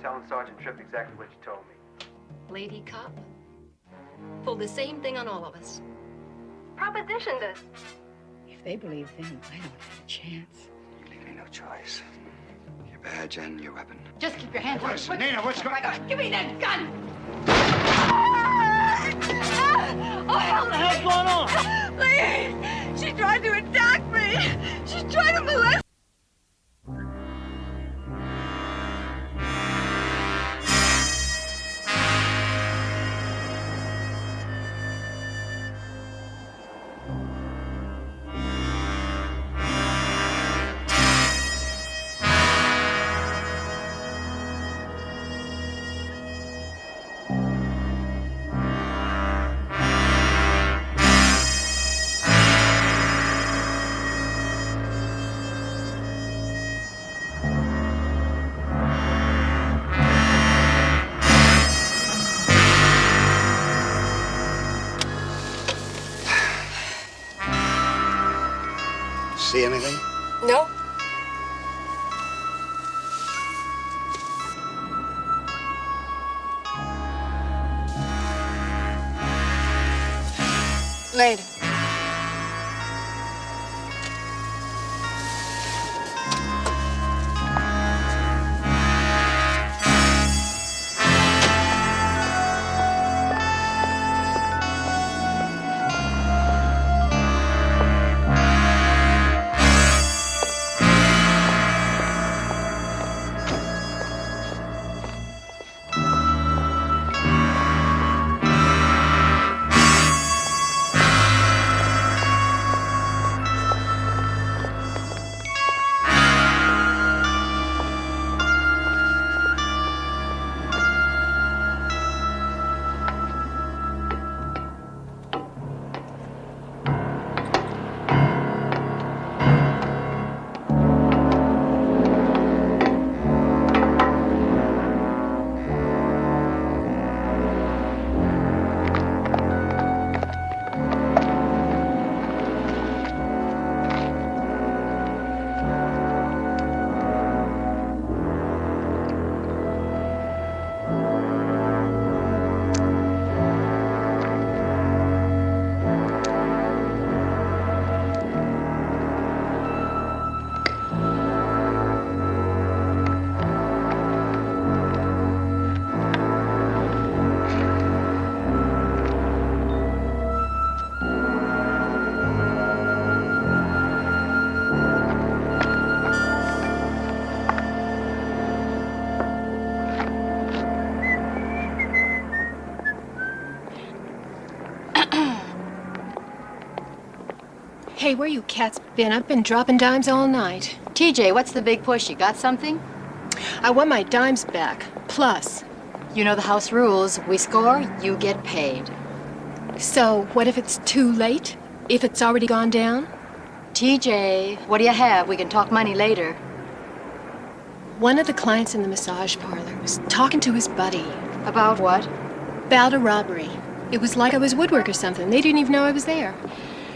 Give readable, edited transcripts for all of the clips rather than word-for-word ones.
telling Sergeant Tripp exactly what you told me. Lady cop. Pulled the same thing on all of us. Propositioned us. If they believe them, I don't have a chance. You leave me no choice. Your badge and your weapon. Just keep your hands Listen, Nina, what's going on? Give me that gun! Oh, help me! What the hell's going on? Please! She tried to attack me! She tried to molest me! See anything? No. Later. Hey, where you cats been? I've been dropping dimes all night. TJ, what's the big push? You got something? I want my dimes back. Plus. You know the house rules. We score, you get paid. So, what if it's too late? If it's already gone down? TJ, what do you have? We can talk money later. One of the clients in the massage parlor was talking to his buddy. About what? About a robbery. It was like I was woodwork or something. They didn't even know I was there.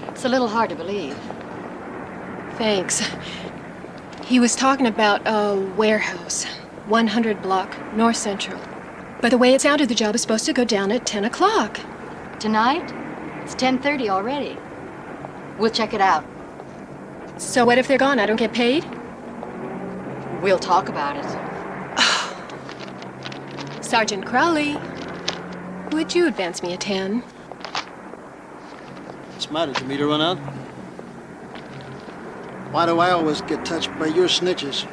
It's a little hard to believe. Thanks. He was talking about a warehouse, 100 block, North Central. But the way it sounded, the job was supposed to go down at 10 o'clock. Tonight? It's 10:30 already. We'll check it out. So what if they're gone? I don't get paid? We'll talk about it. Sergeant Crowley, would you advance me a 10? What's the matter? Did you meet her run out? Why do I always get touched by your snitches?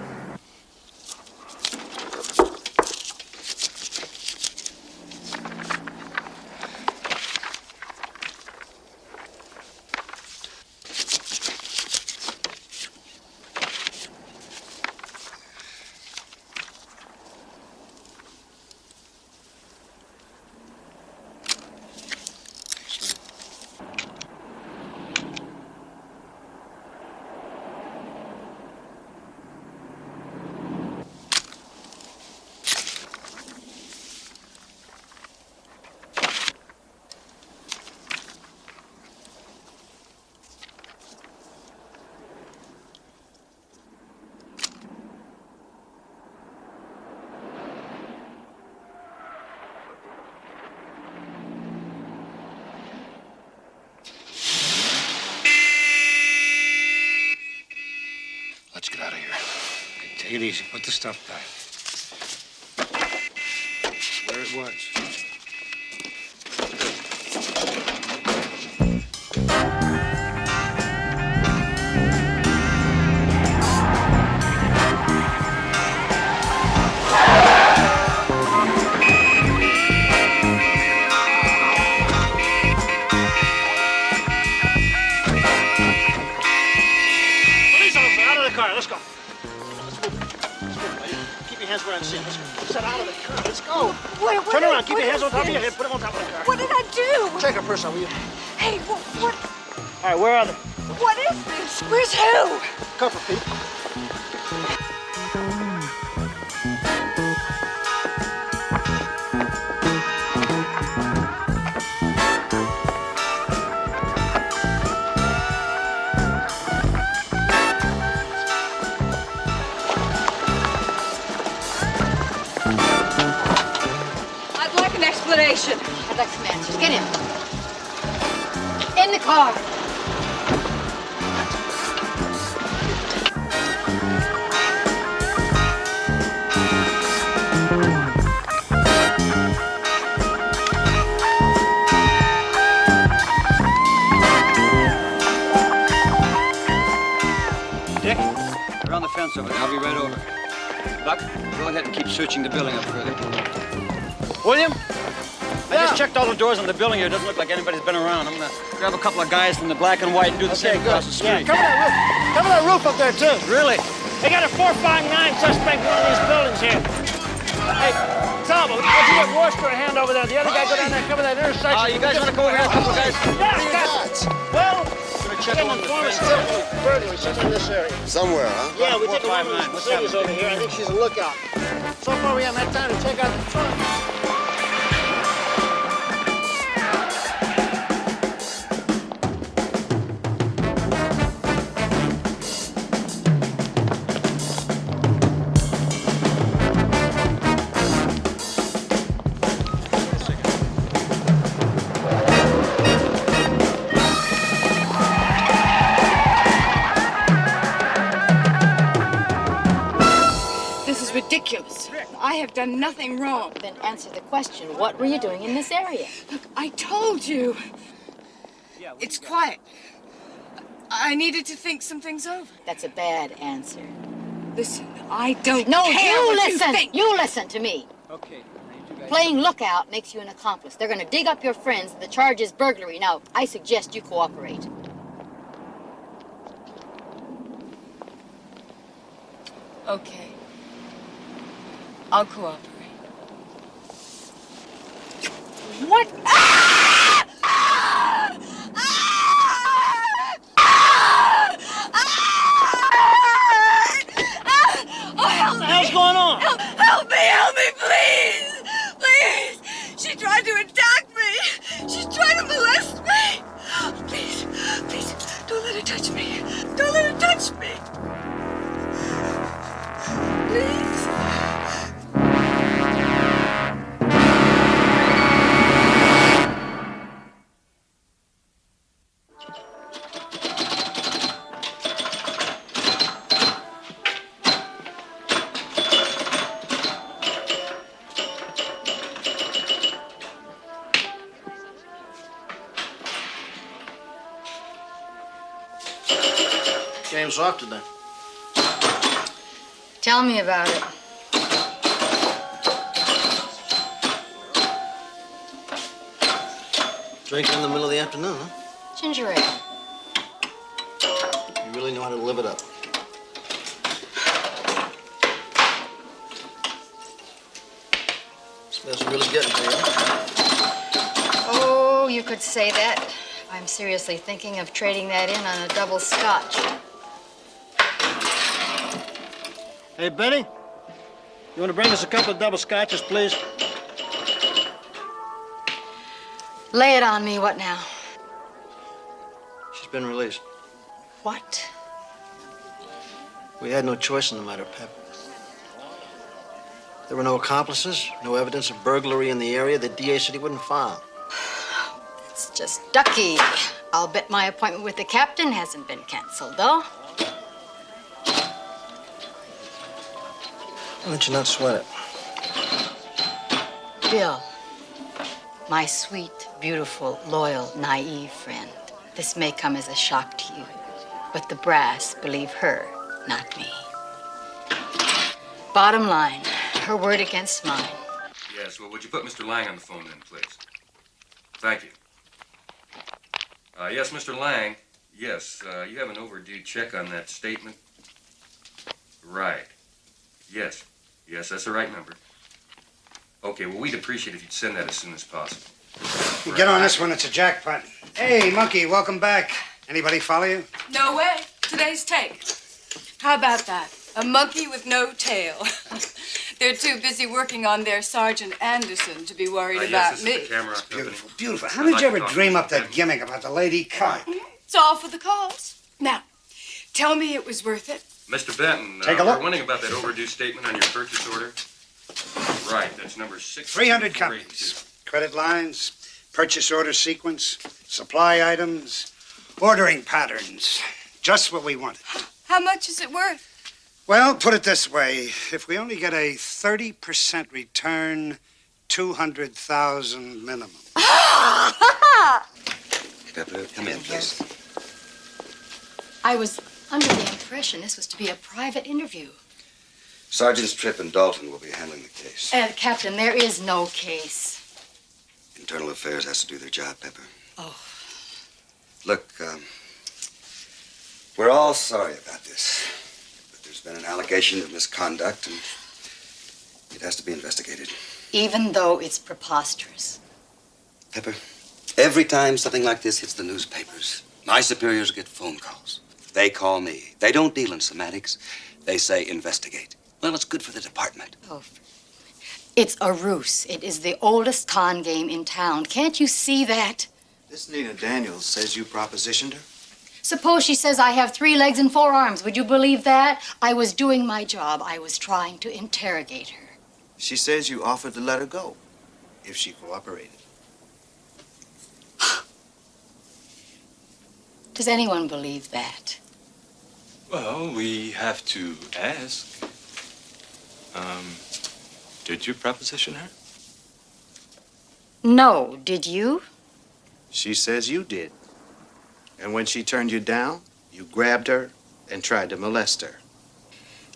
out of here. Okay, take it easy. Put the stuff back. Where it was. Let's go. Let's move. Buddy. Keep your hands where I'm seeing. Let's go. Let's get out of the car. Let's go. Turn around. Keep your hands on top of your head. Put them on top of the car. What did I do? Take her purse out, will you? Hey, what? All right, where are they? What is this? Where's who? Cover, Pete. I'd like an explanation. I'd like some answers. Get in. In the car. Dick? Around the fence over there. I'll be right over. Buck, go ahead and keep searching the building up further. William? I just checked all the doors on the building here. It doesn't look like anybody's been around. I'm gonna grab a couple of guys from the black and white and do the same across the street. Cover that roof. Cover that roof up there, too. Really? They got a 459 suspect in one of these buildings here. Hey, Talbot, would you get Worcester a hand over there? The other guy go down there and cover that intersection. You guys want to go over here, a couple of guys? Yeah, guys. Well, Check getting on the informed fence. burglary somewhere in this area. Somewhere, huh? Yeah, we take a woman 459. who's What's cities over here. I think she's a lookout. So far, we haven't had time to check out the trunk. Ridiculous. I have done nothing wrong. Then answer the question. What were you doing in this area? Look, I told you. It's quiet. I needed to think some things over. That's a bad answer. Listen, I don't No, care you what listen. you think. You listen to me. Okay. Playing lookout makes you an accomplice. They're going to dig up your friends. The charge is burglary. Now, I suggest you cooperate. Okay. I'll cooperate. What? Ah! Ah! Ah! Oh, help What the hell's going on? Help me, please! Please! She tried to attack me! She's trying to molest me! Please, please, don't let her touch me! Don't let her touch me! Please? Game's off today. Tell me about it. Drinking in the middle of the afternoon, huh? Ginger ale. You really know how to live it up. Smells really getting to you. Oh, you could say that. I'm seriously thinking of trading that in on a double scotch. Hey, Benny, you want to bring us a couple of double scotches, please? Lay it on me. What now? She's been released. What? We had no choice in the matter, Pep. There were no accomplices, no evidence of burglary in the area. The DA said he wouldn't file. It's just ducky. I'll bet my appointment with the captain hasn't been canceled, though. Why don't you not sweat it? Bill, my sweet, beautiful, loyal, naive friend, this may come as a shock to you, but the brass believe her, not me. Bottom line, her word against mine. Yes, well, would you put Mr. Lang on the phone then, please? Thank you. Yes, Mr. Lang. Yes, you have an overdue check on that statement. Right. Yes. Yes, that's the right number. Okay, well, we'd appreciate if you'd send that as soon as possible. You get on this one, it's a jackpot. Hey, Monkey, welcome back. Anybody follow you? No way. Today's take. How about that? A monkey with no tail. They're too busy working on their Sergeant Anderson to be worried Yes, about this is me. the camera company. Beautiful, beautiful. How did you ever dream up that gimmick about the lady cop? It's all for the cause. Now, tell me it was worth it. Mr. Benton, Take a look. we're wondering about that overdue statement on your purchase order. Right, that's number 6. 300 copies. Credit lines, purchase order sequence, supply items, ordering patterns. Just what we wanted. How much is it worth? Well, put it this way. If we only get a 30% return, 200,000 minimum. Pepper, come in, please. I was under the impression this was to be a private interview. Sergeants Tripp and Dalton will be handling the case. Captain, there is no case. Internal Affairs has to do their job, Pepper. Oh. Look, we're all sorry about this. But there's been an allegation of misconduct, and it has to be investigated. Even though it's preposterous. Pepper, every time something like this hits the newspapers, my superiors get phone calls. They call me. They don't deal in semantics. They say investigate. Well, it's good for the department. Oh, it's a ruse. It is the oldest con game in town. Can't you see that? This Nina Daniels says you propositioned her? Suppose she says I have 3 legs and 4 arms. Would you believe that? I was doing my job. I was trying to interrogate her. She says you offered to let her go if she cooperated. Does anyone believe that? Well, we have to ask. Did you proposition her? No, did you? She says you did. And when she turned you down, you grabbed her and tried to molest her.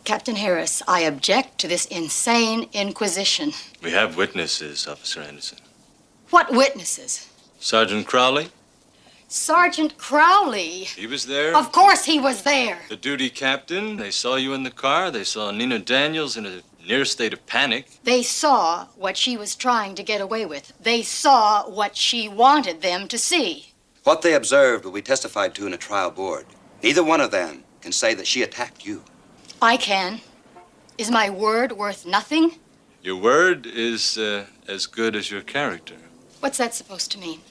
Captain Harris, I object to this insane inquisition. We have witnesses, Officer Anderson. What witnesses? Sergeant Crowley, Sergeant Crowley. he was there. Of course he was there. The duty captain, they saw you in the car. They saw Nina Daniels in a near state of panic. They saw what she was trying to get away with. They saw what she wanted them to see. What they observed will be testified to in a trial board. Neither one of them can say that she attacked you. I can. Is my word worth nothing? Your word is as good as your character. What's that supposed to mean?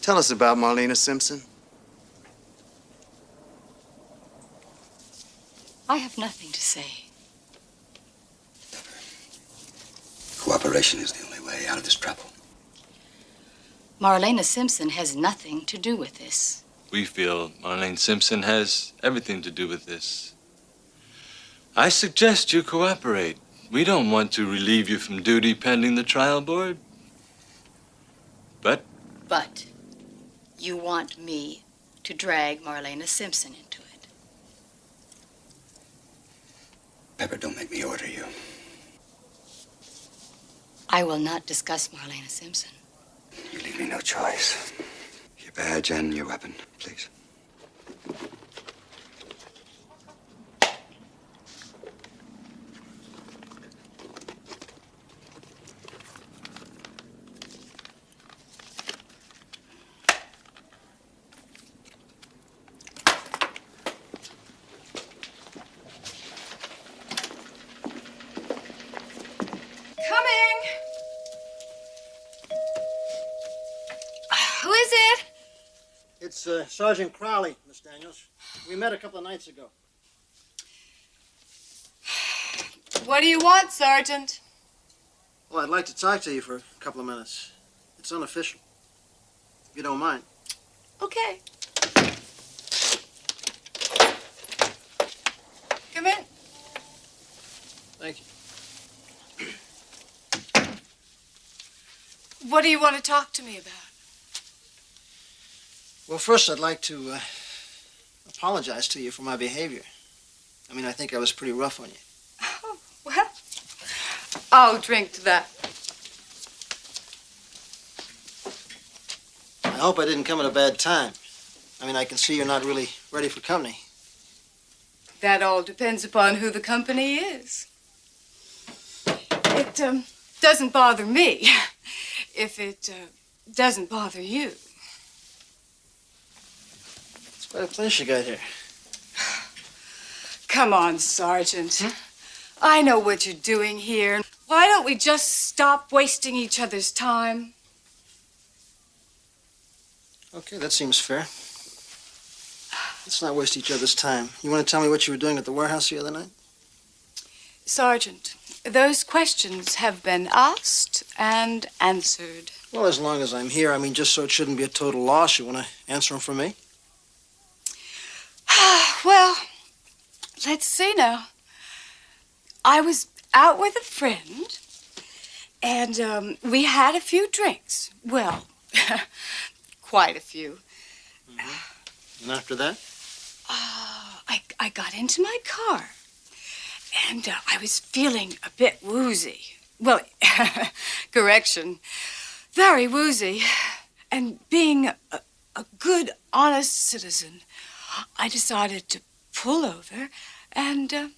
Tell us about Marlena Simpson. I have nothing to say. Cooperation is the only way out of this trouble. Marlena Simpson has nothing to do with this. We feel Marlene Simpson has everything to do with this. I suggest you cooperate. We don't want to relieve you from duty pending the trial board. But You want me to drag Marlena Simpson into it. Pepper, don't make me order you. I will not discuss Marlena Simpson. You leave me no choice. Your badge and your weapon, please. Coming. Who is it? It's Sergeant Crowley, Miss Daniels. We met a couple of nights ago. What do you want, Sergeant? Well, I'd like to talk to you for a couple of minutes. It's unofficial. If you don't mind. Okay. Come in. Thank you. What do you want to talk to me about? Well, first, I'd like to apologize to you for my behavior. I mean, I think I was pretty rough on you. Oh, well, I'll drink to that. I hope I didn't come at a bad time. I mean, I can see you're not really ready for company. That all depends upon who the company is. It doesn't bother me if it doesn't bother you. It's quite a place you got here. Come on, Sergeant. I know what you're doing here. Why don't we just stop wasting each other's time? Okay, that seems fair. Let's not waste each other's time. You want to tell me what you were doing at the warehouse the other night? Sergeant, those questions have been asked and answered. Well, as long as I'm here, I mean, just so it shouldn't be a total loss, you want to answer them for me? Well, let's see now. I was out with a friend, and we had a few drinks. Well, quite a few. And after that? I got into my car, and I was feeling a bit woozy. Well, correction, very woozy. And being a good, honest citizen, I decided to pull over and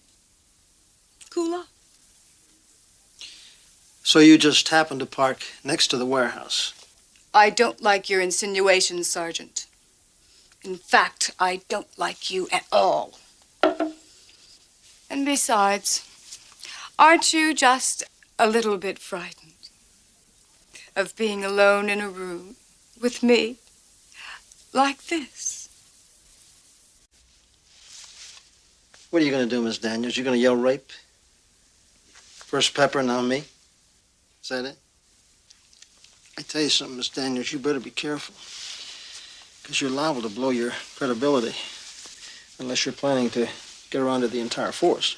cool off. So you just happened to park next to the warehouse? I don't like your insinuations, Sergeant. In fact, I don't like you at all. And besides, aren't you just a little bit frightened of being alone in a room with me like this? What are you going to do, Miss Daniels? You going to yell rape? First Pepper, now me? Is that it? I tell you something, Miss Daniels, you better be careful. Because you're liable to blow your credibility unless you're planning to get around to the entire force.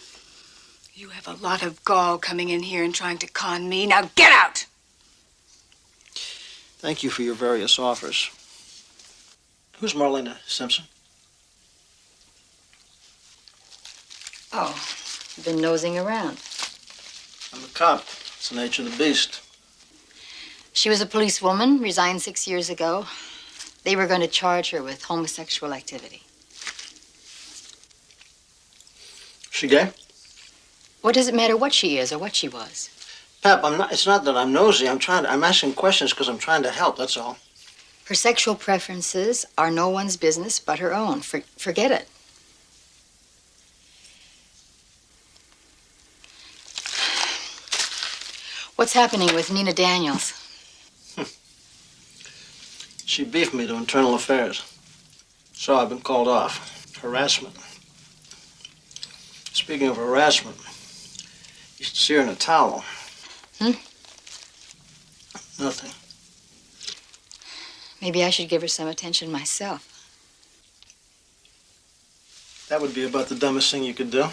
You have a lot of gall coming in here and trying to con me. Now get out! Thank you for your various offers. Who's Marlena Simpson? Oh, you've been nosing around. I'm a cop. It's the nature of the beast. She was a policewoman, resigned 6 years ago. They were going to charge her with homosexual activity. She gay? What does it matter what she is or what she was? Pep, it's not that I'm nosy. I'm asking questions because I'm trying to help, that's all. Her sexual preferences are no one's business but her own. Forget it. What's happening with Nina Daniels? She beefed me to internal affairs. So I've been called off. Harassment. Speaking of harassment, you should see her in a towel. Nothing. Maybe I should give her some attention myself. That would be about the dumbest thing you could do.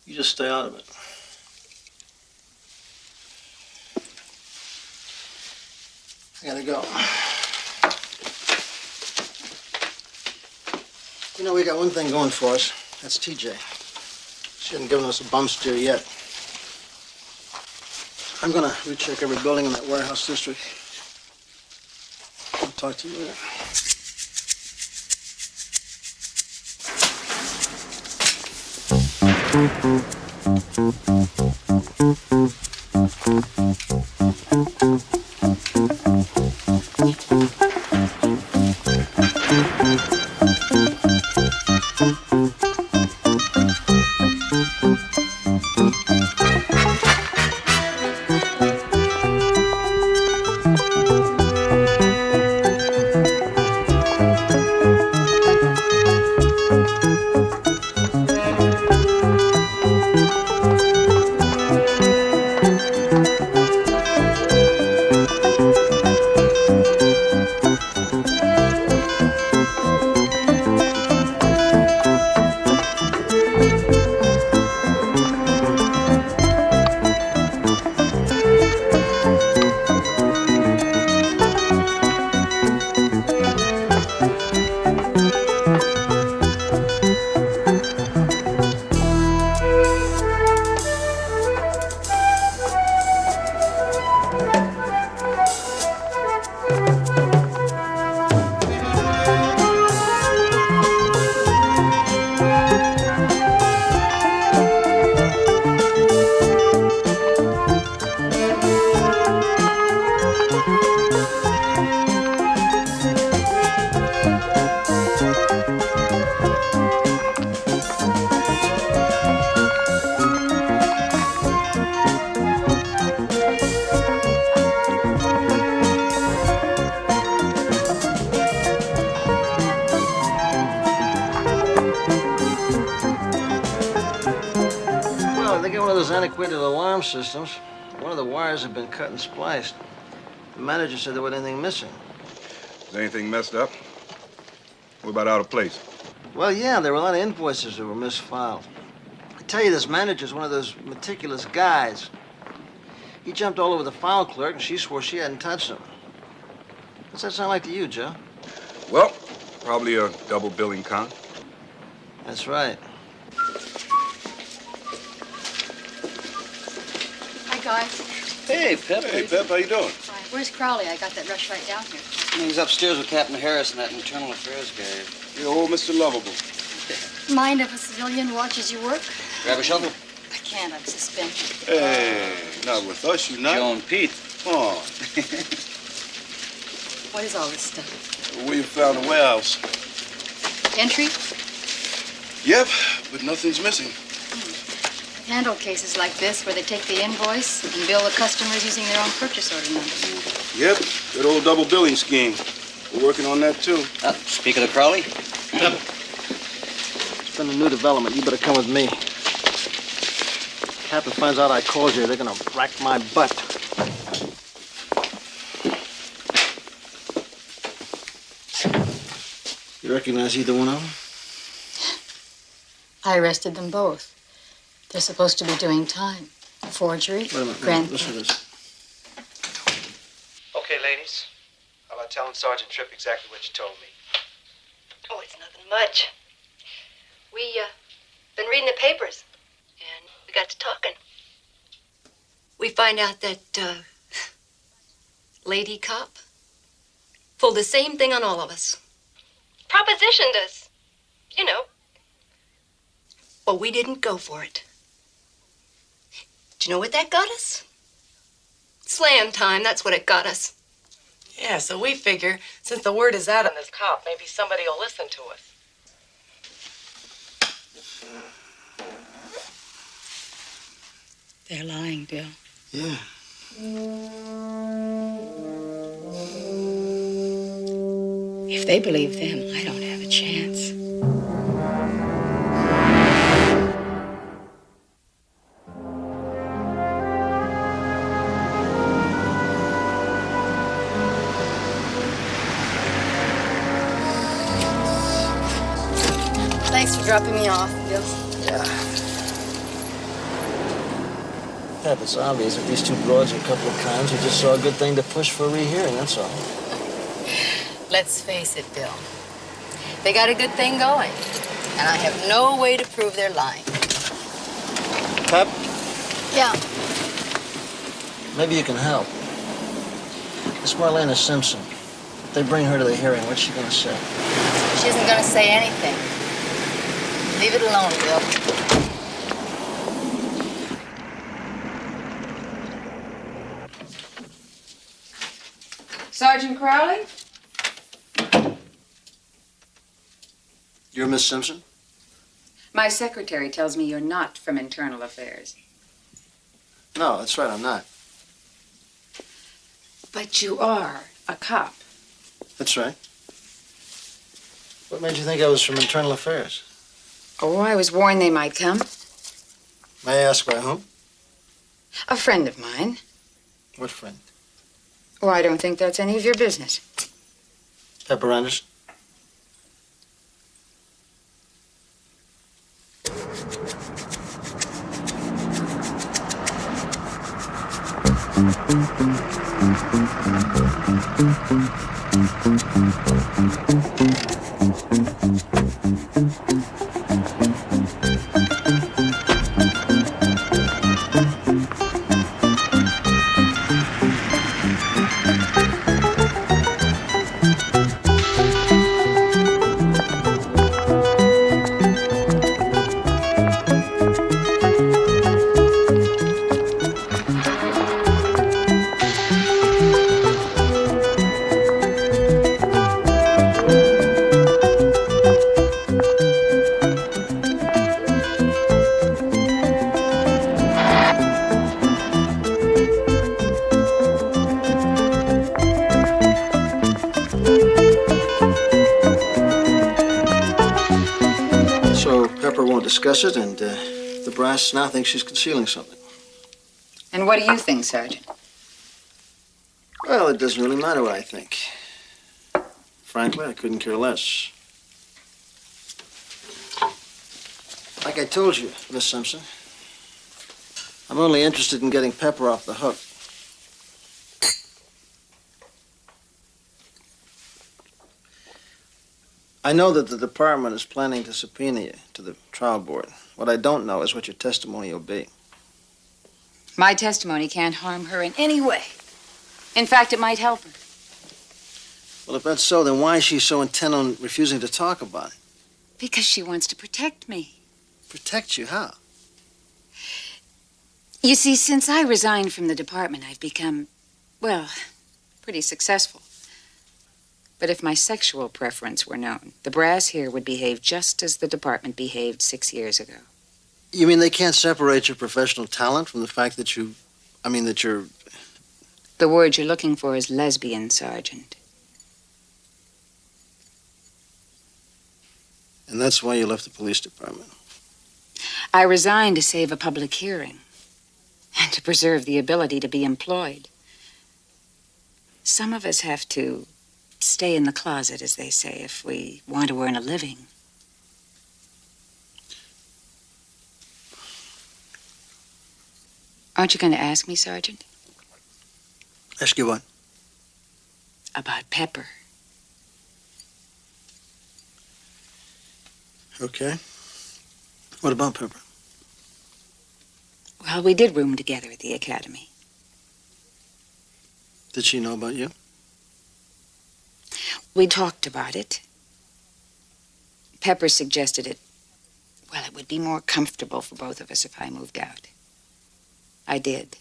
You just stay out of it. I gotta go. You know, we got one thing going for us. That's TJ. She hasn't given us a bum steer yet. I'm gonna recheck every building in that warehouse district. I'll talk to you later. Well, they got one of those antiquated alarm systems. One of the wires had been cut and spliced. The manager said there wasn't anything missing. Is anything messed up? What about out of place? Well, yeah, there were a lot of invoices that were misfiled. I tell you, this manager's one of those meticulous guys. He jumped all over the file clerk, and she swore she hadn't touched them. What's that sound like to you, Joe? Well, probably a double billing con. That's right. Hi, guys. Hey, Pep. Hey, Pep, how you doing? Hi. Where's Crowley? I got that rush right down here. He's upstairs with Captain Harris and that internal affairs guy. You're old Mr. Lovable. Mind if a civilian watches you work? Grab a shovel. I can't. I'm suspended. Hey, not with us, you not. Joe and Pete. Oh, What is all this stuff? we found a warehouse. Entry? Yep, but nothing's missing. I've handled cases like this where they take the invoice and bill the customers using their own purchase order numbers. Yep, that old double billing scheme. We're working on that, too. Speaking of Crowley, It's been a new development. You better come with me. Captain finds out I called you, they're gonna rack my butt. You recognize either one of them? I arrested them both. They're supposed to be doing time. Forgery, Wait a minute. grand... Listen to this. Okay, ladies. How about telling Sergeant Tripp exactly what you told me? Oh, it's nothing much. We, been reading the papers, and we got to talking. We find out that, lady cop pulled the same thing on all of us. Propositioned us, you know. Well, we didn't go for it. Do you know what that got us? Slam time, that's what it got us. Yeah, so we figure, since the word is out on this cop, maybe somebody will listen to us. They're lying, Bill. Yeah. If they believe them, I don't have a chance. Thanks for dropping me off, Bill. Yeah. Pep, it's obvious that these two broads are a couple of cons who just saw a good thing to push for a rehearing, that's all. Let's face it, Bill. They got a good thing going, and I have no way to prove they're lying. Pep, Yeah. maybe you can help. This Marlena Simpson, if they bring her to the hearing, what's she gonna say? She isn't going to say anything. Leave it alone, Bill. Sergeant Crowley? You're Miss Simpson? My secretary tells me you're not from Internal Affairs. No, that's right, I'm not. But you are a cop. That's right. What made you think I was from Internal Affairs? Oh, I was warned they might come. May I ask by whom? A friend of mine. What friend? Oh, I don't think that's any of your business. Pepper Anderson? Discuss it, and the brass now thinks she's concealing something. And what do you think, Sergeant? Well, it doesn't really matter what I think. Frankly, I couldn't care less. Like I told you, Miss Simpson, I'm only interested in getting Pepper off the hook. I know that the department is planning to subpoena you to the trial board. What I don't know is what your testimony will be. My testimony can't harm her in any way. In fact, it might help her. Well, if that's so, then why is she so intent on refusing to talk about it? Because she wants to protect me. Protect you? How? You see, since I resigned from the department, I've become, well, pretty successful. But if my sexual preference were known, the brass here would behave just as the department behaved 6 years ago. You mean they can't separate your professional talent from the fact that you're... The word you're looking for is lesbian, Sergeant. And that's why you left the police department. I resigned to save a public hearing and to preserve the ability to be employed. Some of us have to stay in the closet, as they say, if we want to earn a living. Aren't you going to ask me, Sergeant? Ask you what? About Pepper. Okay. What about Pepper? Well, we did room together at the academy. Did she know about you? We talked about it. Pepper suggested it would be more comfortable for both of us if I moved out. I did.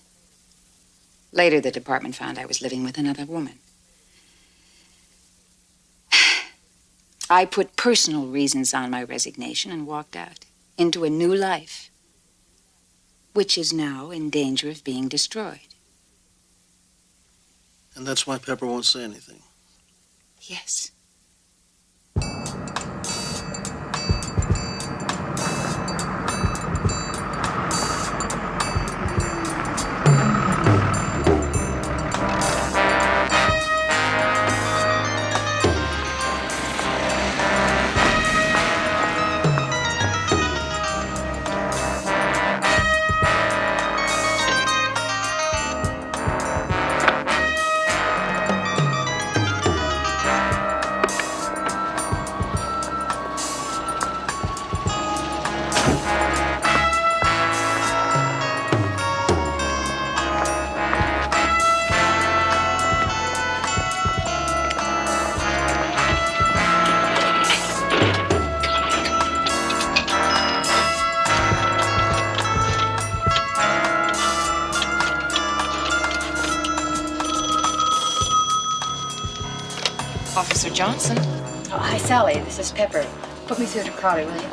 Later, the department found I was living with another woman. I put personal reasons on my resignation and walked out into a new life, which is now in danger of being destroyed. And that's why Pepper won't say anything. Yes. Officer Johnson. Oh, hi, Sally. This is Pepper. Put me through to Crowley, will you?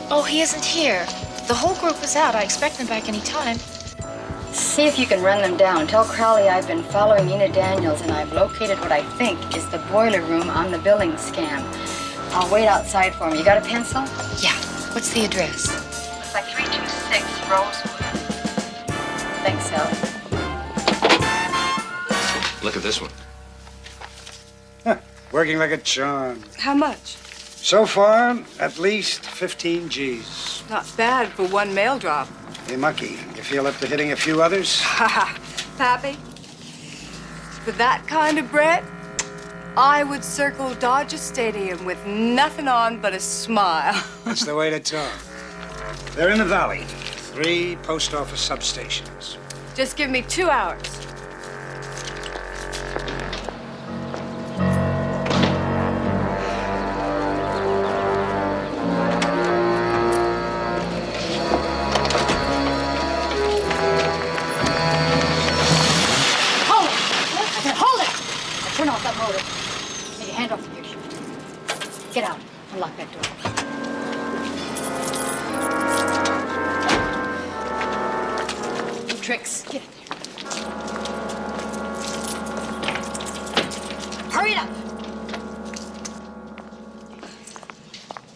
Oh, he isn't here. The whole group is out. I expect them back any time. See if you can run them down. Tell Crowley I've been following Nina Daniels and I've located what I think is the boiler room on the billing scam. I'll wait outside for me. You got a pencil? Yeah. What's the address? Looks like 326 Rosewood. Thanks, Sally. Look at this one. Working like a charm. How much? So far, at least 15 G's. Not bad for one mail drop. Hey, Mucky, you feel up to hitting a few others? Pappy, for that kind of bread, I would circle Dodger Stadium with nothing on but a smile. That's the way to talk. They're in the valley. 3 post office substations. Just give me 2 hours. Turn off that motor. Take your hand off the gear shift. Get out. Unlock that door. No tricks. Get in there. Hurry it up.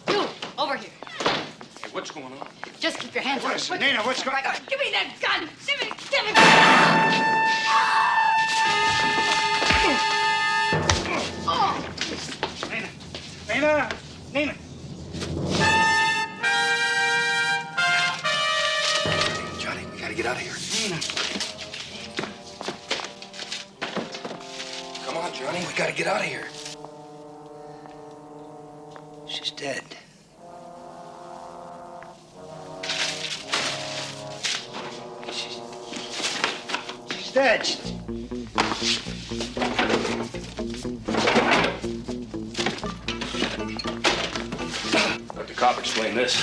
You, over here. Hey, what's going on? Just this? Nina, what's going on? Give me that gun! Give me Nina! Nina! Johnny, we gotta get out of here. Nina! Come on, Johnny, we gotta get out of here. She's dead. She's dead. Let the cop explain this.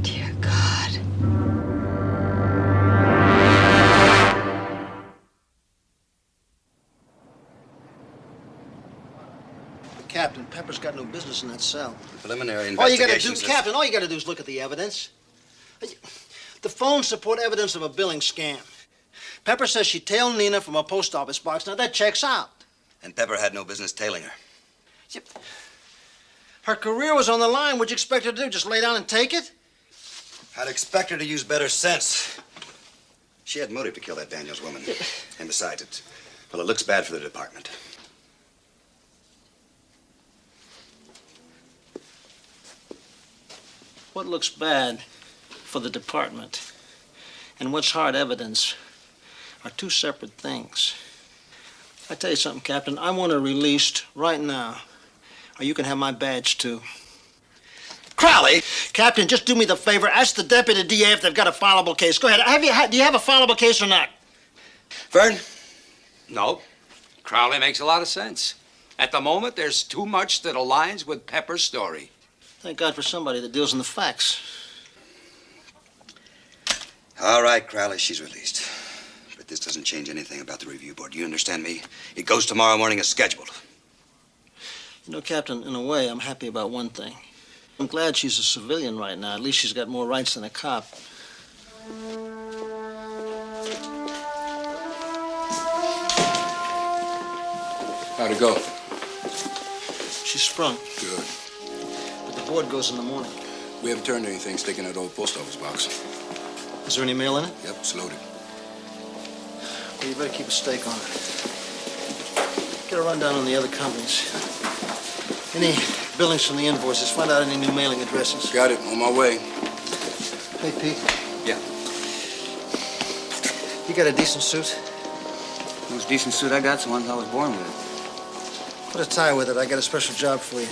Dear God. Captain, Pepper's got no business in that cell. The preliminary All you gotta investigation do, says- Captain, all you gotta do is look at the evidence. The phones support evidence of a billing scam. Pepper says she tailed Nina from a post office box. Now, that checks out. And Pepper had no business tailing her. Her career was on the line. What'd you expect her to do? Just lay down and take it? I'd expect her to use better sense. She had motive to kill that Daniels woman. And besides, it looks bad for the department. What looks bad for the department and what's hard evidence are two separate things. I tell you something, Captain. I want her released right now, or you can have my badge too. Crowley! Captain, just do me the favor. Ask the deputy DA if they've got a fileable case. Go ahead. Do you have a fileable case or not? Vern? No. Crowley makes a lot of sense. At the moment, there's too much that aligns with Pepper's story. Thank God for somebody that deals in the facts. All right, Crowley, she's released. But this doesn't change anything about the review board. You understand me? It goes tomorrow morning as scheduled. You know, Captain, in a way, I'm happy about one thing. I'm glad she's a civilian right now. At least she's got more rights than a cop. How'd it go? She sprung. Good. But the board goes in the morning. We haven't turned anything sticking in that old post office box. Is there any mail in it? Yep, it's loaded. Well, you better keep a stake on it. Get a rundown on the other companies. Any billings from the invoices. Find out any new mailing addresses. Got it. On my way. Hey, Pete. Yeah. You got a decent suit? The most decent suit I got's the one I was born with. Put a tie with it. I got a special job for you.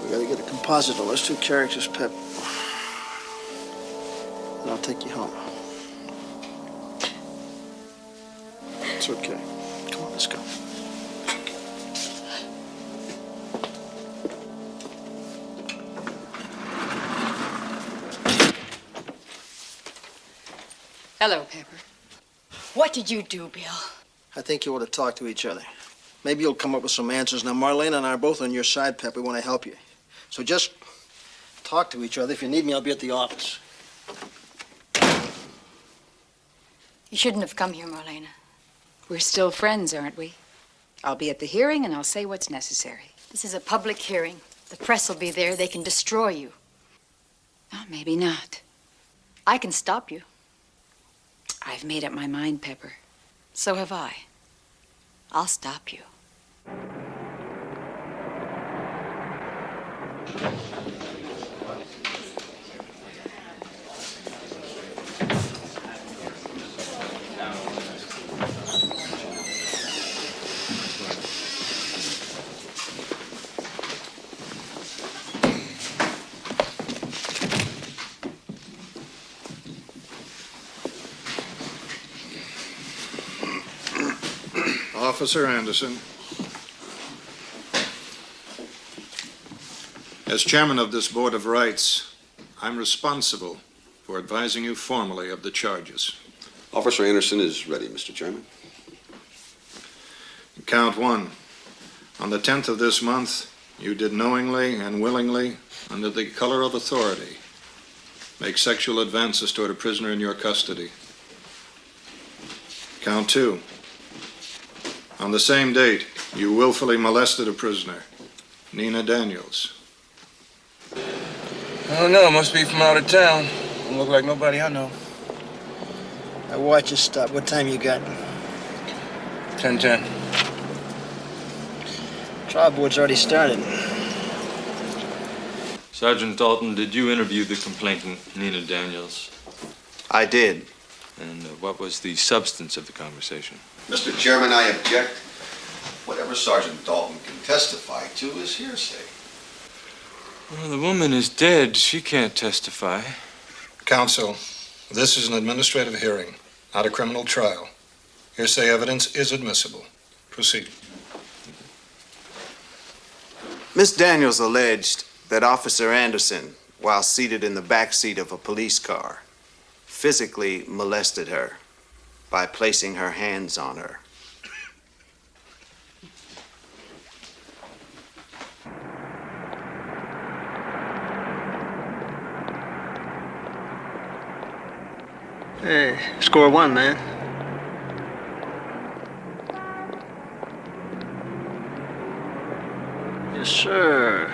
We gotta get a composite on those two characters, Pep. And I'll take you home. It's okay. Come on, let's go. Hello, Pepper. What did you do, Bill? I think you ought to talk to each other. Maybe you'll come up with some answers. Now, Marlene and I are both on your side, Pep. We want to help you. So just talk to each other. If you need me, I'll be at the office. You shouldn't have come here, Marlena. We're still friends, aren't we? I'll be at the hearing, and I'll say what's necessary. This is a public hearing. The press will be there. They can destroy you. Oh, maybe not. I can stop you. I've made up my mind, Pepper. So have I. I'll stop you. Officer Anderson, as chairman of this Board of Rights, I'm responsible for advising you formally of the charges. Officer Anderson is ready, Mr. Chairman. Count one. On the 10th of this month, you did knowingly and willingly, under the color of authority, make sexual advances toward a prisoner in your custody. Count two. On the same date, you willfully molested a prisoner, Nina Daniels. I don't know. Must be from out of town. Don't look like nobody I know. Now watch it stop. What time you got? 10:10. Trial board's already started. Sergeant Dalton, did you interview the complainant, Nina Daniels? I did. And what was the substance of the conversation? Mr. Chairman, I object. Whatever Sergeant Dalton can testify to is hearsay. Well, the woman is dead. She can't testify. Counsel, this is an administrative hearing, not a criminal trial. Hearsay evidence is admissible. Proceed. Miss Daniels alleged that Officer Anderson, while seated in the back seat of a police car, physically molested her by placing her hands on her. Hey, score one, man. Yes, sir.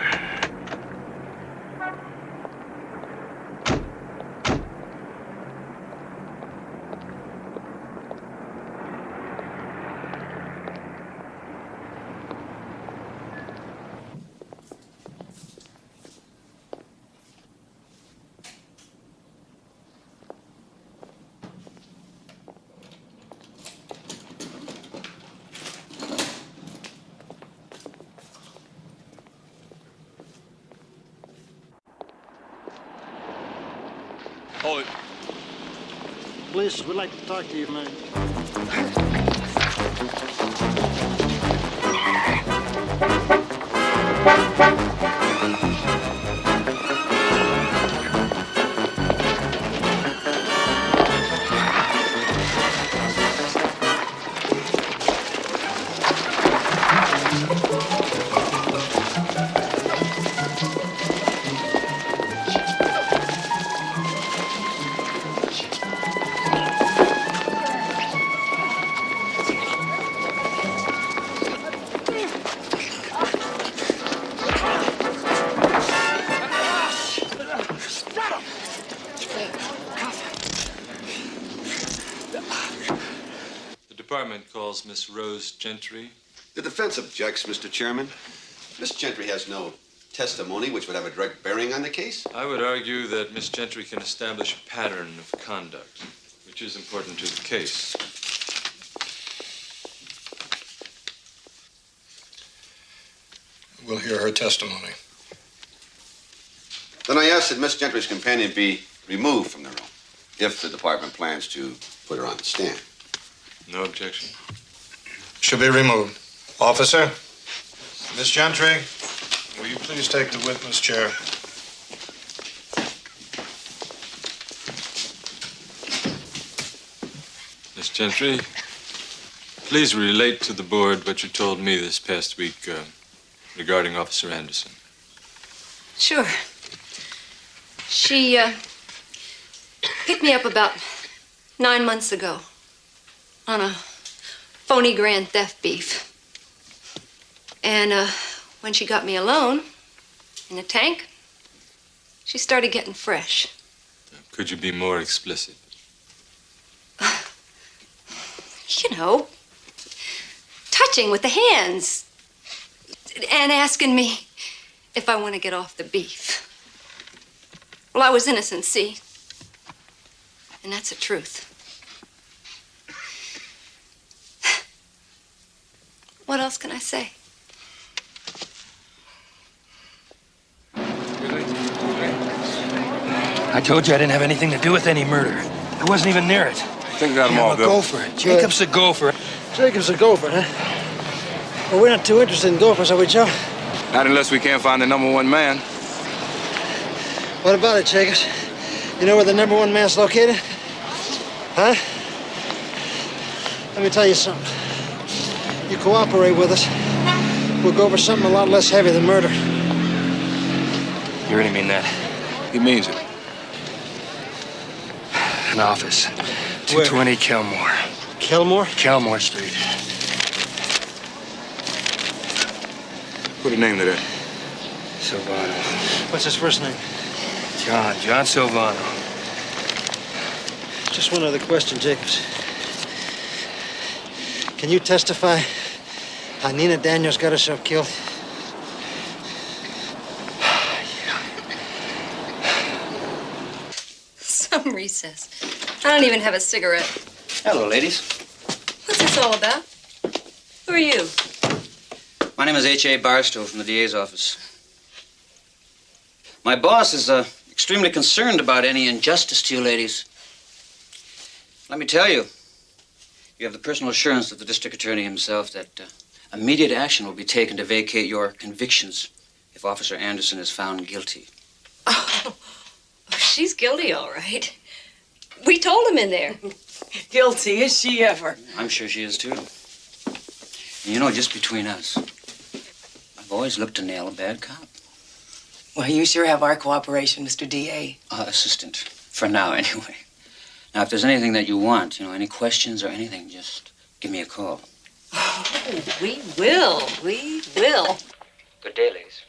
Hold it. Police, we'd like to talk to you, man. The department calls Miss Rose Gentry. The defense objects, Mr. Chairman. Miss Gentry has no testimony which would have a direct bearing on the case. I would argue that Miss Gentry can establish a pattern of conduct, which is important to the case. We'll hear her testimony. Then I ask that Miss Gentry's companion be removed from the room if the department plans to put her on the stand. No objection. Should be removed. Officer, Miss Gentry, will you please take the witness chair? Miss Gentry, please relate to the board what you told me this past week regarding Officer Anderson. Sure. She picked me up about 9 months ago on a phony grand theft beef. And when she got me alone, In the tank, she started getting fresh. Could you be more explicit? You know, touching with the hands and asking me if I want to get off the beef. Well, I was innocent, see? And that's the truth. What else can I say? I told you I didn't have anything to do with any murder. I wasn't even near it. I think we got them all, I'm a Bill. gopher. Jacob's a gopher. Jacob's a gopher, huh? Well, we're not too interested in gophers, are we, Joe? Not unless we can't find the #1 man. What about it, Jacobs? You know where the #1 man's located? Huh? Let me tell you something. You cooperate with us, we'll go over something a lot less heavy than murder. You really mean that? He means it. An office. 220 Kelmore. Kelmore? Kelmore Street. Put a name to that. Silvano. What's his first name? John Silvano. Just one other question, Jacobs. Can you testify how Nina Daniels got herself killed? Some recess. I don't even have a cigarette. Hello, ladies. What's this all about? Who are you? My name is H.A. Barstow from the DA's office. My boss is extremely concerned about any injustice to you ladies. Let me tell you, you have the personal assurance of the district attorney himself that immediate action will be taken to vacate your convictions if Officer Anderson is found guilty. Oh, she's guilty, all right. We told him in there. Guilty, is she ever? I'm sure she is, too. And you know, just between us, I've always looked to nail a bad cop. Well, you sure have our cooperation, Mr. D.A. Assistant, for now, anyway. Now, if there's anything that you want, you know, any questions or anything, just give me a call. Oh, we will. We will. Good day, ladies.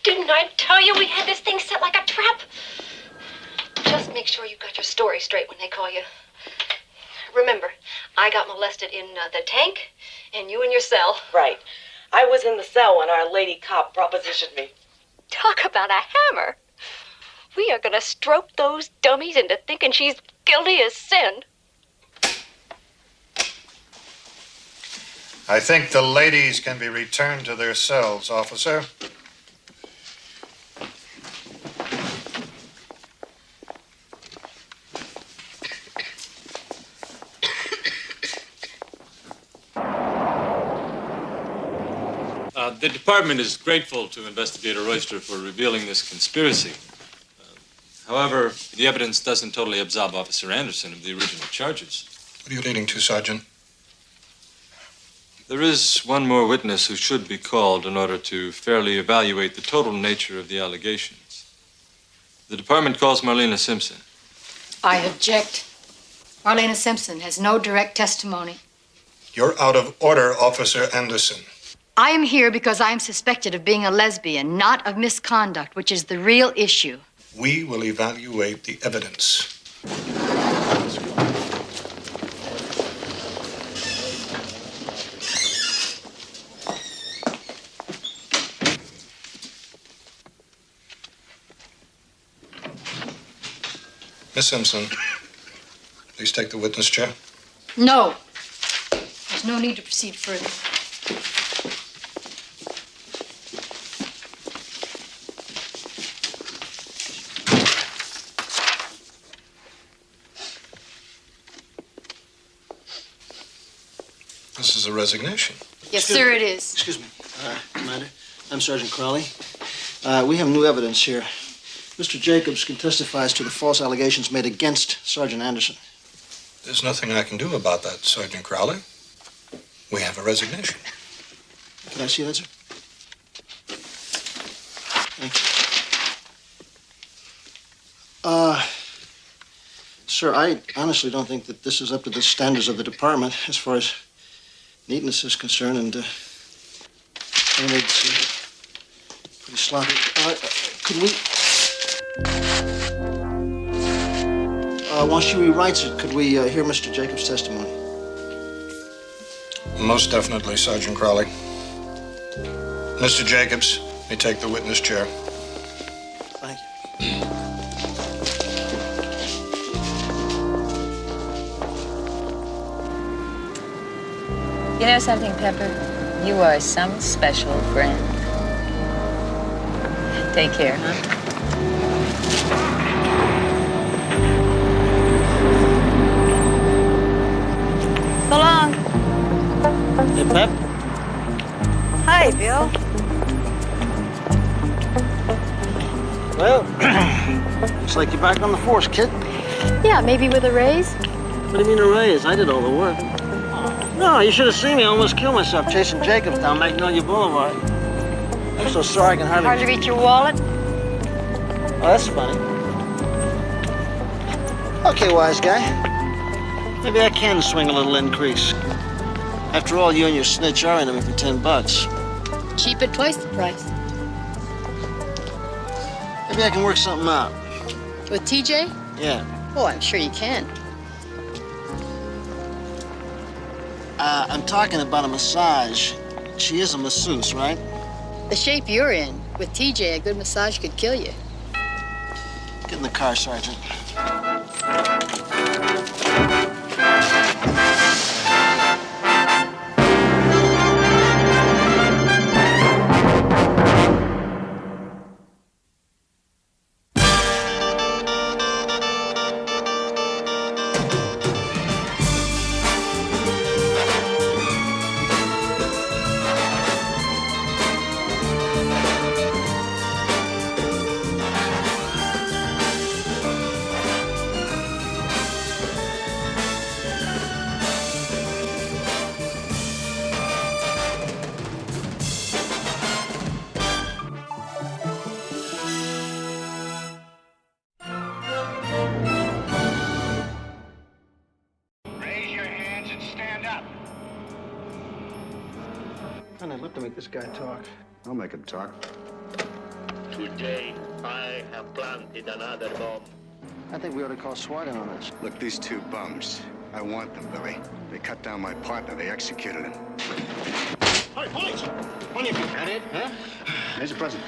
Didn't I tell you we had this thing set like a trap? Just make sure you got your story straight when they call you. Remember, I got molested in the tank, and you in your cell. Right. I was in the cell when our lady cop propositioned me. Talk about a hammer. We are going to stroke those dummies into thinking she's guilty as sin. I think the ladies can be returned to their cells, officer. The department is grateful to Investigator Royster for revealing this conspiracy. However, the evidence doesn't totally absolve Officer Anderson of the original charges. What are you leading to, Sergeant? There is one more witness who should be called in order to fairly evaluate the total nature of the allegations. The department calls Marlena Simpson. I object. Marlena Simpson has no direct testimony. You're out of order, Officer Anderson. I am here because I am suspected of being a lesbian, not of misconduct, which is the real issue. We will evaluate the evidence. Miss Simpson, please take the witness chair. No. There's no need to proceed further. This is a resignation. Yes, sir, it is. Excuse me, Commander. I'm Sergeant Crowley. We have new evidence here. Mr. Jacobs can testify as to the false allegations made against Sergeant Anderson. There's nothing I can do about that, Sergeant Crowley. We have a resignation. Can I see that, sir? Thank you. Sir, I honestly don't think that this is up to the standards of the department as far as neatness is concerned, and it's pretty sloppy. Could we? Once she rewrites it, could we hear Mr. Jacobs' testimony? Most definitely, Sergeant Crowley. Mr. Jacobs, may take the witness chair. Thank you. You know something, Pepper? You are some special friend. Take care, huh? So long. Hey, Pep. Hi, Bill. Well, looks like you're back on the force, kid. Yeah, maybe with a raise. What do you mean a raise? I did all the work. No, you should have seen me. I almost killed myself chasing Jacobs down Magnolia Boulevard. I'm so sorry I can hardly... Hardly reach your wallet? Oh, that's funny. Okay, wise guy. Maybe I can swing a little increase. After all, you and your snitch are into me for $10. Cheap at twice the price. Maybe I can work something out. With TJ? Yeah. Oh, I'm sure you can. I'm talking about a massage. She is a masseuse, right? The shape you're in, with TJ, a good massage could kill you. Get in the car, Sergeant. I'd love to make this guy talk. I'll make him talk. Today, I have planted another bomb. I think we ought to call SWAT in on this. Look, these two bums. I want them, Billy. They cut down my partner. They executed him. Hey, police! What have you got it, huh? Here's your present.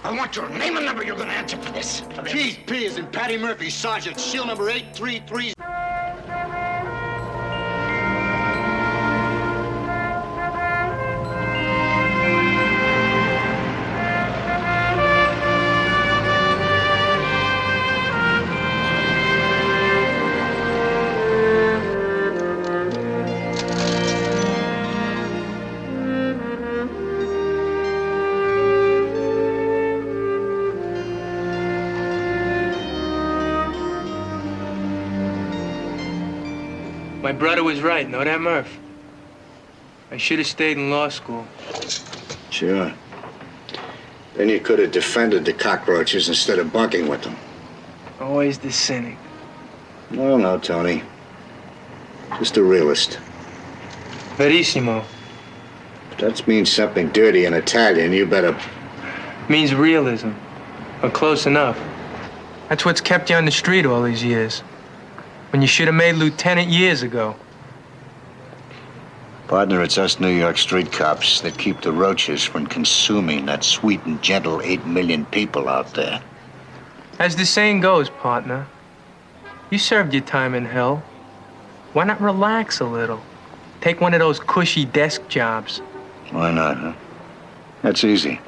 I want your name and number. You're gonna answer for this. Chief P is in Patty Murphy, Sergeant, SEAL number 833. My brother was right, know that, Murph? I should have stayed in law school. Sure. Then you could have defended the cockroaches instead of bunking with them. Always the cynic. No, Tony. Just a realist. Verissimo. If that means something dirty in Italian, you better... Means realism. Or close enough. That's what's kept you on the street all these years. When you should have made lieutenant years ago. Partner, it's us New York street cops that keep the roaches from consuming that sweet and gentle 8 million people out there. As the saying goes, partner, you served your time in hell. Why not relax a little? Take one of those cushy desk jobs. Why not, huh? That's easy.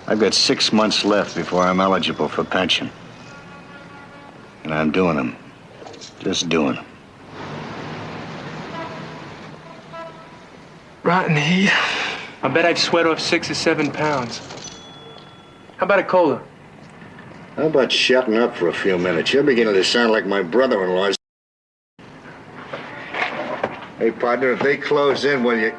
I've got 6 months left before I'm eligible for pension. And I'm doing them. Just doing them. Rotten heat. I bet I've sweat off 6 or 7 pounds. How about a cola? How about shutting up for a few minutes? You're beginning to sound like my brother-in-law. Hey, partner, if they close in, will you...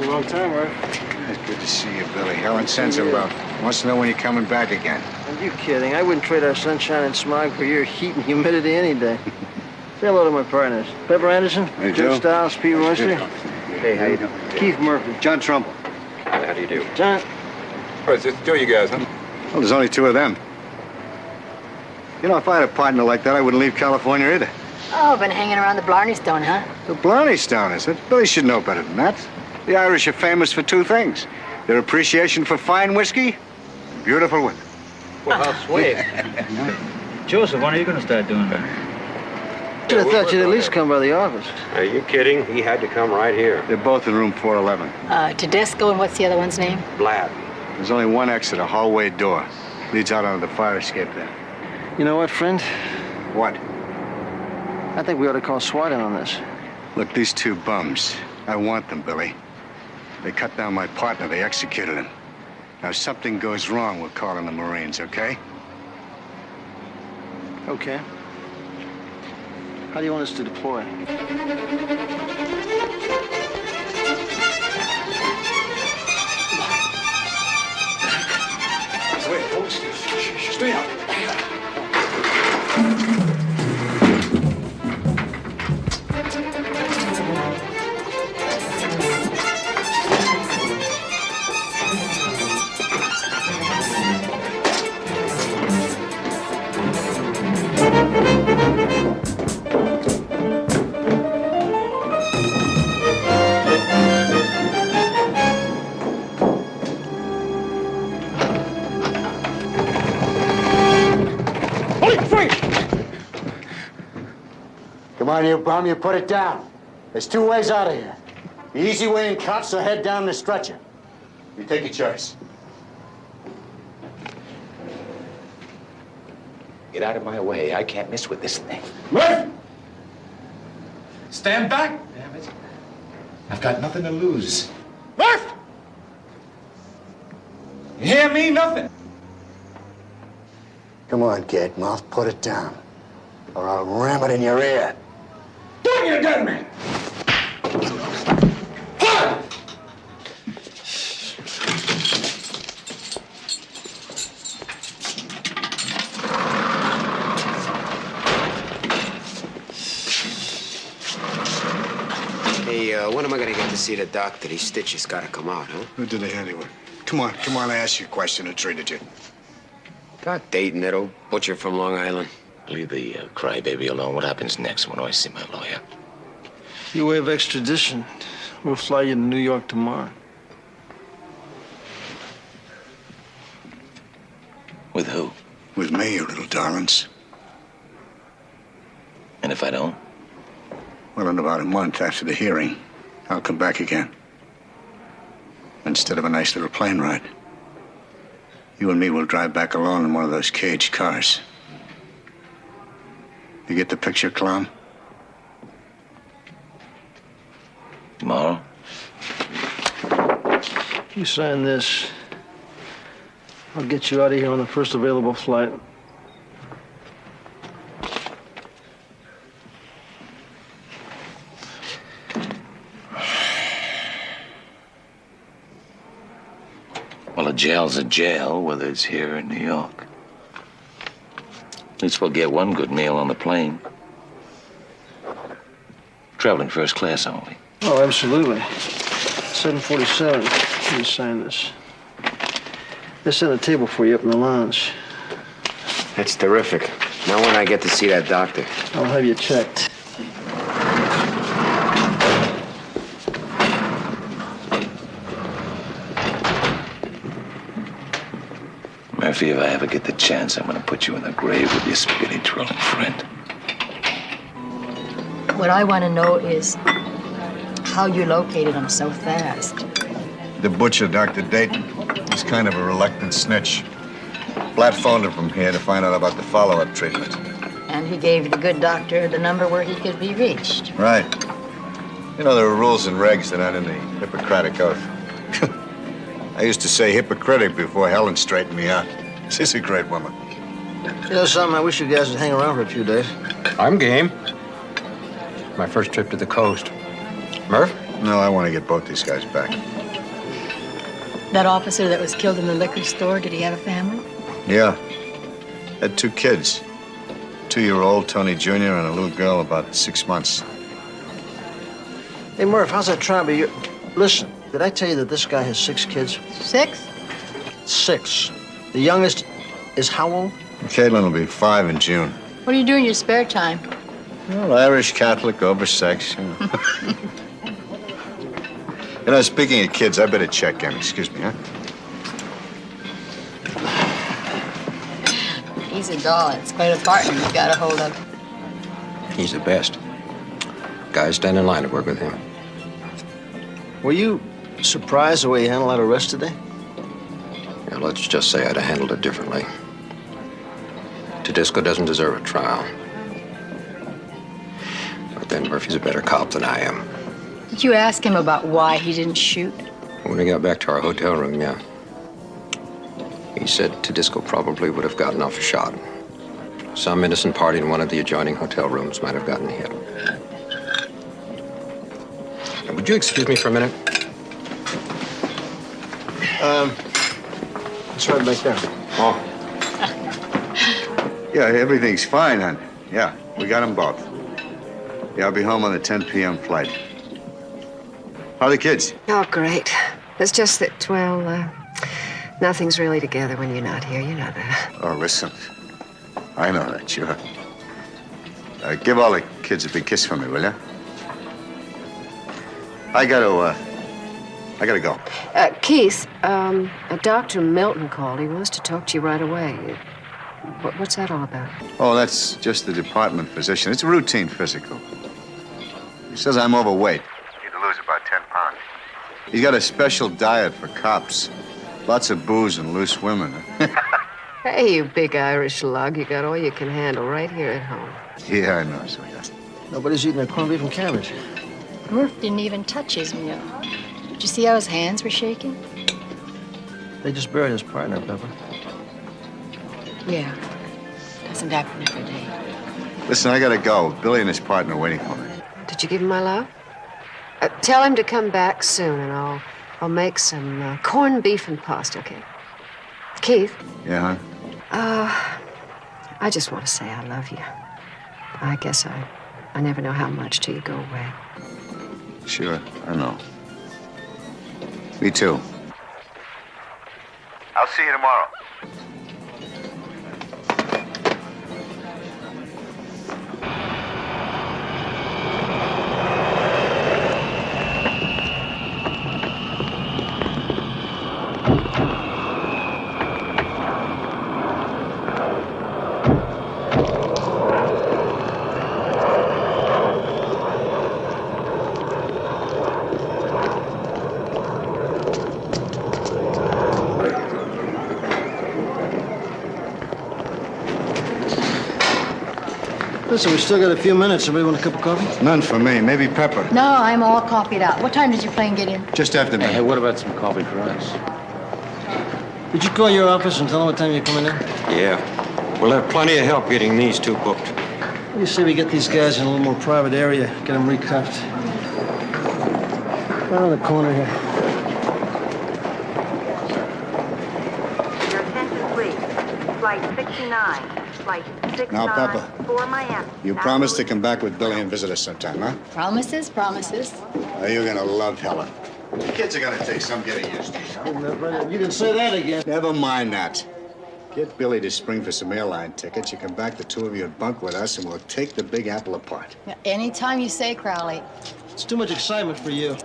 Long time, right? It's good to see you, Billy. Helen Sensenbelt wants to know when you're coming back again. Are you kidding? I wouldn't trade our sunshine and smog for your heat and humidity any day. Say hello to my partners. Pepper Anderson, Hey, Joe Joe. Stiles, Pete Royster. Hey, how you doing? Keith Murphy. John Trumbull. How do you do? John. Oh, it's just two of you guys, huh? Well, there's only two of them. You know, if I had a partner like that, I wouldn't leave California either. Oh, been hanging around the Blarney Stone, huh? The Blarney Stone, is it? Billy should know better than that. The Irish are famous for two things. Their appreciation for fine whiskey, and beautiful women. Well, how sweet. Joseph, when are you going to start doing that? Should have thought you'd at least come by the office. Are you kidding? He had to come right here. They're both in room 411. Tedesco, and what's the other one's name? Blab. There's only one exit, a hallway door. Leads out onto the fire escape there. You know what, friend? What? I think we ought to call SWAT in on this. Look, these two bums, I want them, Billy. They cut down my partner. They executed him. Now, if something goes wrong, we're calling the Marines, okay? Okay. How do you want us to deploy? Wait, hold still. Stay up. Come on, you bum, you put it down. There's two ways out of here. The easy way in cuffs or head down the stretcher. You take your choice. Get out of my way. I can't miss with this thing. Murphy! Stand back! Damn it. I've got nothing to lose. Murph! You hear me? Nothing. Come on, kid. Mouth, put it down. Or I'll ram it in your ear. Bring your gun, man! Hey, when am I gonna get to see the doctor? These stitches gotta come out, huh? Who did they anyway? Come on, I asked you a question. Who treated you? God, Dayton, that old butcher from Long Island. Leave the crybaby alone. What happens next when I see my lawyer? You waive extradition. We'll fly you to New York tomorrow. With who? With me, you little darlings. And if I don't? Well, in about a month after the hearing, I'll come back again. Instead of a nice little plane ride, you and me will drive back alone in one of those caged cars. You get the picture, clown? Tomorrow? You sign this, I'll get you out of here on the first available flight. Well, a jail's a jail, whether it's here or in New York. At least we'll get one good meal on the plane. Traveling first class only. Oh, absolutely. 747. You sign this. They set a table for you up in the lounge. That's terrific. Now when I get to see that doctor. I'll have you checked. Murphy, if I ever get the chance, I'm gonna put you in the grave with your spaghetti twirling friend. What I want to know is how you located him so fast. The butcher, Dr. Dayton, he's kind of a reluctant snitch. Blatt phoned him from here to find out about the follow-up treatment. And he gave the good doctor the number where he could be reached. Right. You know, there are rules and regs that aren't in the Hippocratic Oath. I used to say hypocritic before Helen straightened me out. She's a great woman. You know something? I wish you guys would hang around for a few days. I'm game. My first trip to the coast. Murph? No, I want to get both these guys back. That officer that was killed in the liquor store, did he have a family? Yeah. Had 2 kids. 2-year-old Tony Jr. and a little girl about 6 months. Hey, Murph, how's that trying to be? Listen, did I tell you that this guy has 6 kids? 6? 6. The youngest is how old? Caitlin will be 5 in June. What do you do in your spare time? Well, Irish Catholic, oversex, you know. You know, speaking of kids, I better check in. Excuse me, huh? He's a doll. It's quite a partner you've got a hold of. He's the best. Guys stand in line to work with him. Were you surprised the way he handled that arrest today? Yeah, let's just say I'd have handled it differently. Tedisco doesn't deserve a trial. But then Murphy's a better cop than I am. Did you ask him about why he didn't shoot? When we got back to our hotel room, yeah. He said Tedisco probably would have gotten off a shot. Some innocent party in one of the adjoining hotel rooms might have gotten hit. Would you excuse me for a minute? It's right back there. Oh. Yeah, everything's fine, hon. Yeah, we got them both. Yeah, I'll be home on the 10 p.m. flight. How are the kids? Oh, great. It's just that, well, nothing's really together when you're not here. You know that. Oh, listen. I know that, sure. Give all the kids a big kiss for me, will you? I gotta go. Keith, Dr. Milton called. He wants to talk to you right away. What's that all about? Oh, that's just the department physician. It's a routine physical. He says I'm overweight. Need to lose about 10 pounds. He's got a special diet for cops. Lots of booze and loose women. Hey, you big Irish lug. You got all you can handle right here at home. Yeah, I know, sweetheart. Nobody's eating their corned beef and cabbage. Murph didn't even touch his meal. Did you see how his hands were shaking? They just buried his partner, Pepper. Yeah. Doesn't happen every day. Listen, I gotta go. Billy and his partner are waiting for me. Did you give him my love? Tell him to come back soon, and I'll make some corned beef and pasta, okay? Keith? Yeah, huh? I just want to say I love you. I guess I never know how much till you go away. Sure, I know. Me too. I'll see you tomorrow. Listen, we still got a few minutes. Somebody want a cup of coffee? None for me. Maybe Pepper. No, I'm all coffeeed out. What time did your plane get in? Just after me. Hey, what about some coffee for us? Did you call your office and tell them what time you're coming in? Yeah. We'll have plenty of help getting these 2 booked. What do you say we get these guys in a little more private area, get them recuffed? Right on the corner here. Your attention, please. Flight 69. Flight 69 Now, Pepper, for Miami. you promised to come back with Billy and visit us sometime, huh? Promises, promises. You're gonna love Helen. The kids are gonna take some getting used to. You can say that again. Never mind that. Get Billy to spring for some airline tickets. You come back, the two of you, and bunk with us, and we'll take the Big Apple apart. Yeah, anytime you say, Crowley. It's too much excitement for you.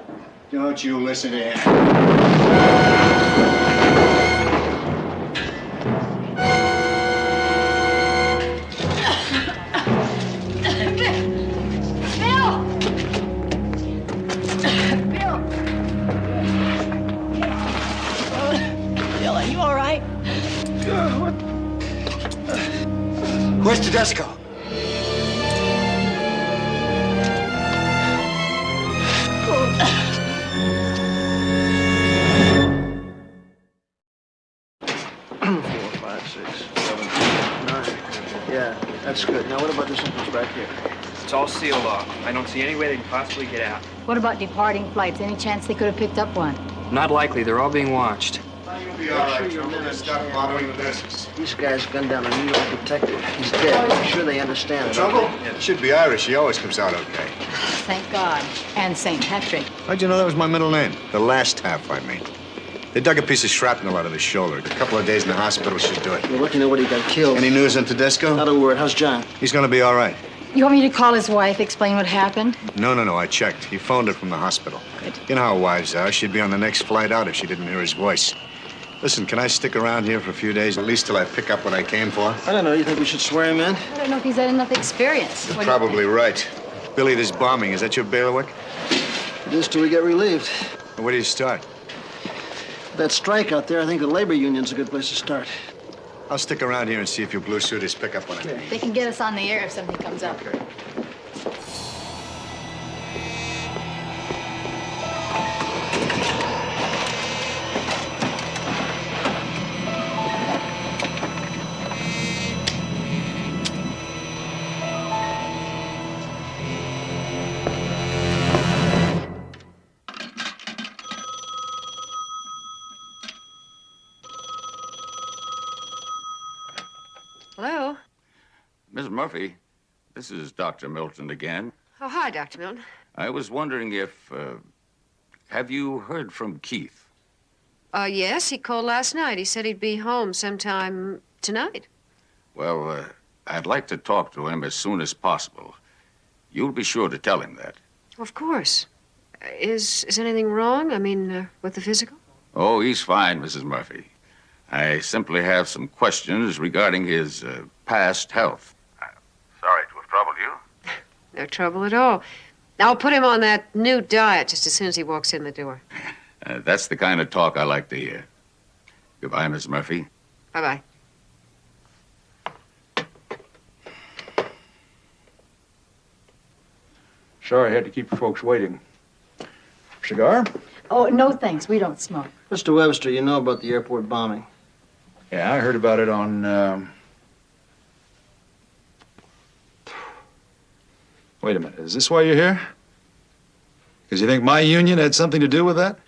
Don't you listen to him. Bill, are you all right? Where's Tedesco? Yeah, that's good. Now, what about this entrance back here? It's all sealed off. I don't see any way they can possibly get out. What about departing flights? Any chance they could have picked up one? Not likely. They're all being watched. You'll be all right, Trumbull. Just stop bothering the business. These guys gunned down a New York detective. He's dead. I'm sure they understand. Trumbull? Yeah. Should be Irish. He always comes out okay. Thank God. And St. Patrick. How'd you know that was my middle name? The last half, I mean. They dug a piece of shrapnel out of his shoulder. A couple of days in the hospital should do it. We're lucky nobody got killed. Any news on Tedesco? Not a word. How's John? He's gonna be all right. You want me to call his wife, explain what happened? No. I checked. He phoned her from the hospital. Good. You know how wives are. She'd be on the next flight out if she didn't hear his voice. Listen, can I stick around here for a few days, at least till I pick up what I came for? I don't know. You think we should swear him in? I don't know if he's had enough experience. You're probably right. Billy, this bombing, is that your bailiwick? It is till we get relieved. Well, where do you start? That strike out there, I think the labor union's a good place to start. I'll stick around here and see if your blue suiters pick up on it. They can get us on the air if something comes up. Okay. Hello? Miss Murphy, this is Dr. Milton again. Oh, hi, Dr. Milton. I was wondering if, have you heard from Keith? Yes, he called last night. He said he'd be home sometime tonight. Well, I'd like to talk to him as soon as possible. You'll be sure to tell him that. Of course. Is anything wrong? I mean, with the physical? Oh, he's fine, Mrs. Murphy. I simply have some questions regarding his past health. Sorry to have troubled you. No trouble at all. I'll put him on that new diet just as soon as he walks in the door. That's the kind of talk I like to hear. Goodbye, Miss Murphy. Bye-bye. Sorry, I had to keep you folks waiting. Cigar? Oh, no thanks. We don't smoke. Mr. Webster, you know about the airport bombing. Yeah, I heard about it on, Wait a minute, is this why you're here? Because you think my union had something to do with that?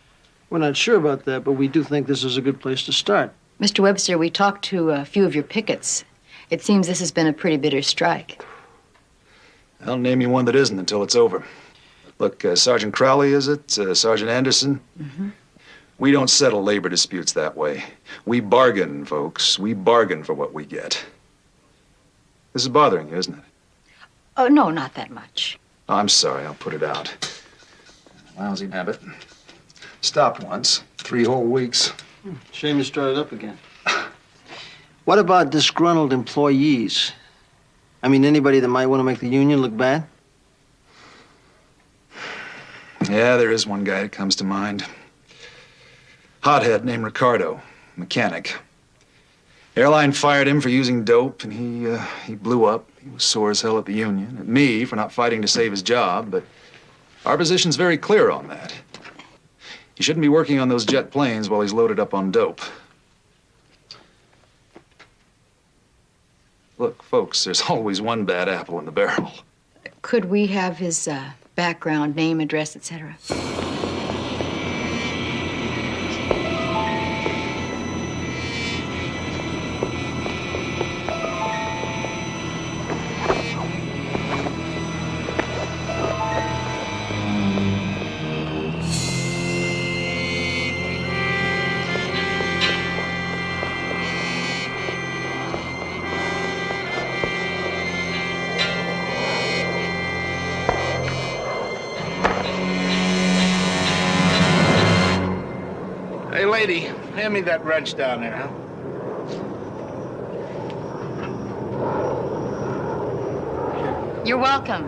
We're not sure about that, but we do think this is a good place to start. Mr. Webster, we talked to a few of your pickets. It seems this has been a pretty bitter strike. I'll name you one that isn't until it's over. Look, Sergeant Crowley, is it? Sergeant Anderson? Mm-hmm. We don't settle labor disputes that way. We bargain, folks. We bargain for what we get. This is bothering you, isn't it? Oh, no, not that much. Oh, I'm sorry, I'll put it out. Lousy habit. Stopped once. 3 whole weeks. Shame you started up again. What about disgruntled employees? I mean, anybody that might want to make the union look bad? Yeah, there is one guy that comes to mind. Hothead named Ricardo, mechanic. Airline fired him for using dope, and he blew up. He was sore as hell at the union, at me for not fighting to save his job, but our position's very clear on that. He shouldn't be working on those jet planes while he's loaded up on dope. Look, folks, there's always one bad apple in the barrel. Could we have his background, name, address, etc.? lady, hand me that wrench down there, huh? You're welcome.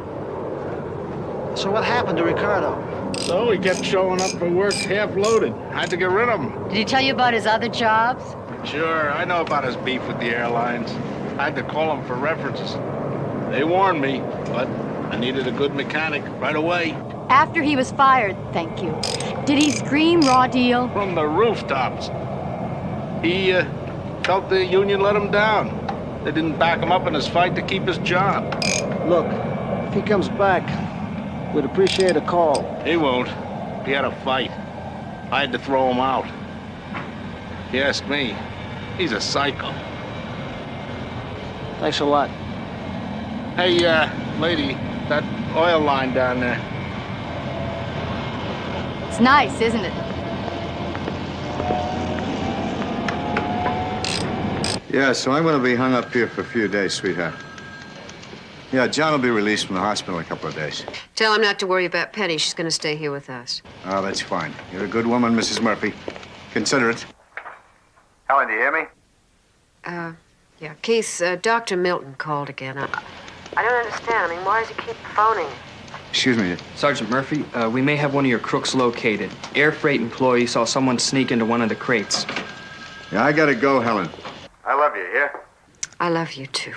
So what happened to Ricardo? So he kept showing up for work half-loaded. I had to get rid of him. Did he tell you about his other jobs? Sure, I know about his beef with the airlines. I had to call him for references. They warned me, but I needed a good mechanic right away. After he was fired, thank you. Did he scream raw deal? From the rooftops. He felt the union let him down. They didn't back him up in his fight to keep his job. Look, if he comes back, we'd appreciate a call. He won't. He had a fight. I had to throw him out. If you ask me, he's a psycho. Thanks a lot. Hey, lady, that oil line down there. It's nice, isn't it? Yeah, so I'm gonna be hung up here for a few days, sweetheart. Yeah, John will be released from the hospital in a couple of days. Tell him not to worry about Penny. She's going to stay here with us. Oh, that's fine. You're a good woman, Mrs. Murphy. Consider it. Helen, do you hear me? Yeah, Keith, Dr. Milton called again. I don't understand. I mean, why does he keep phoning? Excuse me. Sergeant Murphy, we may have one of your crooks located. Air freight employee saw someone sneak into one of the crates. Yeah, I gotta go, Helen. I love you, yeah? I love you, too.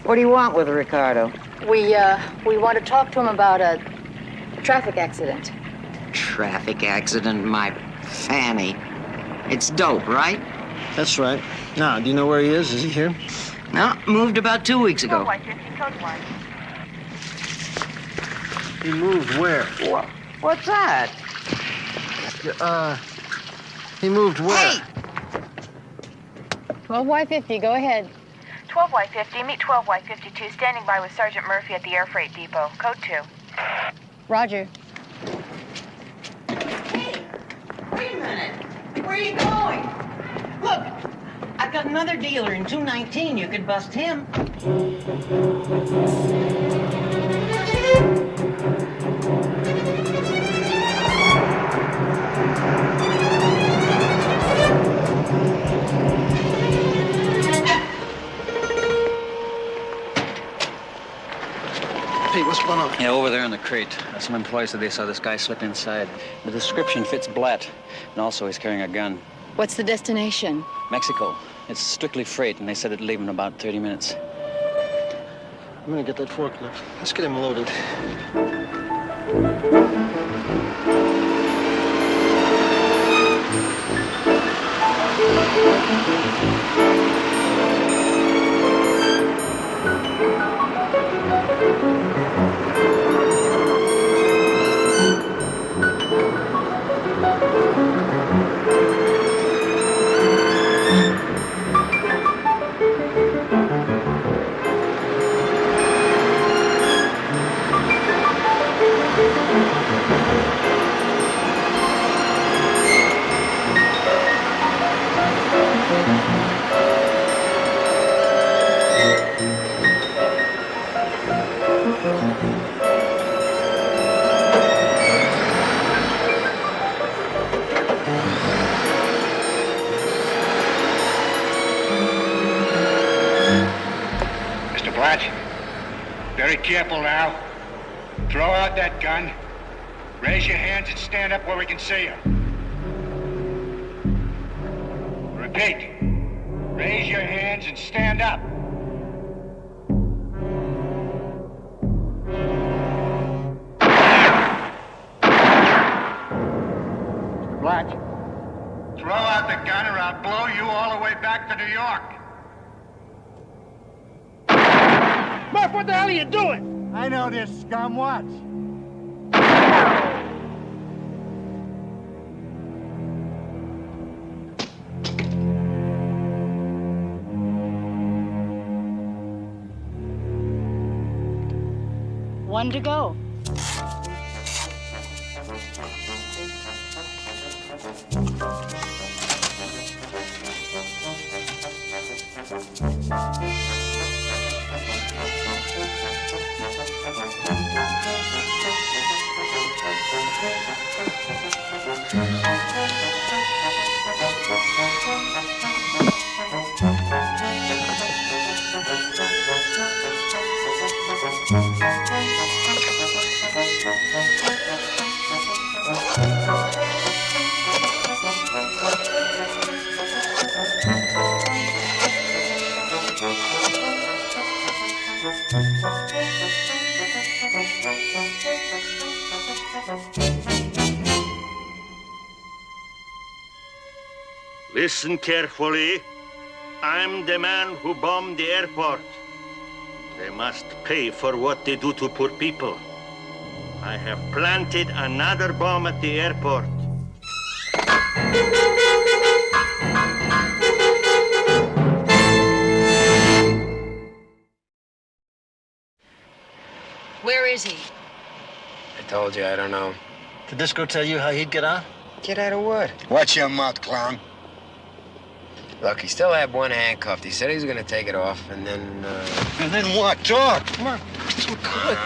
What do you want with Ricardo? We want to talk to him about a traffic accident. Traffic accident, my fanny. It's dope, right? That's right. Now, do you know where he is? Is he here? No, moved about 2 weeks ago. He moved where? What's that? He moved where? Hey! 12Y50, go ahead. 12Y50, meet 12Y52, standing by with Sergeant Murphy at the air freight depot. Code 2. Roger. Hey, wait a minute. Where are you going? Look, I've got another dealer in 219. You could bust him. Hey, what's going on? Yeah, over there in the crate. Some employees said they saw this guy slip inside. The description fits Blatt, and also he's carrying a gun. What's the destination? Mexico. It's strictly freight, and they said it'd leave in about 30 minutes. I'm gonna get that forklift. Let's get him loaded. Mr. Blatt, very careful now. Throw out that gun. Raise your hands and stand up where we can see you. Repeat. Raise your hands and stand up. Mr. Blatt, throw out the gun or I'll blow you all the way back to New York. Murph, what the hell are you doing? I know this, scum. Watch. One to go. Listen carefully. I'm the man who bombed the airport. They must pay for what they do to poor people. I have planted another bomb at the airport. Where is he? I told you, I don't know. Did Disco tell you how he'd get out? Get out of what? Watch your mouth, clown. Look, he still had one handcuffed. He said he was gonna take it off, and then, And then what? Talk. Murph, so good.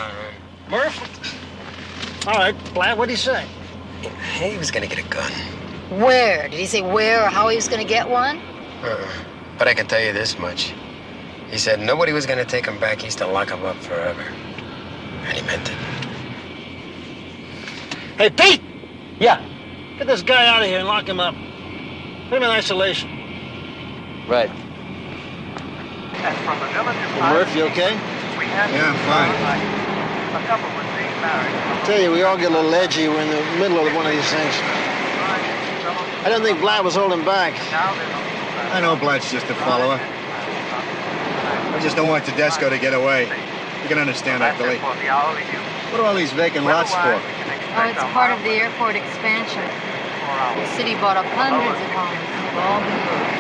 Murph? All right, Blatt, what'd he say? He was gonna get a gun. Where? Did he say where or how he was going to get one? But I can tell you this much. He said nobody was gonna take him back east to lock him up forever. And he meant it. Hey, Pete! Yeah? Get this guy out of here and lock him up. Put him in isolation. Right. And from the village of Murph, you okay? Yeah, I'm fine. A couple was being married. I tell you, we all get a little edgy. We're in the middle of one of these things. I don't think Blatt was holding back. I know Blatt's just a follower. I just don't want Tedesco to get away. You can understand that, Billy. What are all these vacant lots for? Oh, it's part of the airport expansion. The city bought up hundreds of homes. They've all been built.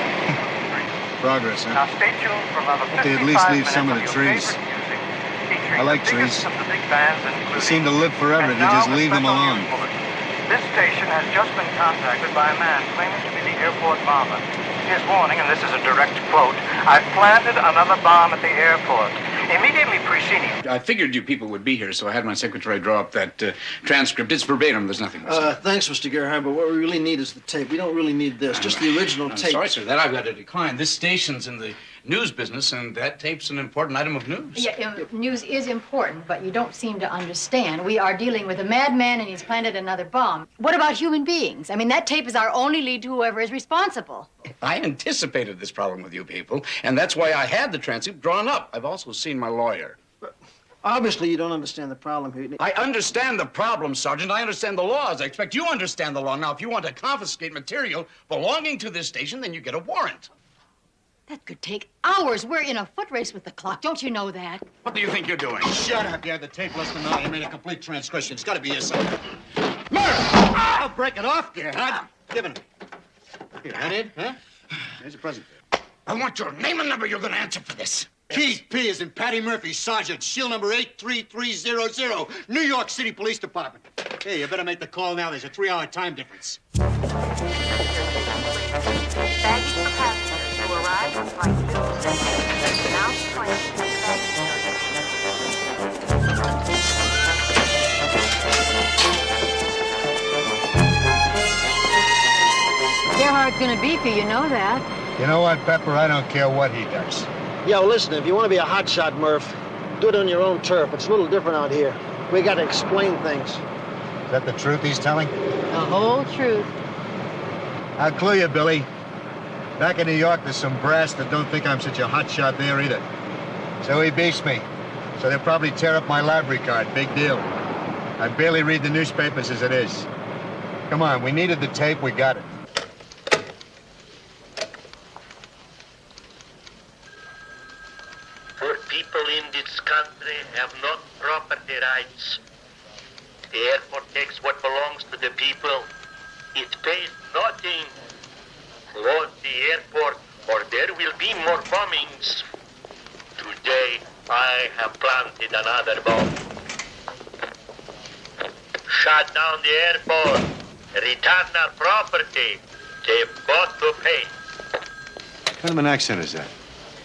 Progress, huh? Now stay tuned for another But they at 55 least leave minutes some of of the your trees. favorite music, featuring I like the biggest trees. of the big bands, They including- seem to live forever if you just leave them alone. This station has just been contacted by a man claiming to be the airport bomber. His warning, and this is a direct quote, "I've planted another bomb at the airport." Immediately preceding. I figured you people would be here, so I had my secretary draw up that transcript. It's verbatim. There's nothing missing. Thanks, Mr. Gerhardt, but what we really need is the tape. We don't really need this, just the original I'm tape. sorry, sir. That I've got to decline. This station's in the news business, and that tape's an important item of news. Yeah, news is important, but you don't seem to understand. We are dealing with a madman, and he's planted another bomb. What about human beings? I mean, that tape is our only lead to whoever is responsible. I anticipated this problem with you people, and that's why I had the transcript drawn up. I've also seen my lawyer. Obviously, you don't understand the problem here. I understand the problem, Sergeant. I understand the laws. I expect you understand the law. Now, if you want to confiscate material belonging to this station, then you get a warrant. That could take hours. We're in a foot race with the clock. Don't you know that? What do you think you're doing? Shut up. You had the tape less than an hour. You made a complete transgression. It's got to be here somewhere. Murph! I'll break it off, Gerhardt. Give it. Here, that it, huh? Here's a present. I want your name and number. You're going to answer for this. Keith P. is in Patty Murphy, Sergeant, shield number 83300, New York City Police Department. Hey, you better make the call now. There's a 3-hour time difference. Baggage for passengers who arrive on flight 267. Now placed in the baggage area. Gerhardt's gonna beat you know that. You know what, Pepper? I don't care what he does. Yo, listen, if you want to be a hotshot, Murph, do it on your own turf. It's a little different out here. We got to explain things. Is that the truth he's telling? The whole truth. I'll clue you, Billy. Back in New York, there's some brass that don't think I'm such a hotshot there either. So he beats me. So they'll probably tear up my library card. Big deal. I barely read the newspapers as it is. Come on, we needed the tape. We got it. Poor people in this country have no property rights. The airport takes what belongs to the people. It pays nothing. Close the airport or there will be more bombings. Today, I have planted another bomb. Shut down the airport. Return our property. They've got to pay. What kind of an accent is that?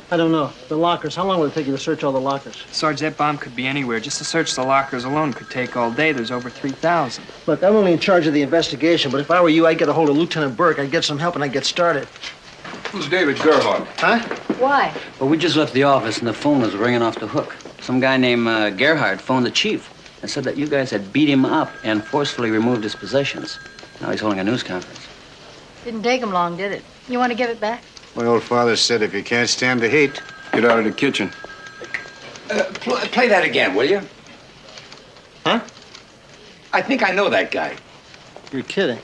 I don't know. The lockers. How long will it take you to search all the lockers? Sarge, that bomb could be anywhere. Just to search the lockers alone could take all day. There's over 3,000. Look, I'm only in charge of the investigation, but if I were you, I'd get a hold of Lieutenant Burke. I'd get some help and I'd get started. Who's David Gerhardt? Huh? Why? Well, we just left the office and the phone was ringing off the hook. Some guy named Gerhardt phoned the chief and said that you guys had beat him up and forcefully removed his possessions. Now he's holding a news conference. Didn't take him long, did it? You want to give it back? My old father said if you can't stand the heat, get out of the kitchen. Play that again, will you? Huh? I think I know that guy. You're kidding.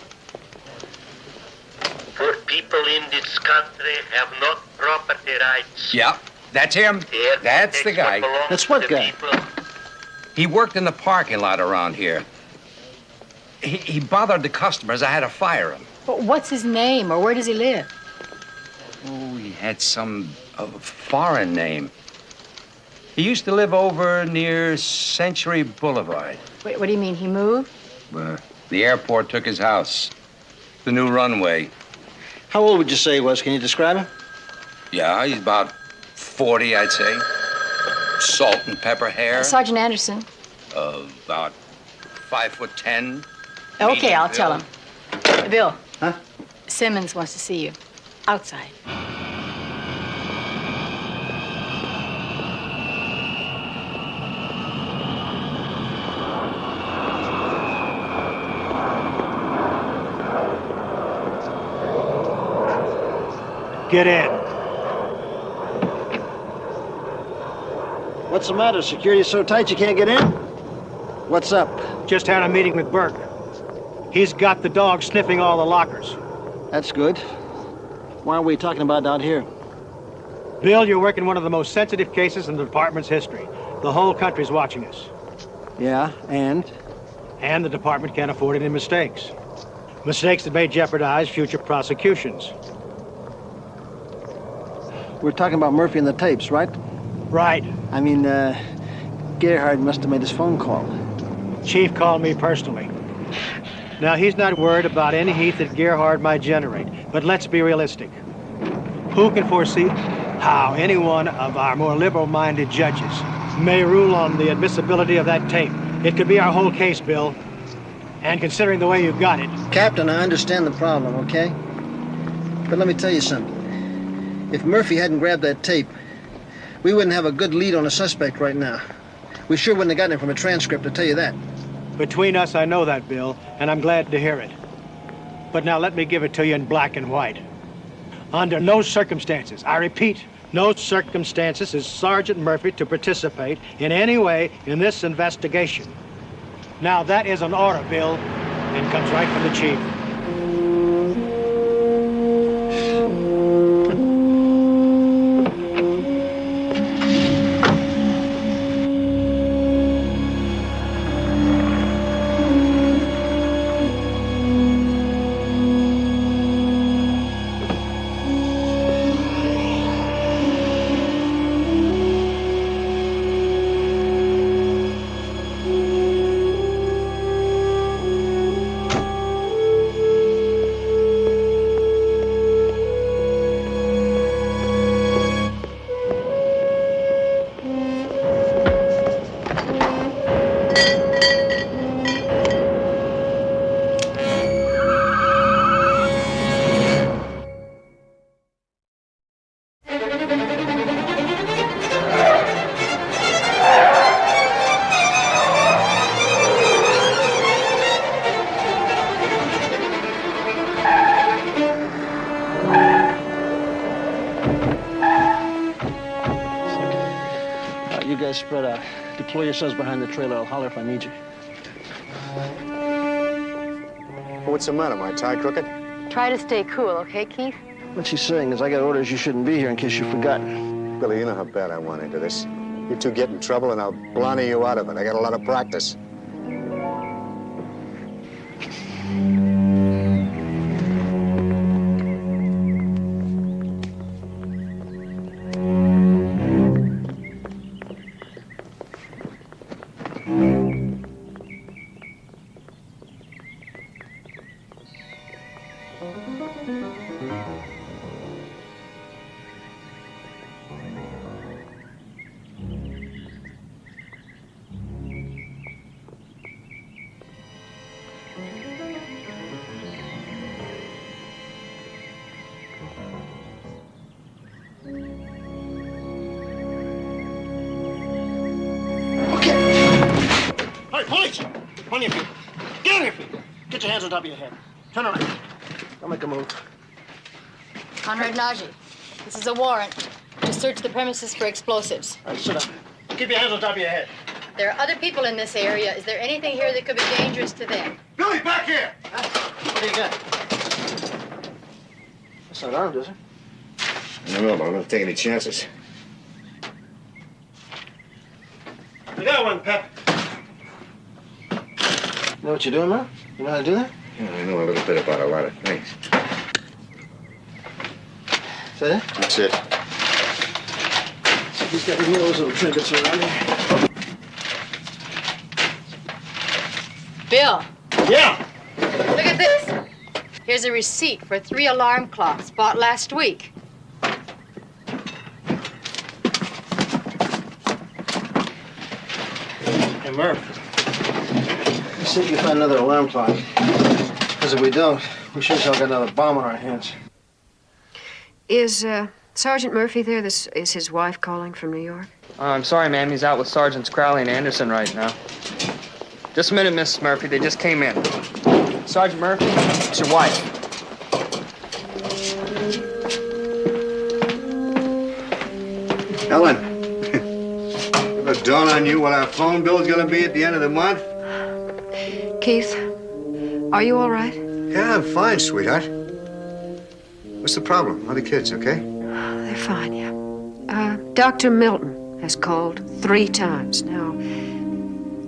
Poor people people in this country have not property rights. Yeah, that's him. That's the guy. That's what guy? He worked in the parking lot around here. He bothered the customers. I had to fire him. But what's his name, or where does he live? Oh, he had some foreign name. He used to live over near Century Boulevard. Wait, what do you mean, he moved? The airport took his house. The new runway. How old would you say he was? Can you describe him? Yeah, he's about 40, I'd say. Salt and pepper hair. Sergeant Anderson. About 5'10". Okay, I'll tell him. Bill. Huh? Simmons wants to see you. Outside. Get in. What's the matter? Security's so tight you can't get in? What's up? Just had a meeting with Burke. He's got the dog sniffing all the lockers. That's good. Why are we talking about out here? Bill, you're working one of the most sensitive cases in the department's history. The whole country's watching us. Yeah, and? And the department can't afford any mistakes. Mistakes that may jeopardize future prosecutions. We're talking about Murphy and the tapes, right? Right. I mean, Gerhard must have made his phone call. Chief called me personally. Now, he's not worried about any heat that Gerhard might generate, but let's be realistic. Who can foresee how any one of our more liberal-minded judges may rule on the admissibility of that tape? It could be our whole case, Bill. And considering the way you got it... Captain, I understand the problem, okay? But let me tell you something. If Murphy hadn't grabbed that tape, we wouldn't have a good lead on a suspect right now. We sure wouldn't have gotten it from a transcript, to tell you that. Between us, I know that, Bill, and I'm glad to hear it. But now let me give it to you in black and white. Under no circumstances, I repeat, no circumstances is Sergeant Murphy to participate in any way in this investigation. Now, that is an order, Bill, and comes right from the chief. Spread out. Deploy yourselves behind the trailer. I'll holler if I need you. What's the matter? My tie crooked? Try to stay cool, okay, Keith? What she's saying is I got orders you shouldn't be here in case you forgot. Billy, you know how bad I want into this. You two get in trouble and I'll blarney you out of it. I got a lot of practice. On your feet. Get on your feet. Get your hands on top of your head. Turn around. Don't make a move. Conrad Najee, this is a warrant to search the premises for explosives. All right, sit down. Keep your hands on top of your head. There are other people in this area. Is there anything here that could be dangerous to them? Billy, back here! What do you got? It's not armed, is it? I don't know, but I'm not taking any chances. I got one, Pep. You know what you're doing, man? You know how to do that? Yeah, I know a little bit about a lot of things. Is that it? That's it. He's got any of those little trinkets around here. Bill, Yeah! look at this. Here's a receipt for 3 alarm clocks bought last week. Hey, Murph. You see if you can find another alarm clock. Because if we don't, we sure as hell got another bomb on our hands. Is Sergeant Murphy there? This is his wife calling from New York. I'm sorry, ma'am. He's out with Sergeants Crowley and Anderson right now. Just a minute, Miss Murphy. They just came in. Sergeant Murphy, it's your wife. Ellen, ever dawn on you what our phone bill's gonna be at the end of the month? Keith, are you all right? Yeah, I'm fine, sweetheart. What's the problem? How are the kids, okay? They're fine, yeah. Dr. Milton has called 3 times. Now,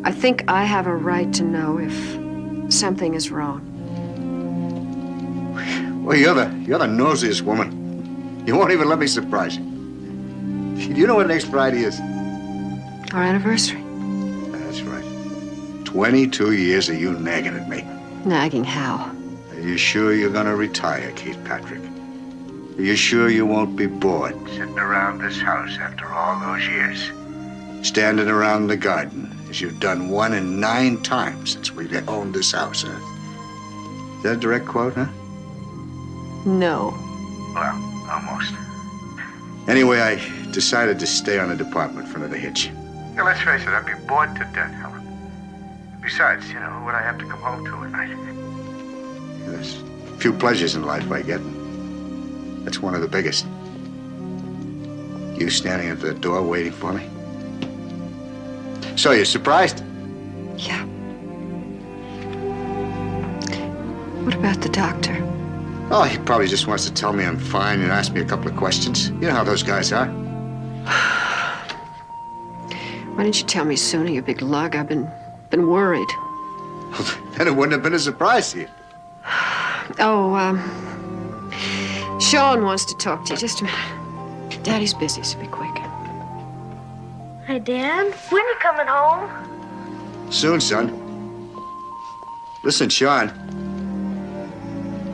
I think I have a right to know if something is wrong. Well, you're the nosiest woman. You won't even let me surprise you. Do you know what next Friday is? Our anniversary. That's right. 22 years of you nagging at me. Nagging how? Are you sure you're gonna retire, Keith Patrick? Are you sure you won't be bored sitting around this house after all those years? Standing around the garden, as you've done 1 in 9 times since we've owned this house, huh? Is that a direct quote, huh? No. Well, almost. Anyway, I decided to stay on the department for another hitch. Yeah, let's face it, I'd be bored to death, Helen. Besides, you know, what I have to come home to at night. There's a few pleasures in life I get. That's one of the biggest. You standing at the door waiting for me. So, you're surprised? Yeah. What about the doctor? Oh, he probably just wants to tell me I'm fine and ask me a couple of questions. You know how those guys are. Why didn't you tell me sooner, you big lug? I've been worried. Then it wouldn't have been a surprise to you. Oh, Sean wants to talk to you. Just a minute. Daddy's busy, so be quick. Hey, Dad, when you coming home? Soon, son. Listen, Sean.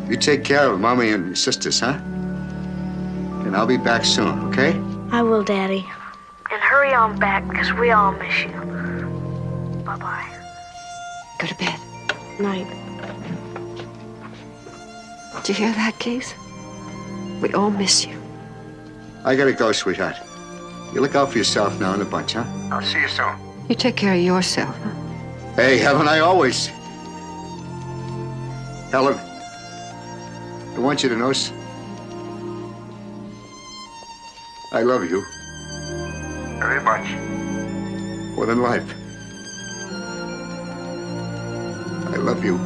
You take care of Mommy and your sisters, huh? And I'll be back soon, okay? I will, Daddy. And hurry on back, because we all miss you. Bye-bye. Go to bed. Night. Did you hear that, Keith? We all miss you. I gotta go, sweetheart. You look out for yourself now in the bunch, huh? I'll see you soon. You take care of yourself, huh? Hey, haven't I always? Helen, I want you to know, I love you. Very much. More than life. I love you.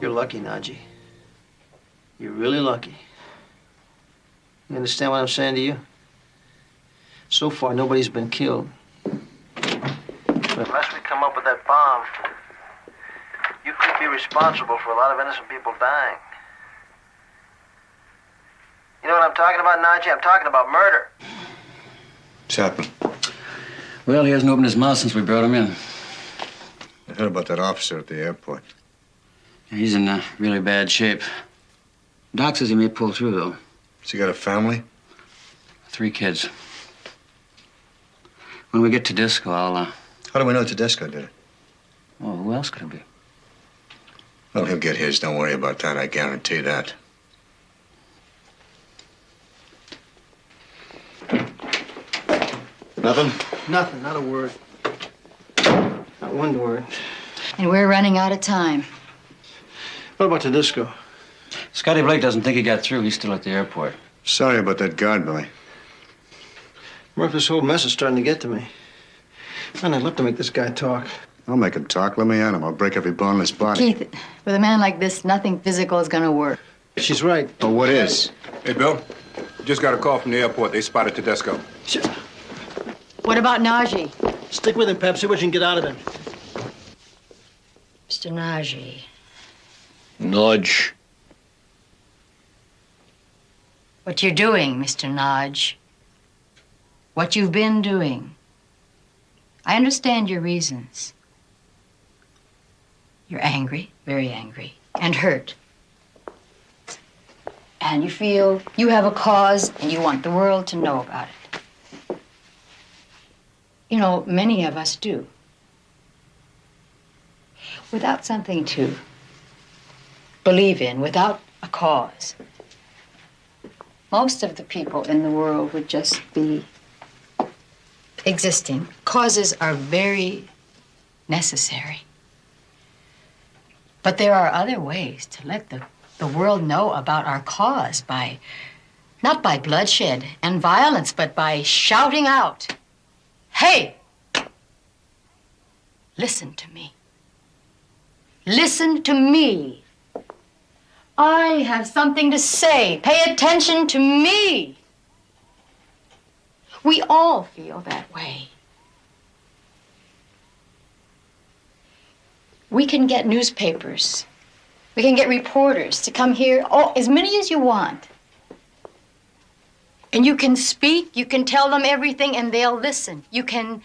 You're lucky, Najee. You're really lucky. You understand what I'm saying to you? So far, nobody's been killed. But unless we come up with that bomb, you could be responsible for a lot of innocent people dying. You know what I'm talking about, Najee? I'm talking about murder. What's happened? Well, he hasn't opened his mouth since we brought him in. I heard about that officer at the airport. He's in really bad shape. Doc says he may pull through, though. Has he got a family? 3 kids. When we get to Disco, I'll, How do we know Tedesco did it? Well, who else could it be? Well, he'll get his. Don't worry about that. I guarantee that. Nothing? Nothing, not a word. Not one word. And we're running out of time. What about the disco? Scotty Blake doesn't think he got through. He's still at the airport. Sorry about that guard, Billy. Murph, this whole mess is starting to get to me. Man, I'd love to make this guy talk. I'll make him talk. Let me at him. I'll break every bone in his body. Keith, with a man like this, nothing physical is going to work. She's right. Oh, what is? Hey, Bill. Just got a call from the airport. They spotted Tedesco. What about Najee? Stick with him, Pep. See what you can get out of him. Mr. Najee. Nudge. What you're doing, Mr. Nodge. What you've been doing. I understand your reasons. You're angry, very angry, and hurt. And you feel you have a cause and you want the world to know about it. You know, many of us do. Without something to believe in, without a cause, most of the people in the world would just be existing. Causes are very necessary. But there are other ways to let the world know about our cause by, not by bloodshed and violence, but by shouting out, "Hey, listen to me. Listen to me. I have something to say. Pay attention to me." We all feel that way. We can get newspapers. We can get reporters to come here, as many as you want. And you can speak, you can tell them everything, and they'll listen. You can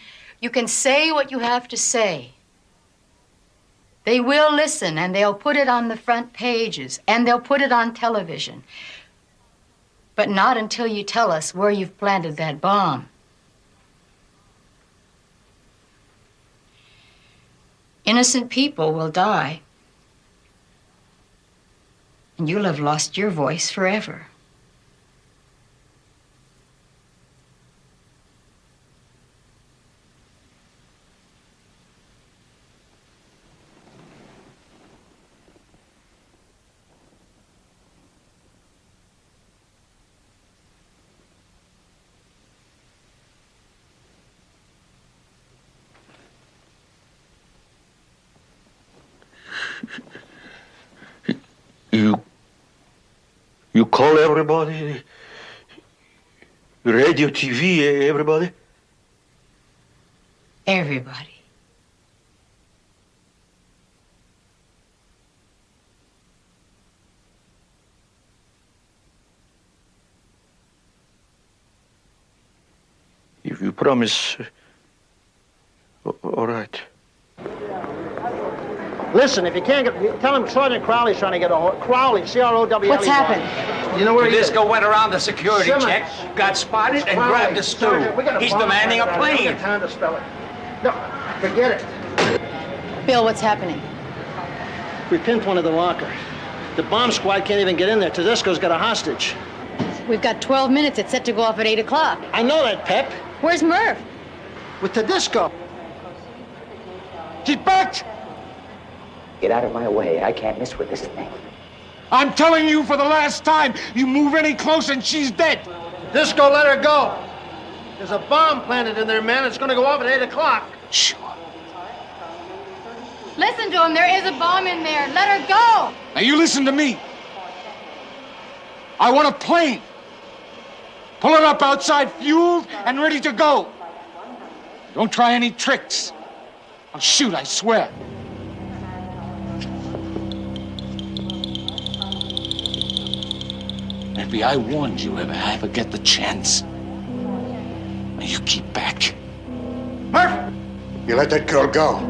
say what you have to say. They will listen, and they'll put it on the front pages, and they'll put it on television. But not until you tell us where you've planted that bomb. Innocent people will die. And you'll have lost your voice forever. You call everybody? Radio, TV, everybody? Everybody. If you promise, all right. Listen, if you can't get... Tell him Sergeant Crowley's trying to get a hold... Crowley, C-R-O-W-L-E-Y. What's happened? You know where he is? Disco went around the security Simmons. check, got spotted, and Crowley, grabbed a stew. Sergeant, we got a He's bomb demanding a right now. We plane. don't have time to spell it. No, forget it. Bill, what's happening? We pinpointed the locker. The bomb squad can't even get in there. Tedesco's got a hostage. We've got 12 minutes. It's set to go off at 8 o'clock. I know that, Pep. Where's Murph? With Tedesco. She's back! Get out of my way. I can't miss with this thing. I'm telling you for the last time, you move any closer and she's dead. Tedesco, let her go. There's a bomb planted in there, man. It's going to go off at 8 o'clock. Shh. Listen to him. There is a bomb in there. Let her go. Now you listen to me. I want a plane. Pull it up outside, fueled and ready to go. Don't try any tricks. I'll shoot, I swear. FBI warned you if I ever get the chance. Now you keep back. Murph! You let that girl go.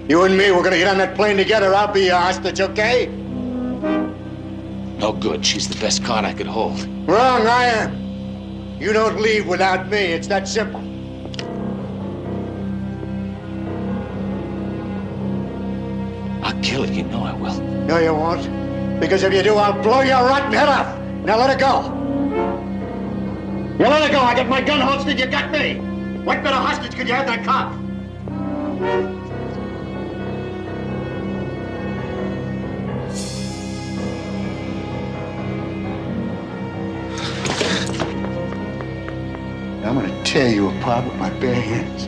You and me, we're gonna get on that plane together. I'll be your hostage, okay? No good. She's the best card I could hold. Wrong, I am. You don't leave without me. It's that simple. I'll kill her. You know I will. No, you won't. Because if you do, I'll blow your rotten head off. Now let her go. You let her go. I got my gun holstered. You got me. What better hostage could you have than a cop? I'm gonna tear you apart with my bare hands.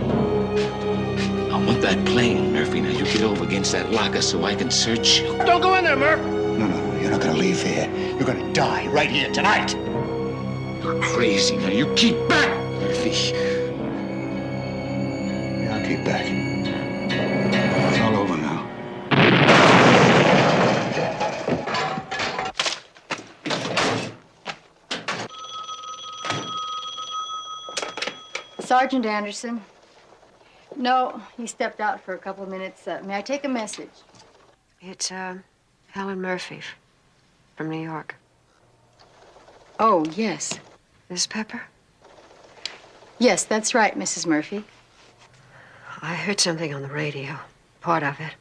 I want that plane, Murphy. Now you get over against that locker so I can search you. Don't go in there, Murph! No, you're not gonna leave here. You're gonna die right here tonight. You're crazy. Now you keep back, Murphy. Yeah, I'll keep back. It's all over now. Sergeant Anderson. No, he stepped out for a couple of minutes. May I take a message? It's, Helen Murphy from New York. Oh, yes. Miss Pepper? Yes, that's right, Mrs. Murphy. I heard something on the radio, part of it.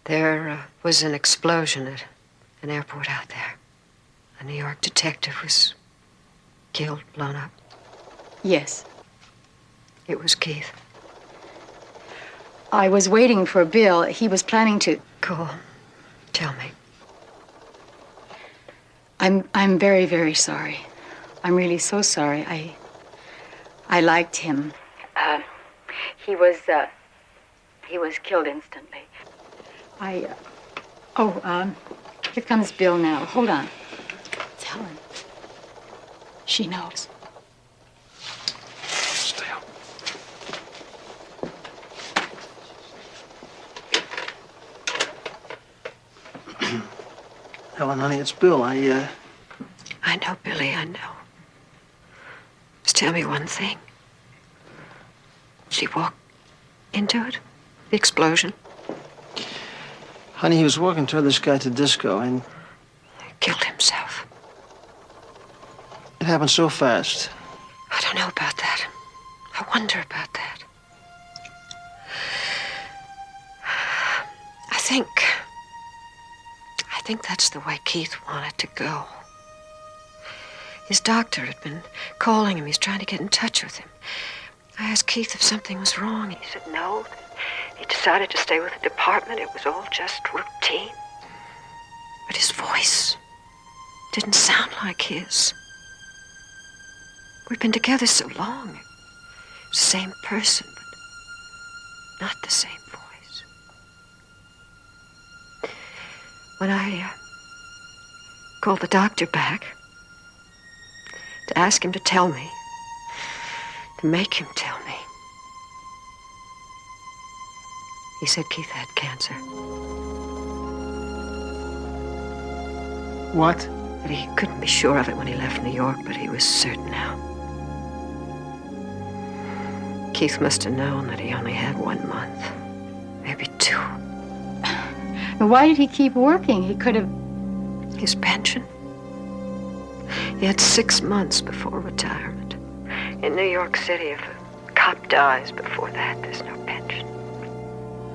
There was an explosion at an airport out there. A New York detective was killed, blown up. Yes. It was Keith. I was waiting for Bill. He was planning to... Cool. Tell me. I'm very, very sorry. I'm really so sorry. I liked him. He was killed instantly. Here comes Bill now. Hold on. It's Helen. She knows. Stay up. Helen, honey, it's Bill. I know, Billy, I know. Just tell me one thing. Did he walk into it? The explosion? Honey, he was walking toward this guy to disco, and... Killed himself. It happened so fast. I don't know about that. I wonder about that. I think that's the way Keith wanted to go. His doctor had been calling him. He's trying to get in touch with him. I asked Keith if something was wrong. He said no. He decided to stay with the department. It was all just routine. But his voice didn't sound like his. We've been together so long. The same person, but not the same voice. When I called the doctor back to ask him to tell me, to make him tell me, he said Keith had cancer. What? But he couldn't be sure of it when he left New York, but he was certain now. Keith must have known that he only had 1 month, maybe 2. Why did he keep working? He could have... His pension? He had 6 months before retirement. In New York City, if a cop dies before that, there's no pension.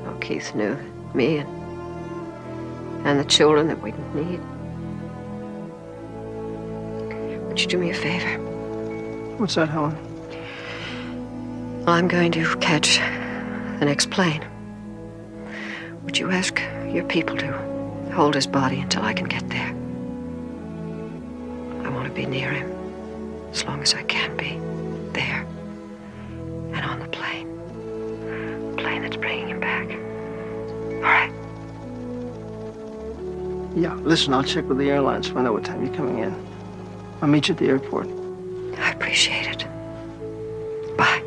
Oh, Keith knew that me and the children that we didn't need. Would you do me a favor? What's that, Helen? I'm going to catch the next plane. Would you ask your people to hold his body until I can get there? I want to be near him as long as I can be. There. And on the plane. The plane that's bringing him back. All right. Yeah, listen, I'll check with the airlines, find out what time you're coming in. I'll meet you at the airport. I appreciate it. Bye.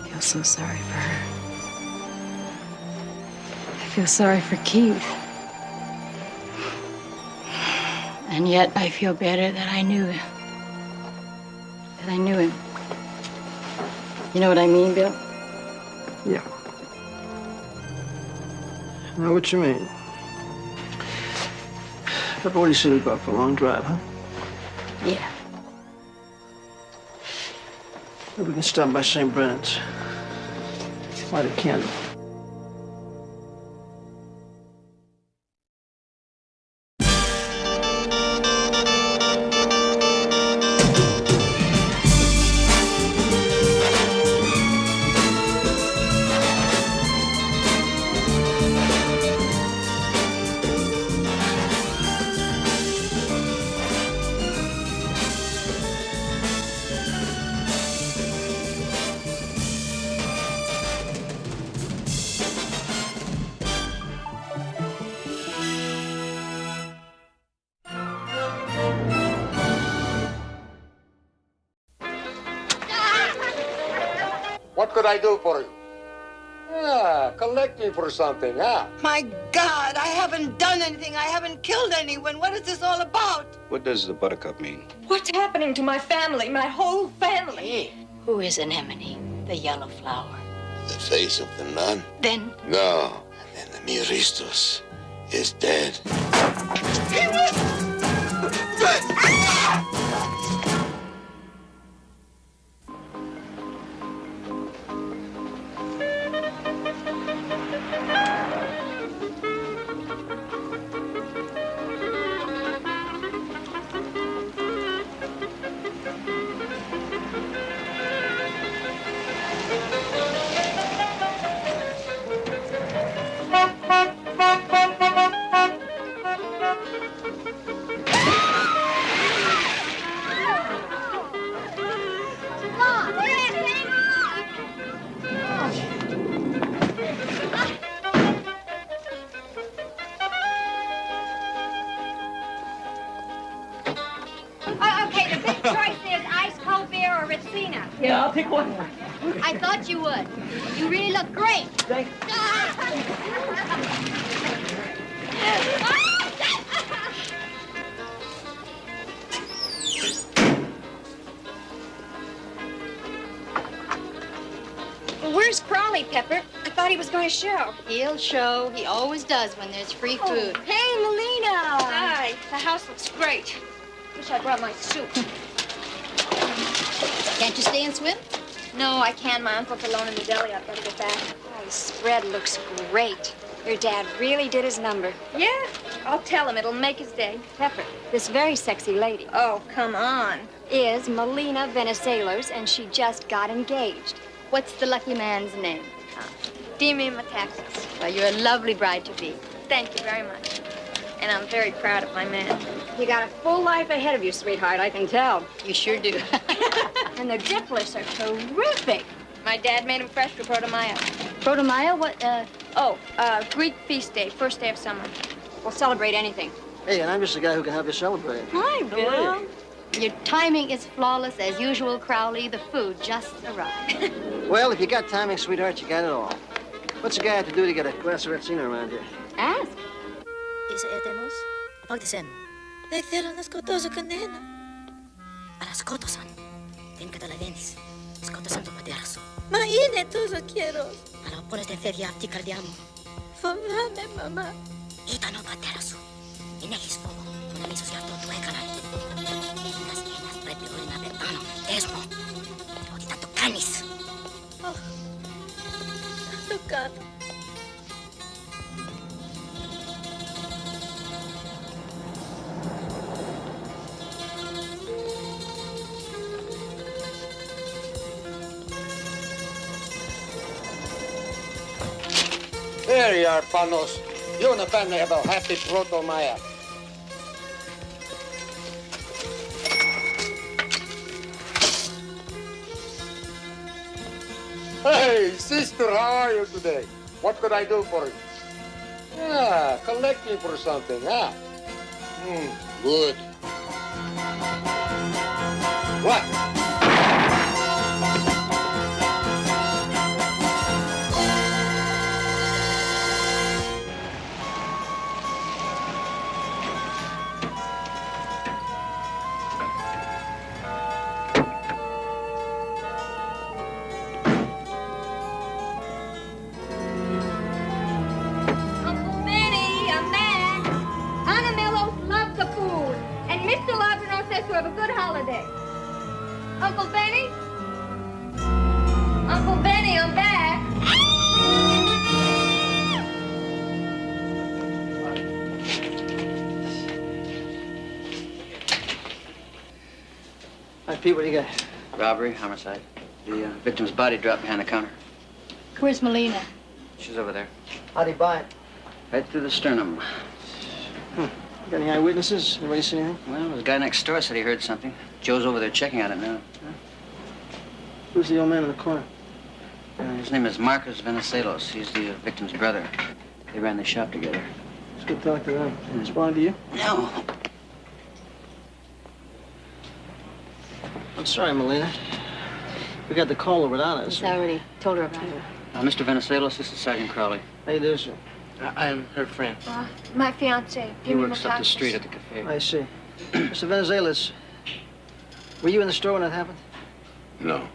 I feel so sorry for her. I feel sorry for Keith. And yet I feel better that I knew him. That I knew him. You know what I mean, Bill? Yeah. I know what you mean. Pepper, what do you say we go out for a long drive, huh? Yeah. Maybe we can stop by St. Brennan's. Light a candle. What could I do for you? Yeah, collect me for something, huh? My God, I haven't done anything. I haven't killed anyone. What is this all about? What does the buttercup mean? What's happening to my family, my whole family? Who is Anemone, the yellow flower? The face of the nun? Then? No. And the Miristos is dead. Okay, the big choice is ice cold beer or Racina. Yeah, I'll pick one. I thought you would. You really look great. Thanks. Where's Crawley, Pepper? I thought he was going to show. He'll show. He always does when there's free food. Hey, Melina! Hi. The house looks great. Wish I brought my suit. Can't you stay and swim? No, I can't. My uncle's alone in the deli. I've got to get back. Oh, the spread looks great. Your dad really did his number. Yeah, I'll tell him. It'll make his day. Pepper, this very sexy lady. Oh, come on. Is Melina Venizelos, and she just got engaged. What's the lucky man's name? Dimi Metaxas. Well, you're a lovely bride to be. Thank you very much. And I'm very proud of my man. You got a full life ahead of you, sweetheart, I can tell. You sure do. And the Dipplers are terrific. My dad made him fresh for Protomaya. Protomaya? What, Greek feast day, first day of summer. We'll celebrate anything. Hey, and I'm just the guy who can help you celebrate. Hi, How are Bill. Your timing is flawless as usual, Crowley. The food just arrived. Well, if you got timing, sweetheart, you got it all. What's a guy have to do to get a glass of Retsina around here? Ask. Είσαι έτοιμος? Απάντησέ μου. Δεν θέλω να σκοτώσω κανένα. Αλλά σκότωσαν. Δεν καταλαβαίνεις. Σκότωσαν τον πατέρα σου. Μα είναι τόσο καιρός. Αλλά από όλες δεν φεύγει αυτή η καρδιά μου. Φοβάμαι, μαμά. Ήταν ο πατέρας σου. Μην έχεις φόβο. Τον αμίσος γι' αυτό του έκαναν. Ένας και ένας πρέπει όλοι να πεθάνω. Πες μου. Ότι θα το κάνεις. Θα το κάνω. There you are, Panos. You and the family have a happy Protomaya. Hey, sister, how are you today? What could I do for you? Yeah, collect me for something, huh? Good. What? Uncle Manny, a man. Anna Mellos loves the food. And Mr. Labrador says to have a good holiday. Uncle Benny, I'm back. All right, Pete, what do you got? Robbery, homicide. The victim's body dropped behind the counter. Where's Melina? She's over there. How'd he buy it? Right through the sternum. Got any eyewitnesses? Anybody see anything? Well, the guy next door said he heard something. Joe's over there checking on it now. Who's the old man in the corner? His name is Marcus Venizelos. He's the victim's brother. They ran the shop together. Let's go talk to them. Did this belong to you? No. I'm sorry, Melina. We got the caller without us. He's already told her about it. Mr. Venizelos, this is Sergeant Crowley. How you doing, sir? I'm her friend. My fiance. He works up the street at the cafe. I see. Mr. Venizelos, were you in the store when that happened? No.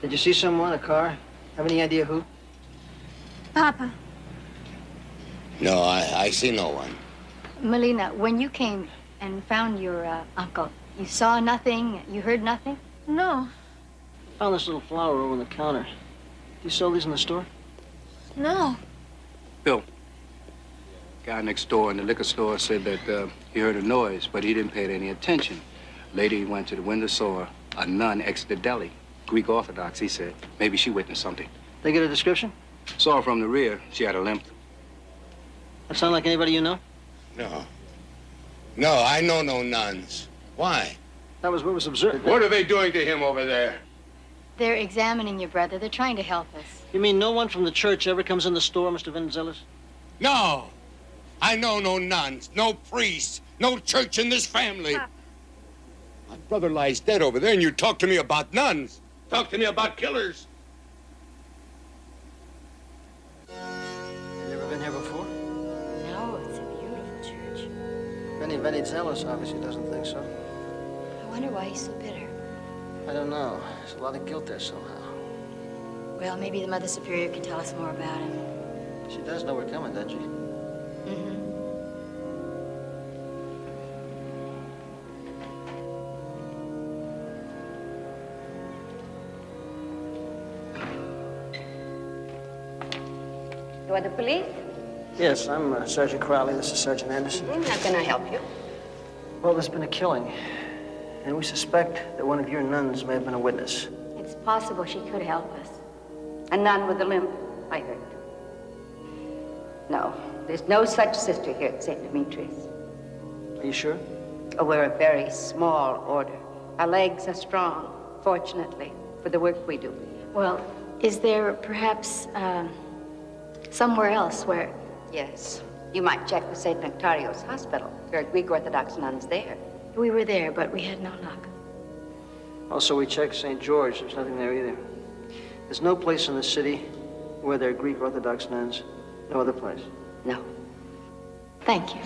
Did you see someone, a car? Have any idea who? Papa. No, I see no one. Melina, when you came and found your uncle, you saw nothing? You heard nothing? No. Found this little flower over on the counter. You sold these in the store? No. Bill, guy next door in the liquor store said that he heard a noise, but he didn't pay it any attention. Lady went to the window, saw a nun exit the deli. Greek Orthodox, he said. Maybe she witnessed something. They get a description? Saw her from the rear. She had a limp. That sound like anybody you know? No. No, I know no nuns. Why? That was what was observed. What are they doing to him over there? They're examining your brother. They're trying to help us. You mean no one from the church ever comes in the store, Mr. Venizelos? No. I know no nuns, no priests, no church in this family. My brother lies dead over there, and you talk to me about nuns. Talk to me about killers. You ever been here before? No, it's a beautiful church. Benny Venizelos obviously doesn't think so. I wonder why he's so bitter. I don't know. There's a lot of guilt there somehow. Well, maybe the Mother Superior can tell us more about him. She does know we're coming, doesn't she? Mm-hmm. You are the police? Yes, I'm Sergeant Crowley. This is Sergeant Anderson. How can I help you? Well, there's been a killing, and we suspect that one of your nuns may have been a witness. It's possible she could help us. A nun with a limp, I heard. No, there's no such sister here at St. Demetrius. Are you sure? Oh, we're a very small order. Our legs are strong, fortunately, for the work we do. Well, is there perhaps somewhere else where... Yes. You might check the St. Nectario's hospital. There are Greek Orthodox nuns there. We were there, but we had no luck. Also, we checked St. George. There's nothing there either. There's no place in the city where there are Greek Orthodox nuns. No other place. No. Thank you.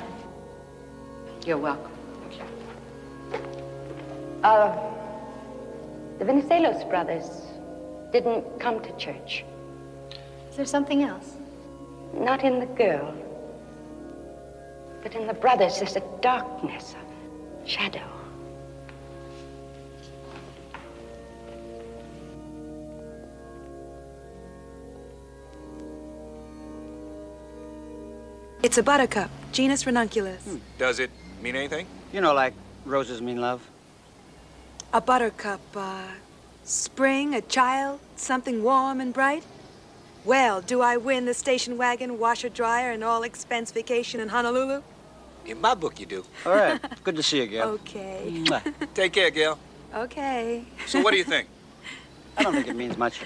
You're welcome. The Venizelos brothers didn't come to church. Is there something else? Not in the girl, but in the brothers there's a darkness, a shadow. It's a buttercup, genus ranunculus. Does it mean anything? You know, like roses mean love. A buttercup, spring, a child, something warm and bright. Well, do I win the station wagon, washer, dryer, and all expense vacation in Honolulu? In my book, you do. All right. Good to see you, Gail. Okay. Take care, Gail. Okay. So what do you think? I don't think it means much.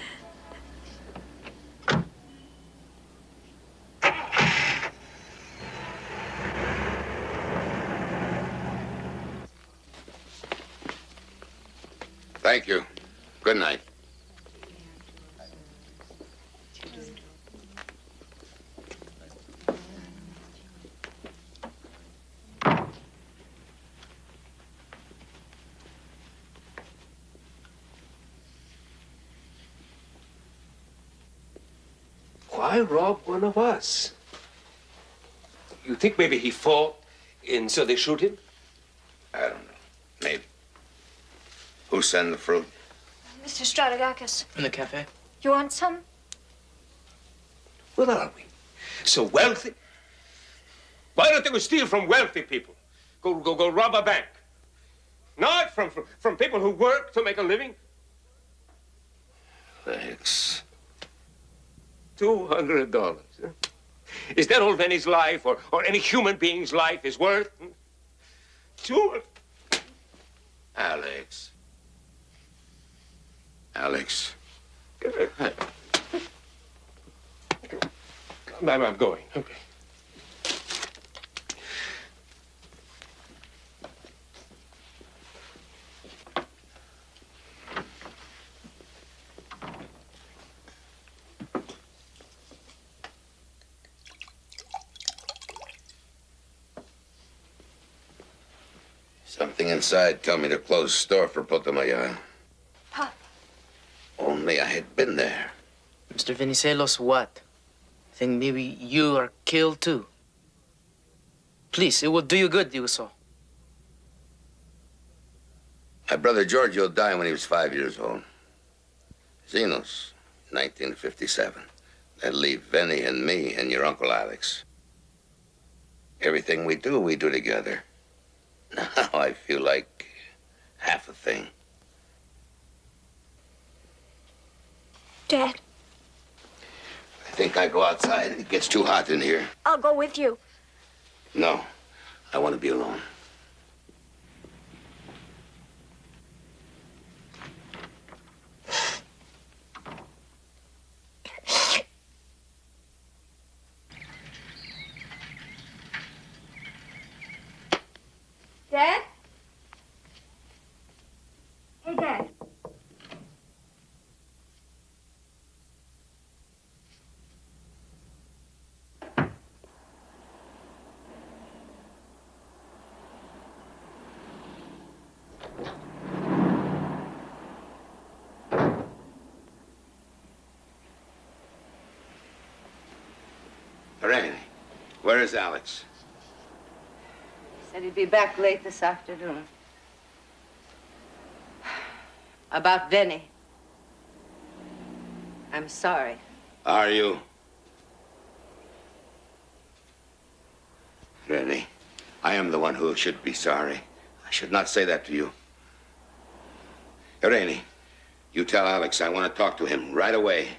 Thank you. Good night. Why rob one of us? You think maybe he fought and so they shoot him? I don't know. Maybe. Who sent the fruit? Mr. Strategakis, In the cafe? you want some? What are we? So wealthy? Why don't they go steal from wealthy people? Go rob a bank. Not from people who work to make a living. Thanks. $200. Huh? Is that all Benny's life or any human being's life is worth? Alex. Alex. I'm going. Okay. Something inside tell me to close store for Putumayo. Pop. Only I had been there. Mr. Venizelos, what? Think maybe you are killed too? Please, it will do you good, Diuso. My brother Giorgio died when he was 5 years old. Zenos, 1957. That leave Vinny and me and your Uncle Alex. Everything we do together. Now I feel like half a thing. Dad, I think I go outside. It gets too hot in here. I'll go with you. No, I want to be alone. Dad? Hey, Dad. Randy, where is Alex? Said he'd be back late this afternoon. About Vinny. I'm sorry. Are you? Randy, I am the one who should be sorry. I should not say that to you. Randy, you tell Alex I want to talk to him right away.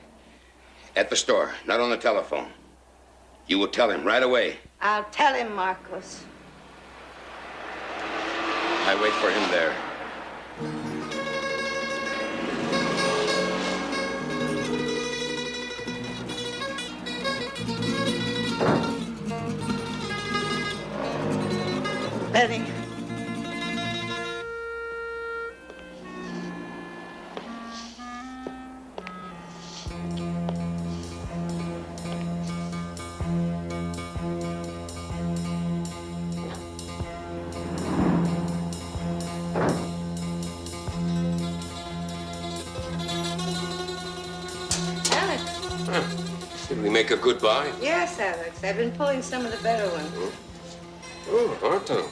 At the store, not on the telephone. You will tell him right away. I'll tell him, Marcos. I wait for him there. Benny. Did we make a good buy? Yes, Alex. I've been pulling some of the better ones. Oh, Arto.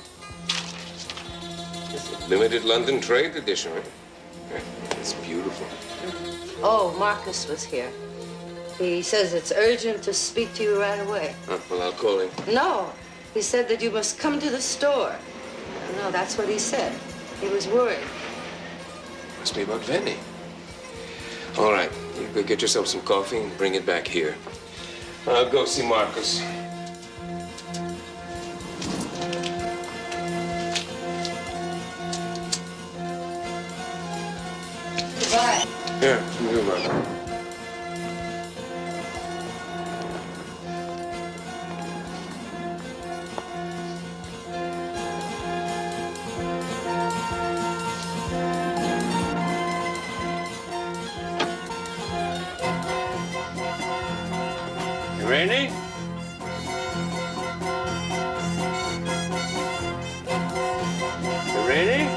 It's a limited London trade edition, right? It's beautiful. Oh, Marcus was here. He says it's urgent to speak to you right away. Well, I'll call him. No, he said that you must come to the store. No, that's what he said. He was worried. Must be about Vinny. All right, you go get yourself some coffee and bring it back here. I'll go see Marcus. Goodbye. Here, you Marcus. Rainy? Rainy?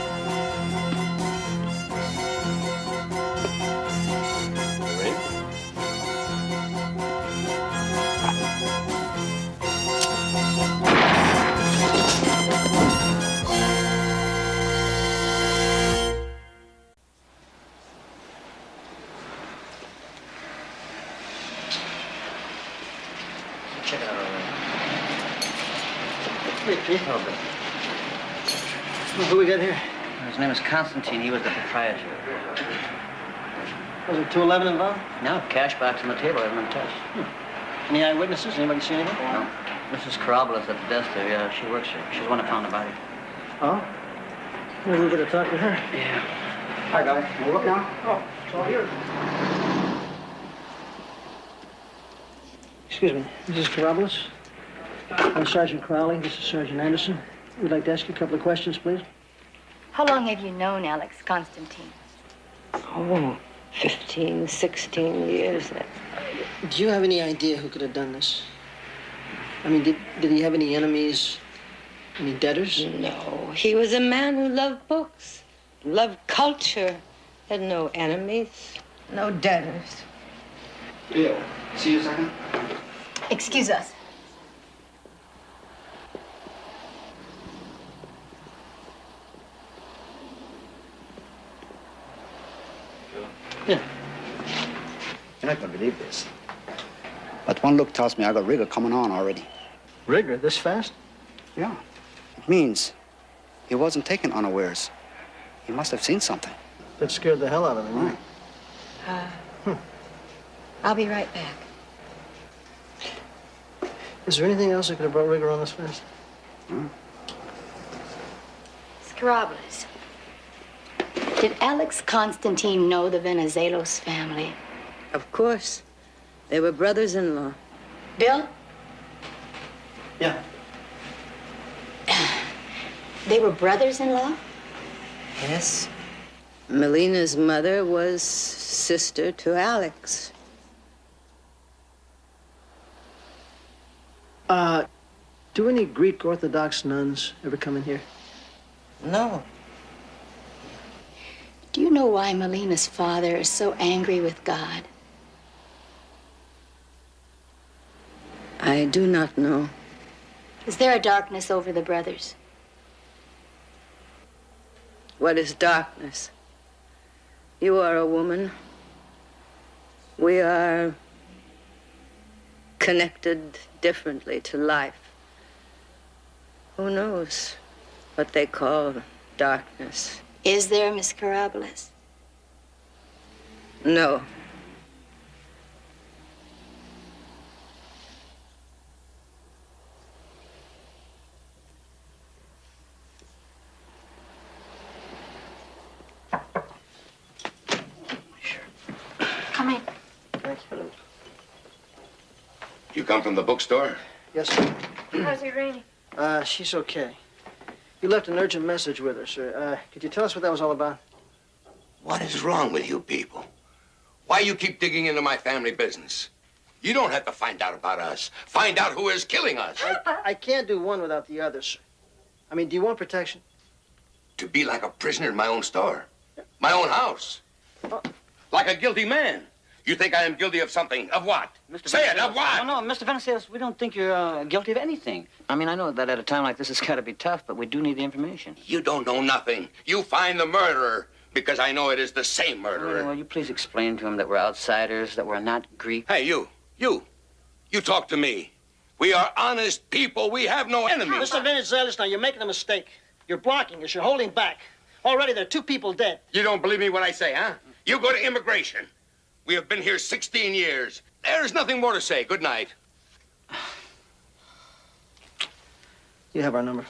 Check it out over there. Keith. A little bit. Well, who we got here? His name is Constantine. He was the proprietor. Was it 211 involved? No, cash box on the table hasn't been touched. Any eyewitnesses? Anybody see anything? No. Mrs. Karabalas at the desk there. Yeah, she works here. She's the one that found the body. Oh? Well, we better talk to her. Yeah. Hi, guys. You look now? Oh, it's all yours. Excuse me, Mrs. Karabalas? I'm Sergeant Crowley. This is Sergeant Anderson. We'd like to ask you a couple of questions, please. How long have you known Alex Constantine? Oh, 15, 16 years. Do you have any idea who could have done this? I mean, did he have any enemies? Any debtors? No, he was a man who loved books, loved culture, had no enemies, no debtors. Yeah. See you a second. Excuse us. Yeah. You're not going to believe this. But one look tells me I got rigor coming on already. Rigor? This fast? Yeah. It means he wasn't taken unawares. He must have seen something. That scared the hell out of him, right? I'll be right back. Is there anything else that could have brought rigor on this fast? Scarabalas. Did Alex Constantine know the Venizelos family? Of course. They were brothers-in-law. Bill? Yeah. They were brothers-in-law? Yes. Melina's mother was sister to Alex. Do any Greek Orthodox nuns ever come in here? No. Do you know why Melina's father is so angry with God? I do not know. Is there a darkness over the brothers? What is darkness? You are a woman. We are connected differently to life. Who knows what they call darkness? Is there, Miss Karabalas? No. Come in. Thank you. You come from the bookstore? Yes, sir. How's Irene? She's okay. You left an urgent message with her, sir. Could you tell us what that was all about? What is wrong with you people? Why you keep digging into my family business? You don't have to find out about us. Find out who is killing us. I can't do one without the other, sir. I mean, do you want protection? To be like a prisoner in my own store. My own house. Like a guilty man. You think I am guilty of something? Of what? Say it, of what? No, Mr. Venizelos, we don't think you're guilty of anything. I mean, I know that at a time like this, it's got to be tough, but we do need the information. You don't know nothing. You find the murderer, because I know it is the same murderer. Well, you please explain to him that we're outsiders, that we're not Greek. Hey, you talk to me. We are honest people. We have no enemies. Mr. Venizelos, now you're making a mistake. You're blocking us. You're holding back. Already there are 2 people dead. You don't believe me when I say, huh? You go to immigration. We have been here 16 years. There's nothing more to say. Good night. You have our number.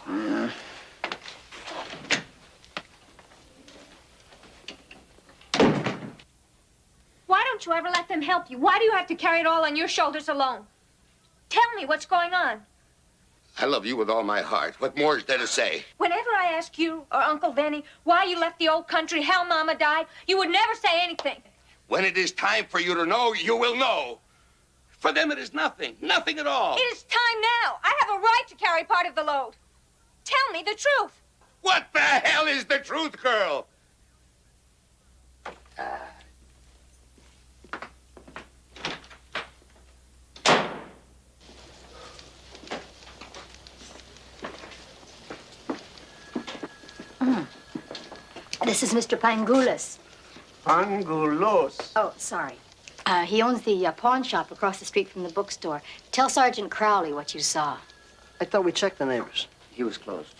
Why don't you ever let them help you? Why do you have to carry it all on your shoulders alone? Tell me what's going on. I love you with all my heart. What more is there to say? Whenever I ask you or Uncle Venny why you left the old country, how Mama died, you would never say anything. When it is time for you to know, you will know. For them, it is nothing. Nothing at all. It is time now. I have a right to carry part of the load. Tell me the truth. What the hell is the truth, girl? This is Mr. Pangulas. Pangulos. Oh, sorry. He owns the pawn shop across the street from the bookstore. Tell Sergeant Crowley what you saw. I thought we checked the neighbors. He was closed.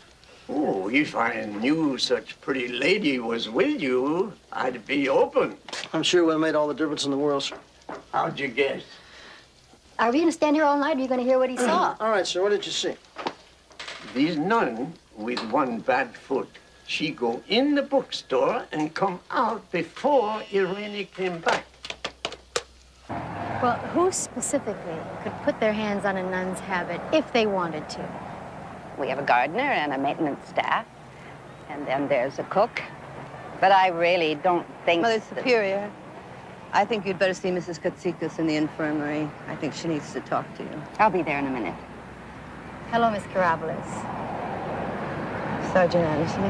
Oh, if I knew such pretty lady was with you, I'd be open. I'm sure it would have made all the difference in the world, sir. How'd you guess? Are we going to stand here all night, or are you going to hear what he saw? All right, sir, what did you see? This nun with one bad foot. She go in the bookstore and come out before Irene came back. Well, who specifically could put their hands on a nun's habit if they wanted to? We have a gardener and a maintenance staff, and then there's a cook. But I really don't think... Mother Superior, I think you'd better see Mrs. Katsikas in the infirmary. I think she needs to talk to you. I'll be there in a minute. Hello, Miss Karabolis. Sergeant Anderson.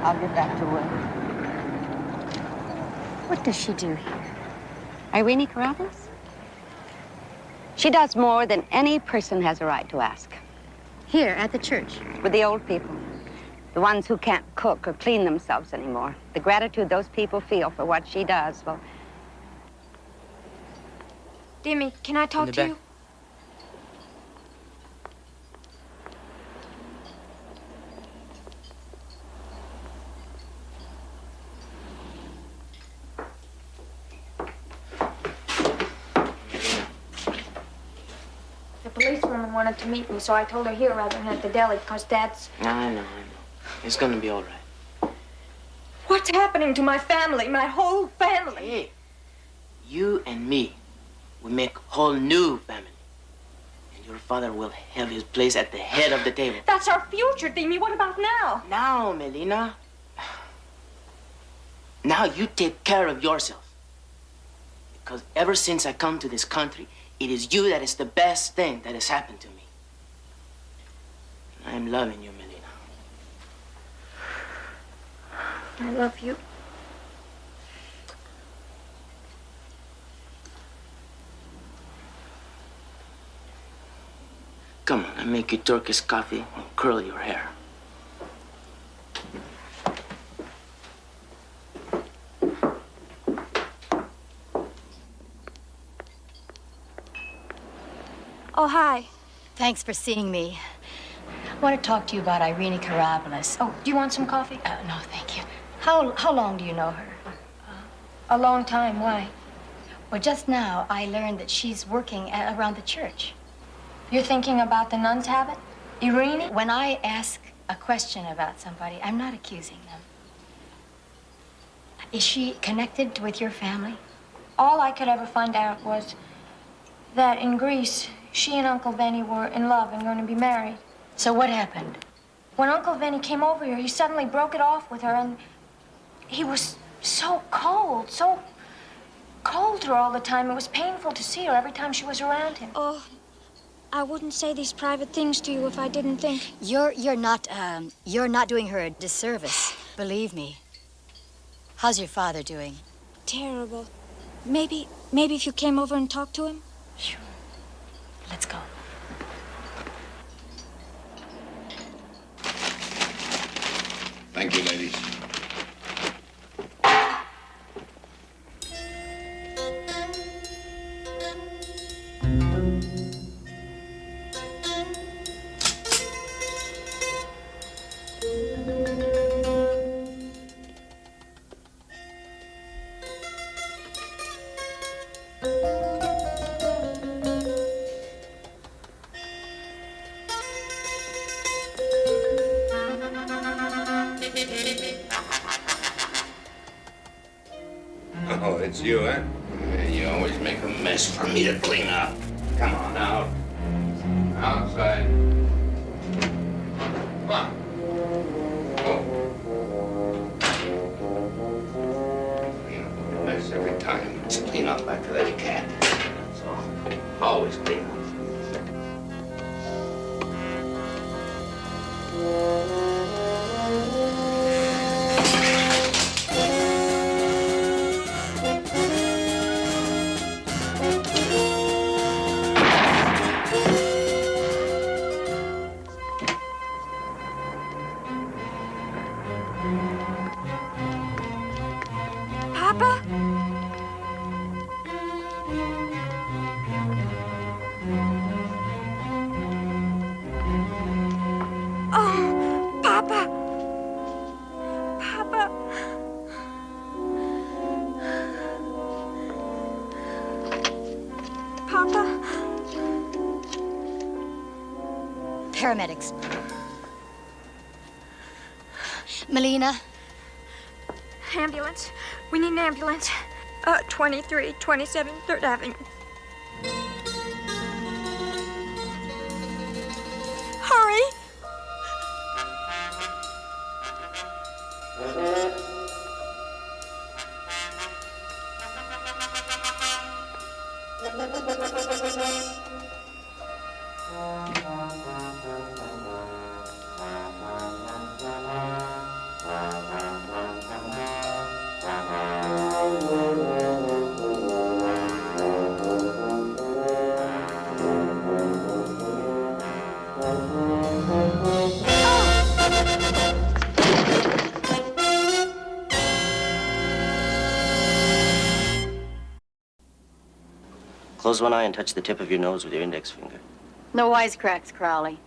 I'll get back to work. What does she do here? Irene Karabolis? She does more than any person has a right to ask. Here, at the church? With the old people. The ones who can't cook or clean themselves anymore. The gratitude those people feel for what she does, well... Dimmy, can I talk to you? The policewoman wanted to meet me, so I told her here rather than at the deli, because Dad's... I know. It's gonna be all right. What's happening to my family, my whole family? Hey, you and me, we make a whole new family. And your father will have his place at the head of the table. That's our future, Demi. What about now? Now, Melina. Now you take care of yourself. Because ever since I come to this country, it is you that is the best thing that has happened to me. I am loving you, Melina. I love you. Come on, I make you Turkish coffee and curl your hair. Oh, hi. Thanks for seeing me. I want to talk to you about Irene Karabolis. Oh, do you want some coffee? No, thank you. How long do you know her? A long time. Why? Well, just now I learned that she's working around the church. You're thinking about the nun's habit? Irene? When I ask a question about somebody, I'm not accusing them. Is she connected with your family? All I could ever find out was that in Greece, she and Uncle Benny were in love and going to be married. So what happened? When Uncle Benny came over here, he suddenly broke it off with her, and he was so cold to her all the time. It was painful to see her every time she was around him. Oh, I wouldn't say these private things to you if I didn't think. You're not doing her a disservice. Believe me. How's your father doing? Terrible. Maybe if you came over and talked to him? Sure. Let's go. Thank you, ladies. Oh, it's you, eh? Man, you always make a mess for me to clean up. Come on out. Outside. Come on. You know, a mess every time. Just clean up after that cat. That's all. Always clean up. Papa? paramedics. Melina? Ambulance. We need an ambulance. 2327 3rd Avenue. Hurry! Close one eye and touch the tip of your nose with your index finger. No wisecracks, Crowley.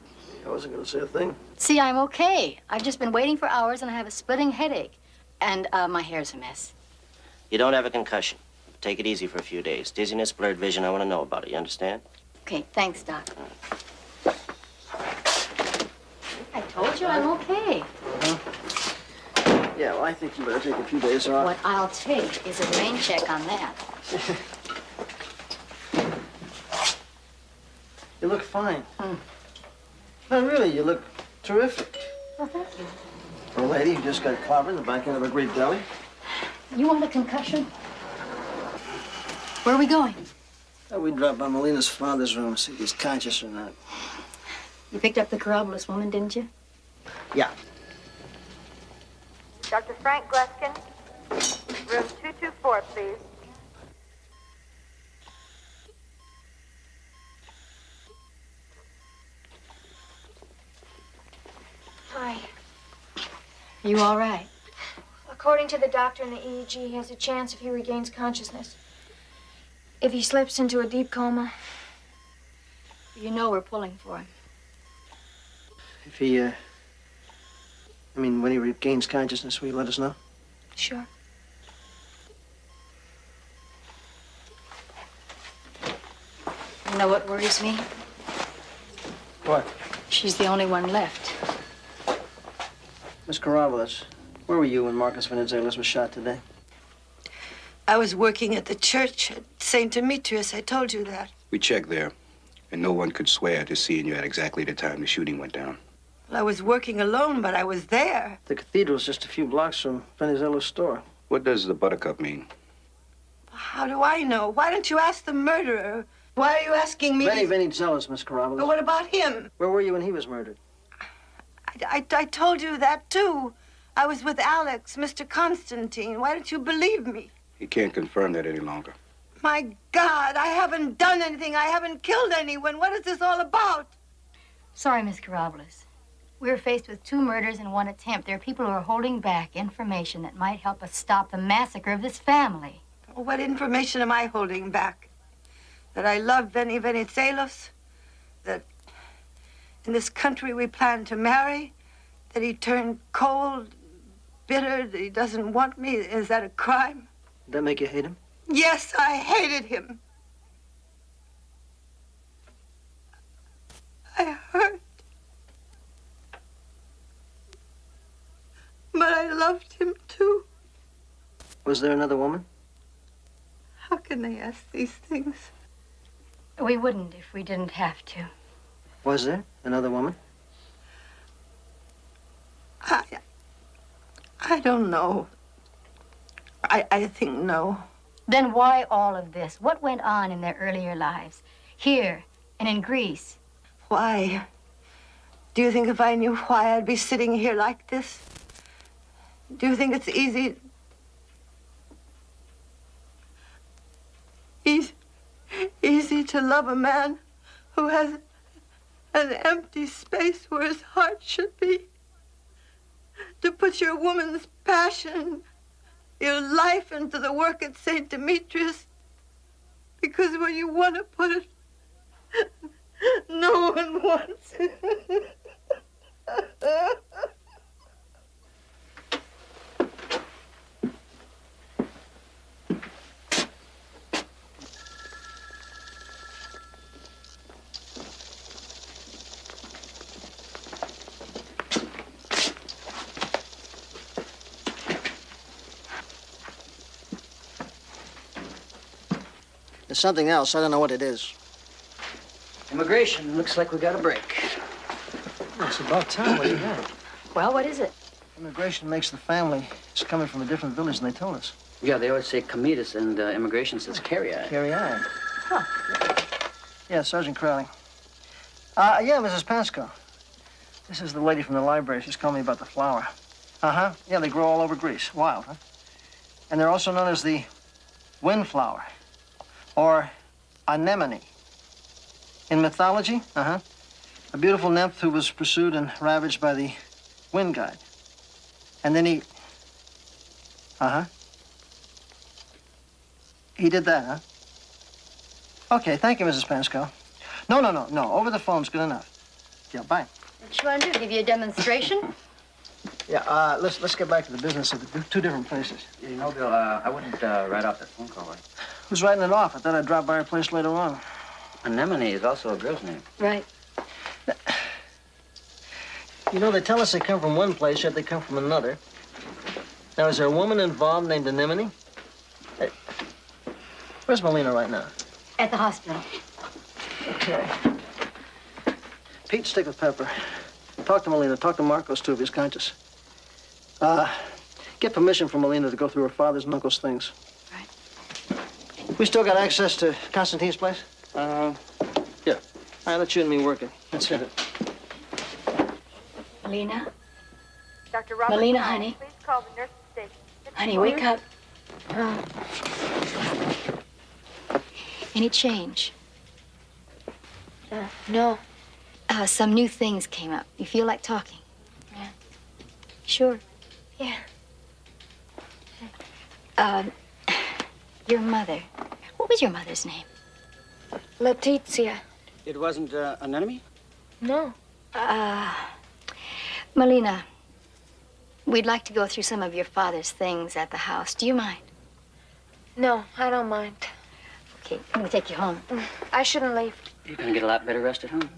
I wasn't going to say a thing. See, I'm okay. I've just been waiting for hours and I have a splitting headache. And my hair's a mess. You don't have a concussion. Take it easy for a few days. Dizziness, blurred vision, I want to know about it. You understand? Okay, thanks, Doc. I told you I'm okay. Yeah, well, I think you better take a few days off. What I'll take is a rain check on that. You look fine. No, really, you look terrific. Well, thank you. For a lady who just got clobbered in the back end of a great deli. You want a concussion? Where are we going? We dropped by Melina's father's room, see if he's conscious or not. You picked up the Karabulis woman, didn't you? Yeah. Dr. Frank Gleskin, room 224, please. Hi. Are you all right? According to the doctor in the EEG, he has a chance if he regains consciousness. If he slips into a deep coma. You know we're pulling for him. If he, when he regains consciousness, will you let us know? Sure. You know what worries me? What? She's the only one left. Miss Karabulis, where were you when Marcus Venizelos was shot today? I was working at the church at St. Demetrius. I told you that. We checked there, and no one could swear to seeing you at exactly the time the shooting went down. Well, I was working alone, but I was there. The cathedral's just a few blocks from Venizelos' store. What does the buttercup mean? How do I know? Why don't you ask the murderer? Why are you asking me? Benny Venizelos, Miss Karabulis. But what about him? Where were you when he was murdered? I told you that, too. I was with Alex, Mr. Constantine. Why don't you believe me? He can't confirm that any longer. My God, I haven't done anything. I haven't killed anyone. What is this all about? Sorry, Miss Karabulis. We're faced with 2 murders in 1 attempt. There are people who are holding back information that might help us stop the massacre of this family. What information am I holding back? That I love Benny Venizelos? That in this country we plan to marry? That he turned cold, bitter, that he doesn't want me? Is that a crime? Did that make you hate him? Yes, I hated him. I hurt. But I loved him, too. Was there another woman? How can they ask these things? We wouldn't if we didn't have to. Was there another woman? I don't know. I think no. Then why all of this? What went on in their earlier lives? Here and in Greece? Why? Do you think if I knew why I'd be sitting here like this? Do you think it's easy to love a man who has an empty space where his heart should be? To put your woman's passion, your life into the work at St. Demetrius, because when you want to put it, no one wants it. There's something else. I don't know what it is. Immigration. Looks like we got a break. Well, it's about time. What do you got? Well, what is it? Immigration makes the family. It's coming from a different village than they told us. Yeah, they always say comitas, and immigration says carry-on. Carry-on. Huh. Yeah, Sergeant Crowley. Yeah, Mrs. Pasco. This is the lady from the library. She's calling me about the flower. Uh-huh. Yeah, they grow all over Greece. Wild, huh? And they're also known as the windflower, or anemone. In mythology, a beautiful nymph who was pursued and ravaged by the wind god. And then he did that, huh? Okay, thank you, Mrs. Pasco. No. Over the phone's good enough. Yeah, bye. What you want to do? Give you a demonstration? Yeah, let's get back to the business of the two different places. You know, Bill, I wouldn't write off that phone call. Who's writing it off? I thought I'd drop by her place later on. Anemone is also a girl's name. Right. You know, they tell us they come from one place, yet they come from another. Now, is there a woman involved named Anemone? Hey, where's Melina right now? At the hospital. Okay. Pete, stick with Pepper. Talk to Melina. Talk to Marcos, too, if he's conscious. Get permission from Melina to go through her father's and uncle's things. Right. We still got access to Constantine's place? Yeah. All right, let you and me work it. That's it. Melina? Dr. Robert, Melina, honey. Please call the nurse's station. Honey, wake up. Any change? No. Some new things came up. You feel like talking? Yeah. Sure. Yeah. Your mother. What was your mother's name? Letizia. It wasn't an enemy? No. Melina, we'd like to go through some of your father's things at the house. Do you mind? No, I don't mind. Okay, I'm gonna take you home. I shouldn't leave. You're gonna get a lot better rest at home.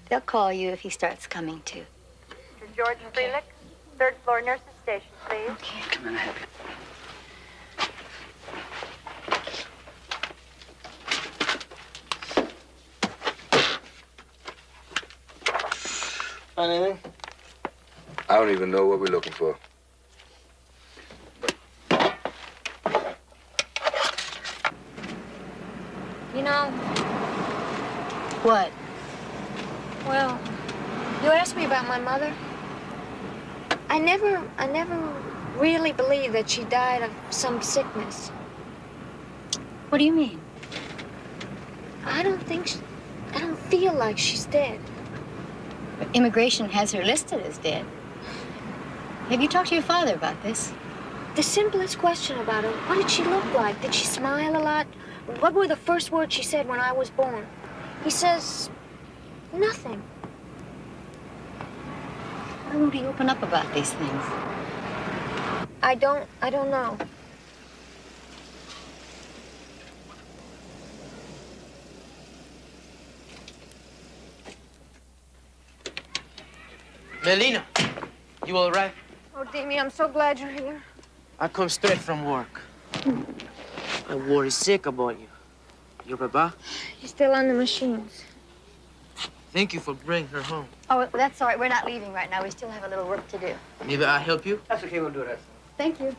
They'll call you if he starts coming to. Mr. George Freelick, third floor nurse's station, please. Okay. Come on, I have you. Find anything? I don't even know what we're looking for. You know, What? well, you asked me about my mother. I never really believed that she died of some sickness. What do you mean? I don't feel like she's dead. Immigration has her listed as dead. Have you talked to your father about this? The simplest question about her, what did she look like? Did she smile a lot? What were the first words she said when I was born? He says, nothing. Why won't he open up about these things? I don't know. Melina, you all right? Oh, Demi, I'm so glad you're here. I come straight from work. I worry sick about you. Your papa? He's still on the machines. Thank you for bringing her home. Oh, that's all right. We're not leaving right now. We still have a little work to do. Maybe I'll help you? That's okay, we'll do it. Thank you.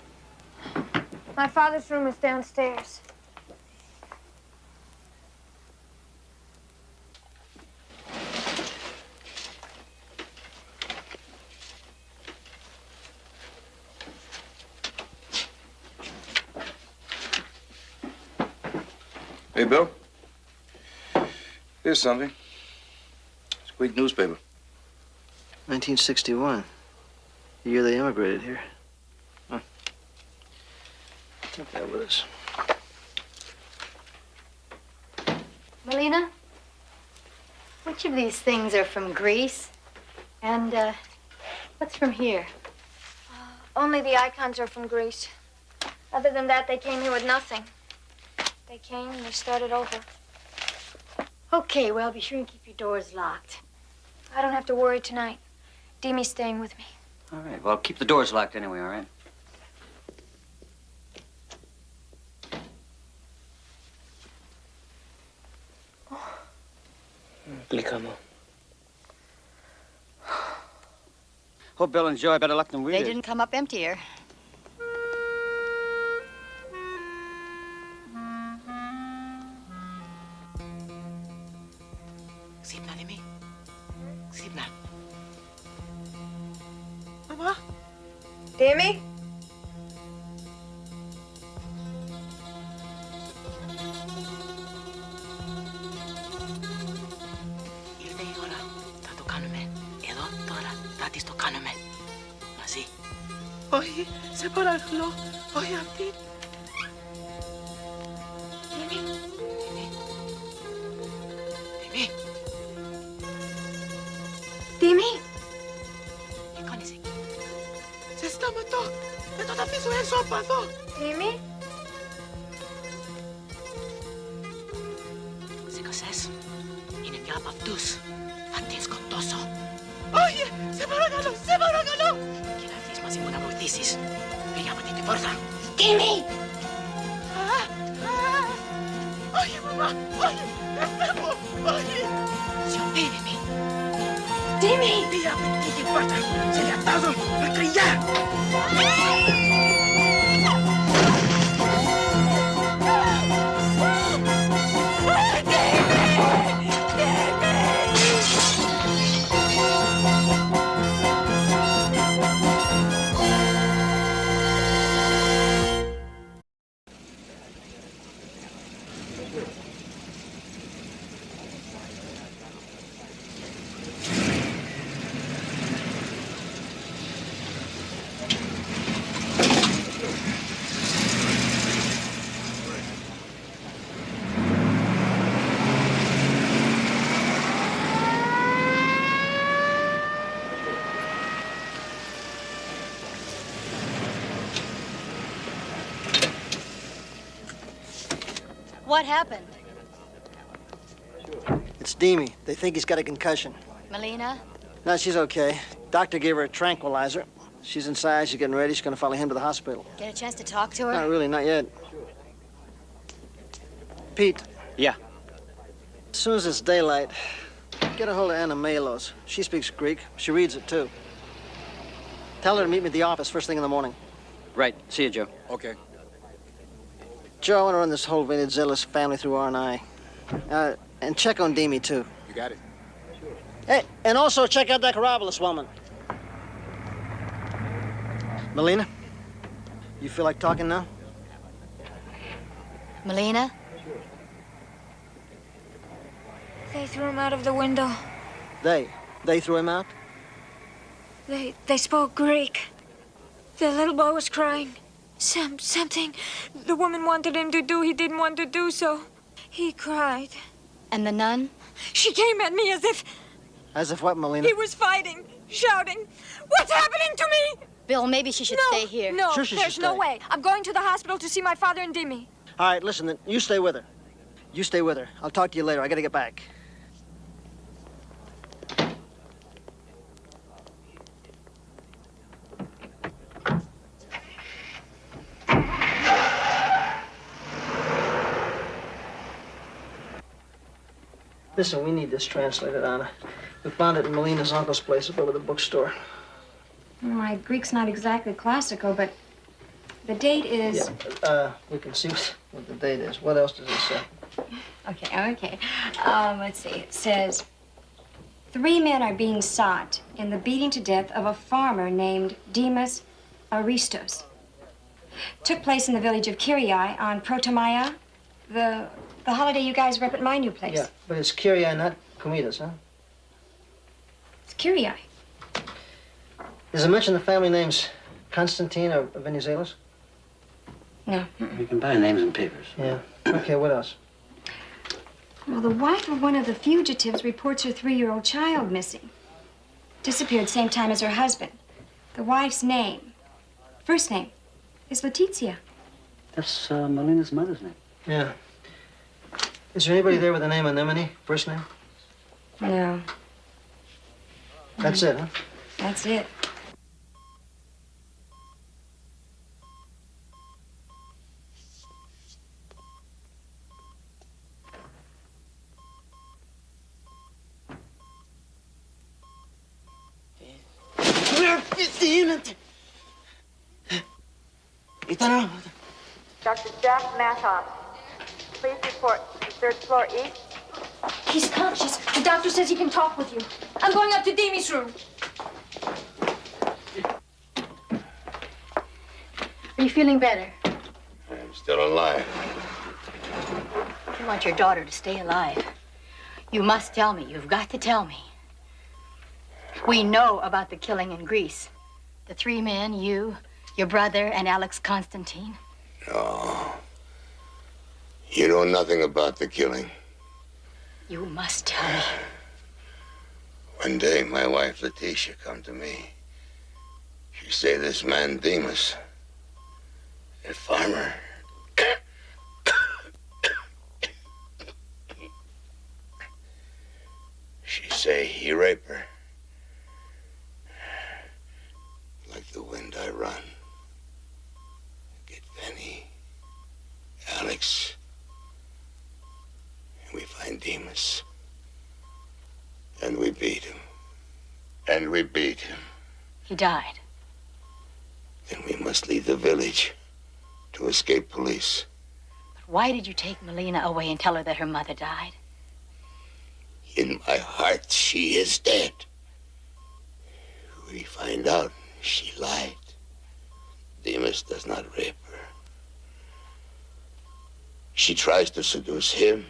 My father's room is downstairs. Hey, Bill. Here's something. It's a Greek newspaper. 1961. The year they immigrated here. Huh. Take that with us. Melina, which of these things are from Greece? And, what's from here? Only the icons are from Greece. Other than that, they came here with nothing. They came and they started over. Okay, well, be sure and keep your doors locked. I don't have to worry tonight. Demi's staying with me. All right, well, keep the doors locked anyway, all right? Explícame. Hope Bill and Joe had better luck than we They did. didn't come up emptier. Sipna de mí. Sipna. Mama? Demi? Il de ora. Está tocándome. Edo, tora. Tatis tocándome. Así. Oye, separarlo. Oye, a ti. Demi. Demi. Dimi? Ikonisi. Se está mató. Esto te hizo eso, pasó. Dimi? Sikoses. Inigab of dus. Fatis contoso. Oye, separarlo. Kilatis mas imuna mortisis. Brigabati te porta. Dimi! Oye, mamá. Oye, enfermo. Oye. Se opéreme. Dimi! Brigabati te porta. Se le atado. A criar. What happened? It's Demi. They think he's got a concussion. Melina? No, she's okay. Doctor gave her a tranquilizer. She's inside. She's getting ready. She's going to follow him to the hospital. Get a chance to talk to her? Not really, not yet. Pete. Yeah. As soon as it's daylight, get a hold of Anna Melos. She speaks Greek. She reads it, too. Tell her to meet me at the office first thing in the morning. Right. See you, Joe. Okay. Joe, I want to run this whole Venizelos family through R&I. And check on Demi, too. You got it. Hey, and also check out that Karabalis woman. Melina, you feel like talking now? Melina? They threw him out of the window. They threw him out? They spoke Greek. The little boy was crying. Something the woman wanted him to do, he didn't want to do, so he cried. And the nun? She came at me as if... As if what, Melina? He was fighting, shouting, "What's happening to me?" Bill, maybe she should stay here. No, Sure she there's should no stay. way. I'm going to the hospital to see my father and Dimi. All right, listen, then. You stay with her. You stay with her. I'll talk to you later. I gotta get back. Listen, we need this translated, Anna. We found it in Melina's uncle's place up over the bookstore. My Greek's not exactly classical, but the date is... Yeah, we can see what the date is. What else does it say? Okay. Let's see. It says, 3 men are being sought in the beating to death of a farmer named Demas Aristos. Took place in the village of Kyriai on Protomaya, the holiday you guys were up at my new place. Yeah, but it's Kyriai, not Komitas, huh? It's Kyriai. Does it mention the family names Constantine or Venizelos? No. You can buy names and papers. Yeah. Okay, what else? Well, the wife of one of the fugitives reports her 3-year-old child missing. Disappeared same time as her husband. The wife's name, first name, is Letizia. That's Melina's mother's name. Yeah. Is there anybody there with the name Anemone, first name? No. That's it, huh? That's it. Matoff. Please report to the third floor east. He's conscious. The doctor says he can talk with you. I'm going up to Demi's room. Are you feeling better? I'm still alive. You want your daughter to stay alive. You must tell me. You've got to tell me. We know about the killing in Greece. The 3 men, you, your brother, and Alex Constantine. No. You know nothing about the killing. You must tell me. One day, my wife, Letitia, come to me. She say this man, Demas, a farmer, she say he rape her. Like the wind I run. Get Benny, Alex, and we find Demas. And we beat him. And we beat him. He died. Then we must leave the village to escape police. But why did you take Melina away and tell her that her mother died? In my heart, she is dead. We find out she lied. Demas does not rape her. She tries to seduce him,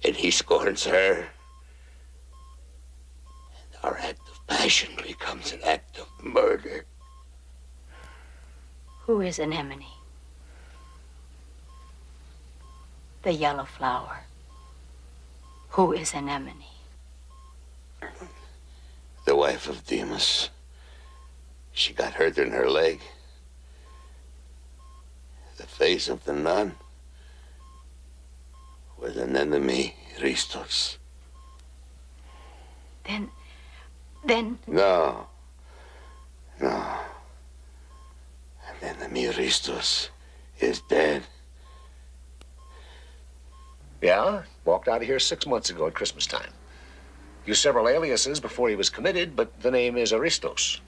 and he scorns her. And our act of passion becomes an act of murder. Who is Anemone? The yellow flower. Who is Anemone? The wife of Demas. She got hurt in her leg. The face of the nun was an enemy, Ristos. Then... No. An enemy, Ristos, is dead. Yeah, walked out of here 6 months ago at Christmas time. Used several aliases before he was committed, but the name is Aristos.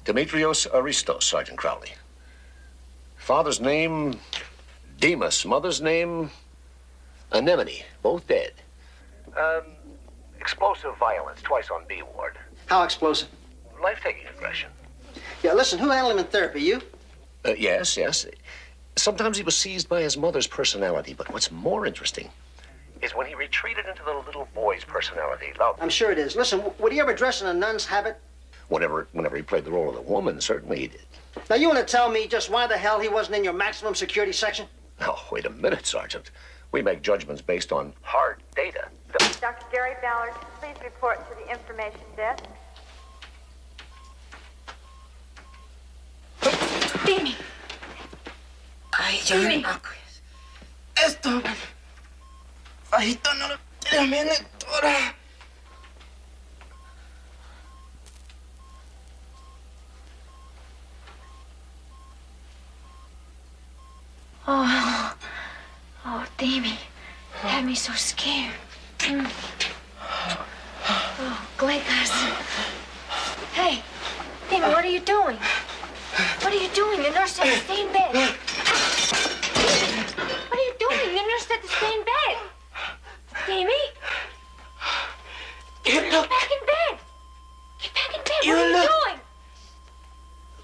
Demetrios Aristos, Sergeant Crowley. Father's name, Demas. Mother's name, Anemone. Both dead. Explosive violence, twice on B ward. How explosive? Life-taking aggression. Yeah, listen, who handled him in therapy? You? Yes. Sometimes he was seized by his mother's personality, but what's more interesting is when he retreated into the little boy's personality. Now, I'm sure it is. Listen, would he ever dress in a nun's habit? Whenever he played the role of the woman, certainly he did. Now, you want to tell me just why the hell he wasn't in your maximum security section? Now, wait a minute, Sergeant. We make judgments based on hard data. Dr. Gary Ballard, please report to the information desk. Demi. Ay, ya ven, esto. Fajito no lo tiene, doctora. Oh, Demi. You had me so scared. Oh, Glekas. Hey, Demi, what are you doing? What are you doing? The nurse said to stay in bed. What are you doing? The nurse said to stay in bed. Demi? Get back in bed. Get back in bed. What are you doing?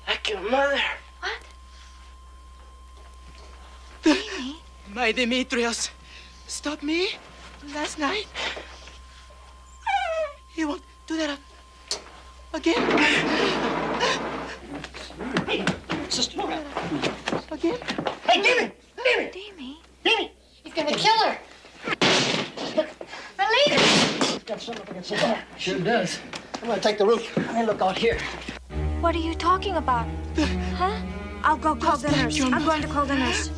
Like your mother. What? Demi? My Demetrios stopped me last night. He won't do that again. Hey, sister. Again? Hey, Demi! Demi? He's gonna kill her. Melina! Got something up against the door. Sure does. I'm gonna take the roof. Hey, look out here. What are you talking about? Huh? I'll go call the nurse. I'm going to call the nurse.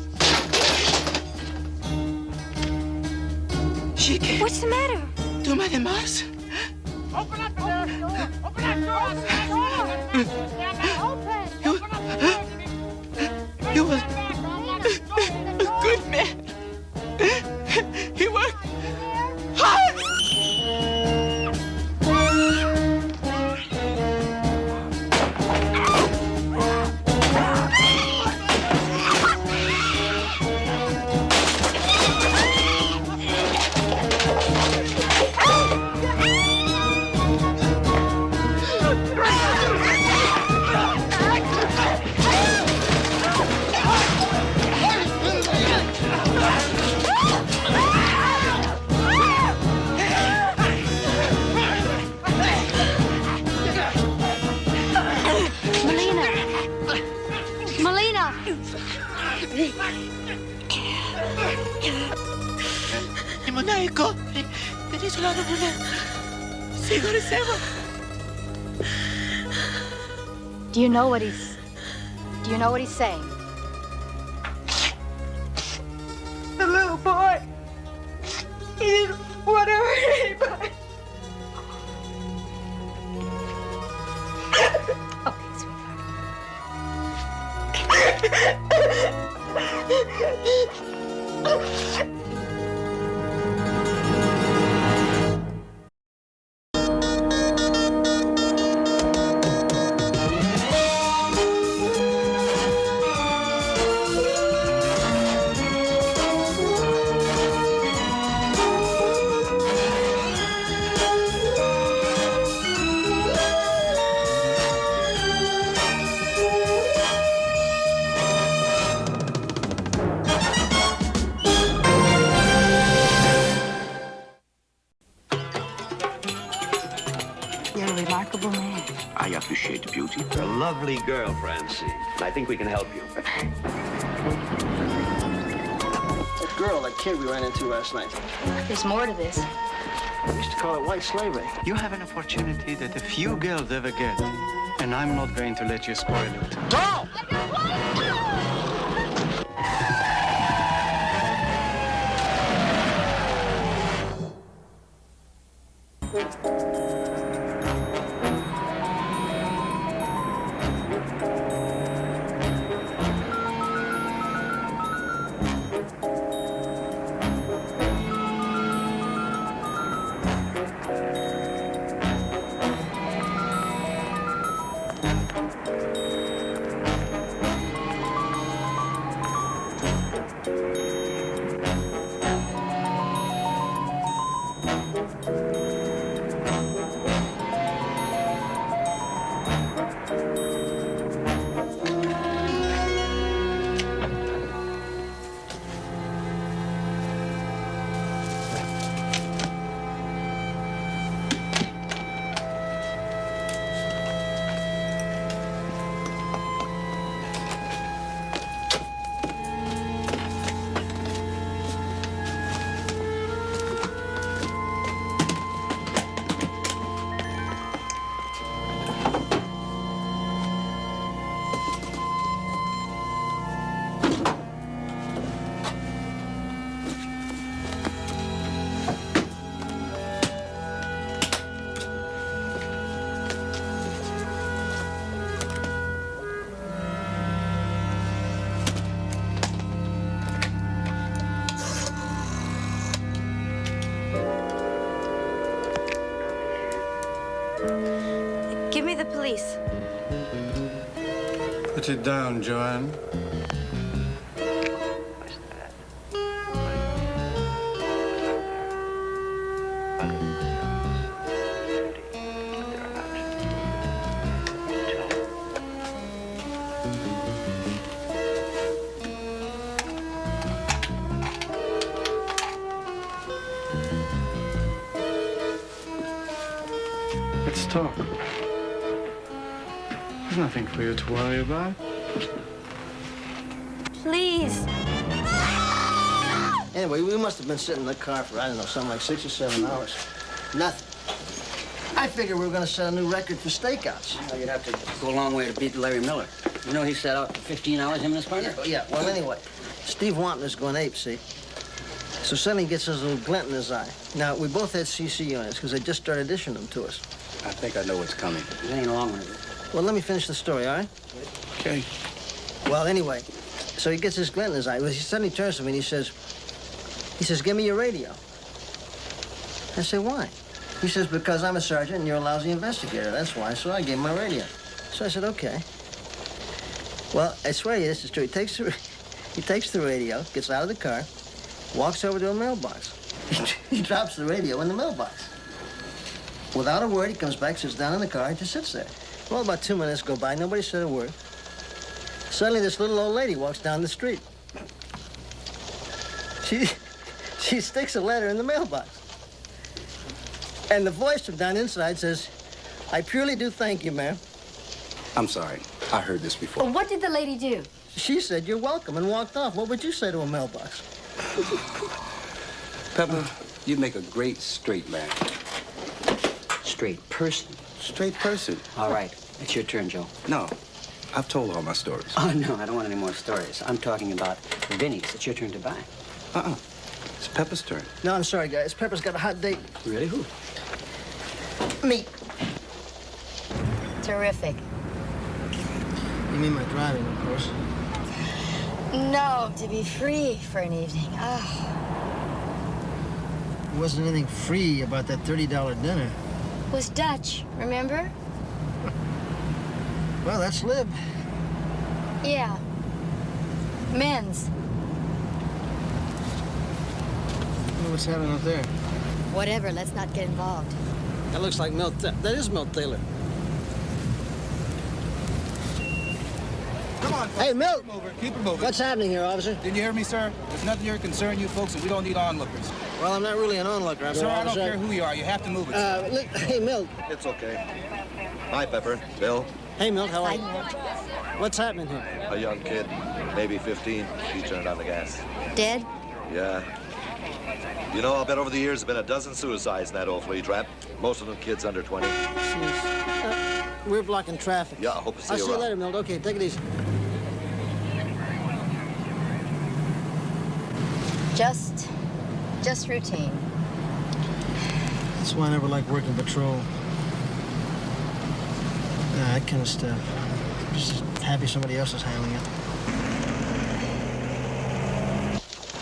Chique. What's the matter? ¿Tú me demás? Open up the door. Open that door. Open that door. He was a good man. He worked hard. Maniaco! Peninsulato muna. Siguro Sema. Do you know what he's saying? The little boy. He didn't want to hurt anybody. You're a remarkable man. I appreciate the beauty. A lovely girl, Francine. I think we can help you. That girl, that kid we ran into last night. There's more to this. We used to call it white slavery. You have an opportunity that a few girls ever get, and I'm not going to let you spoil it. Go! Give me the police. Put it down, Joanne. Let's talk. There's nothing for you to worry about. Please. Anyway, we must have been sitting in the car for, I don't know, something like 6 or 7 hours. Nothing. I figured we were going to set a new record for stakeouts. Well, you'd have to go a long way to beat Larry Miller. You know he sat out for 15 hours, him and his partner? Yeah, well, anyway, Steve Wampner's going ape, see? So suddenly he gets this little glint in his eye. Now, we both had CC units because they just started issuing them to us. I think I know what's coming. It ain't a long one. Well, let me finish the story, all right? Okay. Well, anyway, so he gets this glint in his eye. Well, he suddenly turns to me and he says, give me your radio. I say, why? He says, because I'm a sergeant and you're a lousy investigator. That's why. So I gave him my radio. So I said, okay. Well, I swear to you, this is true. He takes the radio, gets out of the car, walks over to a mailbox. He drops the radio in the mailbox. Without a word, he comes back, sits down in the car, and just sits there. Well, about 2 minutes go by, nobody said a word. Suddenly, this little old lady walks down the street. She sticks a letter in the mailbox. And the voice from down inside says, I purely do thank you, ma'am. I'm sorry. I heard this before. Well, what did the lady do? She said you're welcome and walked off. What would you say to a mailbox? Pepper, you make a great straight man. Straight person. Straight person. All right. It's your turn, Joe. No, I've told all my stories. Oh, no, I don't want any more stories. I'm talking about Vinny's. It's your turn to buy. It's Pepper's turn. No, I'm sorry, guys. Pepper's got a hot date. Really? Who? Me. Terrific. You mean my driving, of course. No, to be free for an evening. Oh. There wasn't anything free about that $30 dinner. It was Dutch, remember? Well, that's Lib. Yeah. Men's. What's happening up there? Whatever, let's not get involved. That looks like Milt. That is Milt Taylor. Come on, folks. Hey, Milt! Keep it moving. Keep it moving. What's happening here, officer? Didn't you hear me, sir? There's nothing here to concern you folks, and we don't need onlookers. Well, I'm not really an onlooker. Sir, I don't care who you are. You have to move it. Hey, Milt. It's okay. Hi, Pepper. Bill. Hey, Milt, how are you? What's happening here? A young kid, maybe 15. He turned on the gas. Dead? Yeah. You know, I'll bet over the years there's been a dozen suicides in that old flea trap. Most of them kids under 20. We're blocking traffic. Yeah, I hope to see I'll you see you around. later, Milt. Okay, take it easy. Just routine. That's why I never liked working patrol. That kind of stuff. Just happy somebody else is handling it.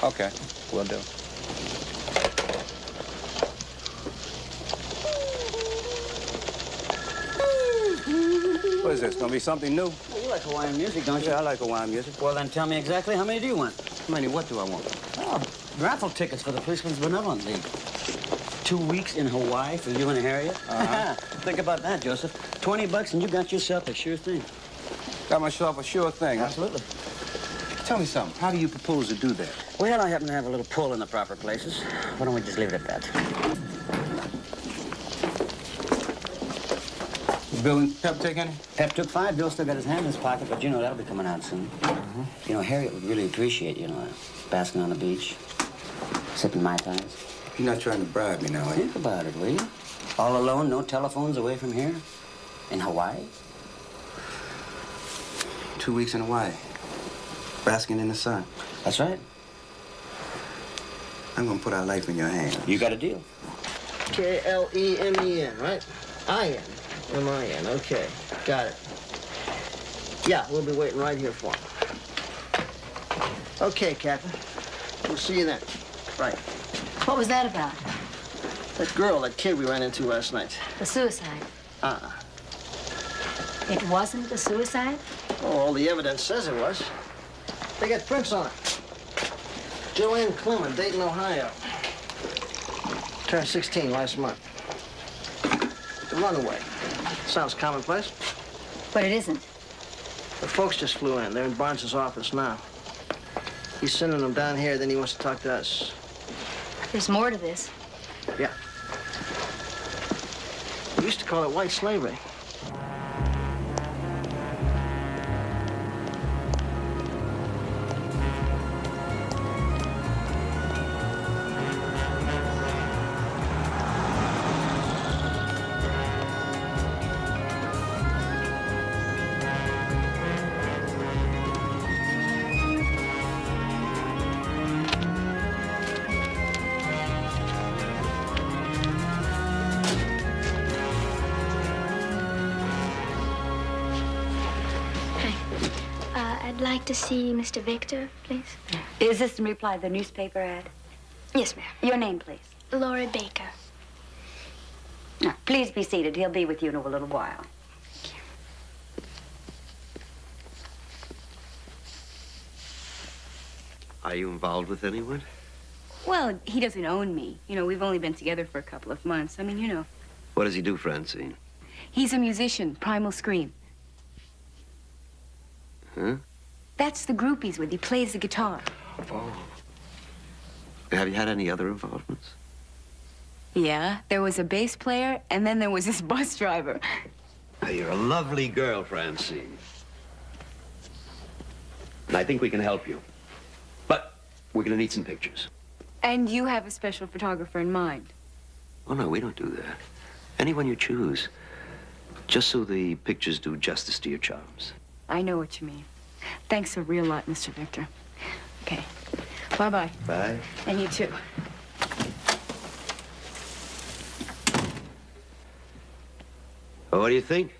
Okay, will do. What is this? Gonna be something new? Well, you like Hawaiian music, don't you? Yeah, I like Hawaiian music. Well, then tell me exactly how many do you want? How many? What do I want? Oh, raffle tickets for the Policeman's Benevolent League. 2 weeks in Hawaii for you and Harriet? Think about that, Joseph. $20 and you got yourself a sure thing. Got myself a sure thing. Absolutely. Tell me something. How do you propose to do that? Well, I happen to have a little pull in the proper places. Why don't we just leave it at that? Bill and Pep take any? Pep took 5. Bill still got his hand in his pocket, but you know, that'll be coming out soon. You know, Harriet would really appreciate, you know, basking on the beach, sipping Mai Tais. You're not trying to bribe me now, are you? Think about it, will you? All alone, no telephones away from here? In Hawaii? 2 weeks in Hawaii. Basking in the sun. That's right. I'm gonna put our life in your hands. You got a deal. K-L-E-M-E-N, right? I-N. M-I-N, okay. Got it. Yeah, we'll be waiting right here for him. Okay, Captain. We'll see you then. Right. What was that about? That girl, that kid we ran into last night. The suicide. It wasn't a suicide? Oh, all the evidence says it was. They got prints on it. Joanne Clement, Dayton, Ohio. Turned 16 last month. The runaway. Sounds commonplace. But it isn't. The folks just flew in. They're in Barnes' office now. He's sending them down here, then he wants to talk to us. There's more to this. Yeah. We used to call it white slavery. I'd like to see Mr. Victor, please. Is this in reply to the newspaper ad? Yes, ma'am. Your name, please. Laura Baker. Now, please be seated. He'll be with you in a little while. Are you involved with anyone? Well, he doesn't own me. You know, we've only been together for a couple of months. I mean, you know. What does he do, Francine? He's a musician, Primal Scream. Huh? That's the group he's with. He plays the guitar. Oh. Have you had any other involvements? Yeah, there was a bass player, and then there was this bus driver. You're a lovely girl, Francine. And I think we can help you. But we're going to need some pictures. And you have a special photographer in mind? Oh, no, we don't do that. Anyone you choose. Just so the pictures do justice to your charms. I know what you mean. Thanks a real lot, Mr. Victor. Okay. Bye-bye. Bye. And you too. Well, what do you think?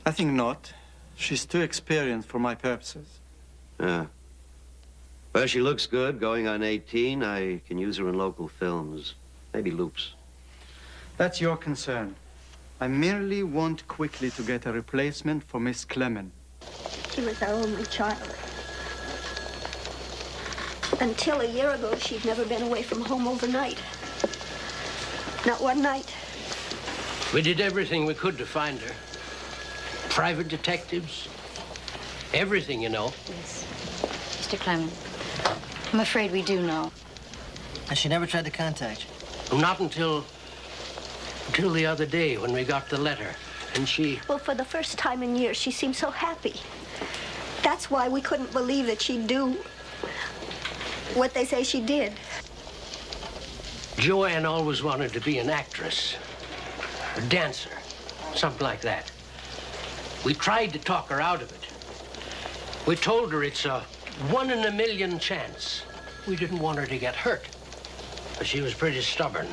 I think not. She's too experienced for my purposes. Yeah. Well, she looks good, going on 18. I can use her in local films. Maybe loops. That's your concern. I merely want quickly to get a replacement for Miss Clement. She was our only child. Until a year ago, she'd never been away from home overnight. Not one night. We did everything we could to find her. Private detectives. Everything, you know. Yes. Mr. Clement, I'm afraid we do know. And she never tried to contact you? Not until the other day when we got the letter. And she... Well, for the first time in years, she seemed so happy. That's why we couldn't believe that she'd do what they say she did. Joanne always wanted to be an actress. A dancer. Something like that. We tried to talk her out of it. We told her it's a 1 in a million chance. We didn't want her to get hurt. But she was pretty stubborn.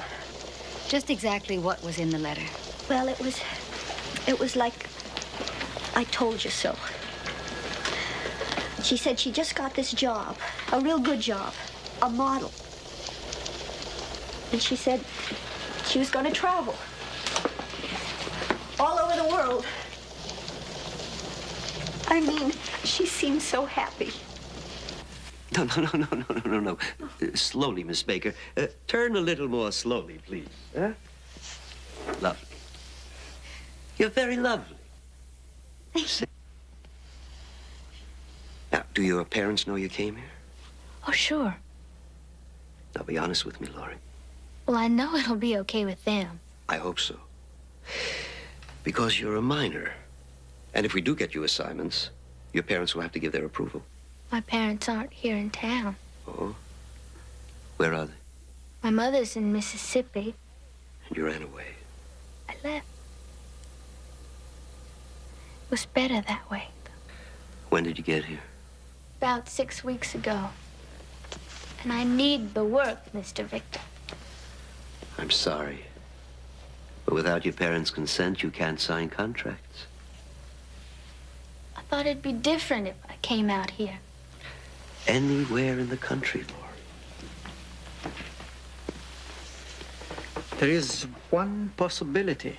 Just exactly what was in the letter? Well, it was like, I told you so. She said she just got this job, a real good job, a model. And she said she was going to travel all over the world. I mean, she seemed so happy. No. Slowly, Miss Baker. Turn a little more slowly, please. Huh? Lovely. You're very lovely. Now, do your parents know you came here? Oh, sure. Now, be honest with me, Laurie. Well, I know it'll be okay with them. I hope so. Because you're a minor. And if we do get you assignments, your parents will have to give their approval. My parents aren't here in town. Oh? Where are they? My mother's in Mississippi. And you ran away. I left. It was better that way. When did you get here? About 6 weeks ago. And I need the work, Mr. Victor. I'm sorry. But without your parents' consent, you can't sign contracts. I thought it'd be different if I came out here. Anywhere in the country, Laurie. There is one possibility.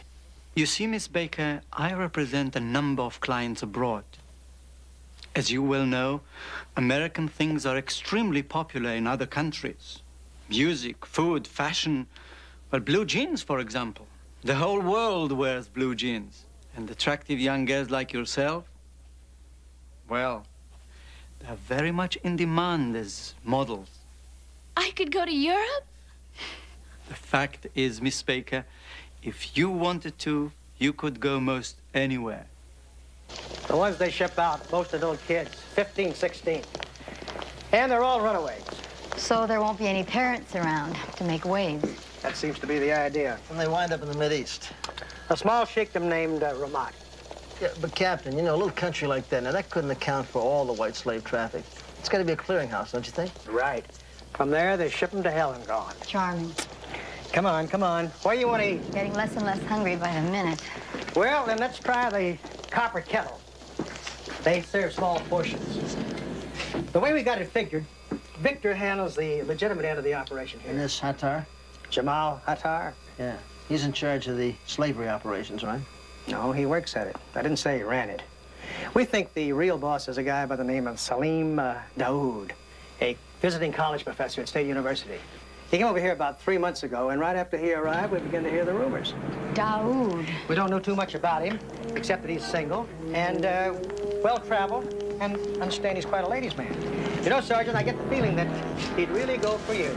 You see, Miss Baker, I represent a number of clients abroad. As you well know, American things are extremely popular in other countries. Music, food, fashion. Well, blue jeans, for example. The whole world wears blue jeans. And attractive young girls like yourself, well, they're very much in demand as models. I could go to Europe? The fact is, Miss Baker, if you wanted to, you could go most anywhere. The ones they ship out, most of those kids, 15, 16. And they're all runaways. So there won't be any parents around to make waves. That seems to be the idea. And they wind up in the Mideast. A small sheikdom named Ramat. Yeah, but Captain, you know, a little country like that, now that couldn't account for all the white slave traffic. It's got to be a clearinghouse, don't you think? Right. From there, they ship them to hell and gone. Charming. Come on, come on. What do you want to eat? Getting less and less hungry by the minute. Well, then let's try the copper kettle. They serve small portions. The way we got it figured, Victor handles the legitimate end of the operation here. And this Hattar? Jamal Hattar? Yeah. He's in charge of the slavery operations, right? No, he works at it. I didn't say he ran it. We think the real boss is a guy by the name of Salim Daoud, a visiting college professor at State University. He came over here about 3 months ago, and right after he arrived, we began to hear the rumors. Daoud. We don't know too much about him, except that he's single and well-traveled, and understand he's quite a ladies' man. You know, Sergeant, I get the feeling that he'd really go for you.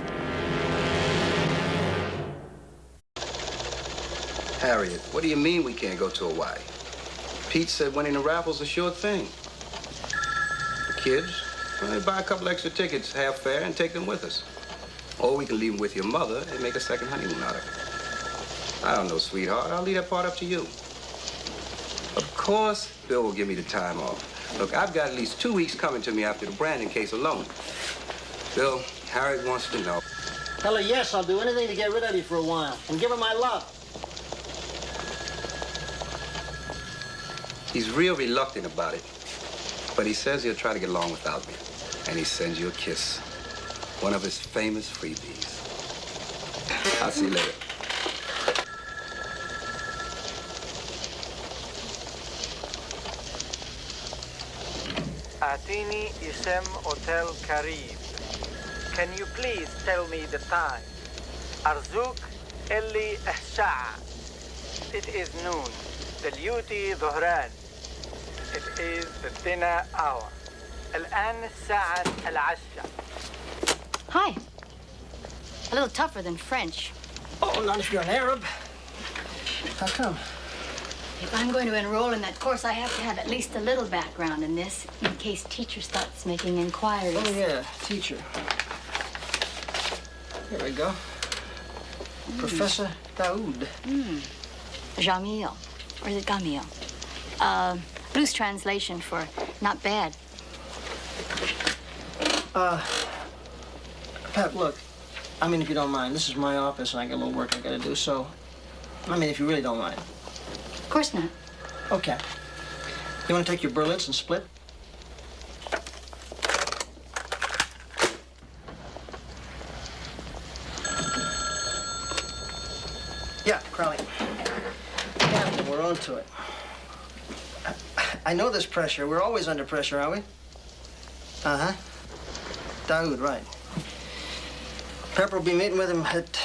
Harriet, what do you mean we can't go to Hawaii? Pete said winning the raffle's a sure thing. kids, well, buy a couple extra tickets, half fare, and take them with us. Or we can leave them with your mother and make a second honeymoon out of it. I don't know, sweetheart. I'll leave that part up to you. Of course, Bill will give me the time off. Look, I've got at least 2 weeks coming to me after the Brandon case alone. Bill, Harriet wants to know. Tell her yes, I'll do anything to get rid of you for a while. And give her my love. He's real reluctant about it. But he says he'll try to get along without me. And he sends you a kiss. One of his famous freebies. I'll see you later. أعطيني اسم أوتيل كاريب. Can you please tell me the time? أرجوك اللي الساعة. It is noon. دليوتي ظهران. It is the dinner hour. الآن الساعة 10. Hi. A little tougher than French. Oh, not if you're an Arab. How come? If I'm going to enroll in that course, I have to have at least a little background in this, in case teacher starts making inquiries. Oh, yeah, teacher. Here we go. Professor Daoud. Jamil. Or is it Gamil? Loose translation for not bad. Pep, look. I mean, if you don't mind, this is my office and I got a little work I gotta do, so... I mean, if you really don't mind. Of course not. Okay. You want to take your Berlitz and split? Yeah, Crowley. Captain, we're on to it. I know this pressure. We're always under pressure, are we? Uh-huh. Daoud, right. Pepper will be meeting with him at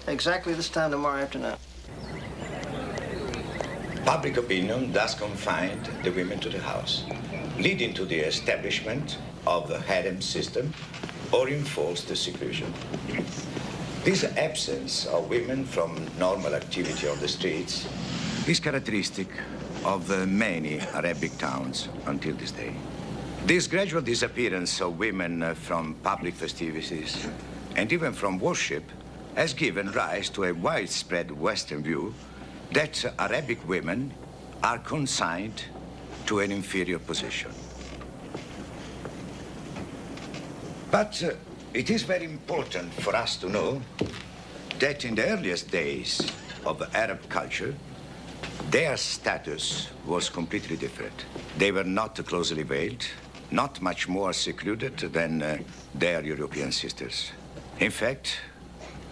exactly this time tomorrow afternoon. Public opinion thus confined the women to the house, leading to the establishment of the harem system or enforced the seclusion. This absence of women from normal activity on the streets is characteristic of many Arabic towns until this day. This gradual disappearance of women from public festivities and even from worship has given rise to a widespread Western view that Arabic women are consigned to an inferior position. But it is very important for us to know that in the earliest days of Arab culture, their status was completely different. They were not closely veiled, not much more secluded than their European sisters. In fact,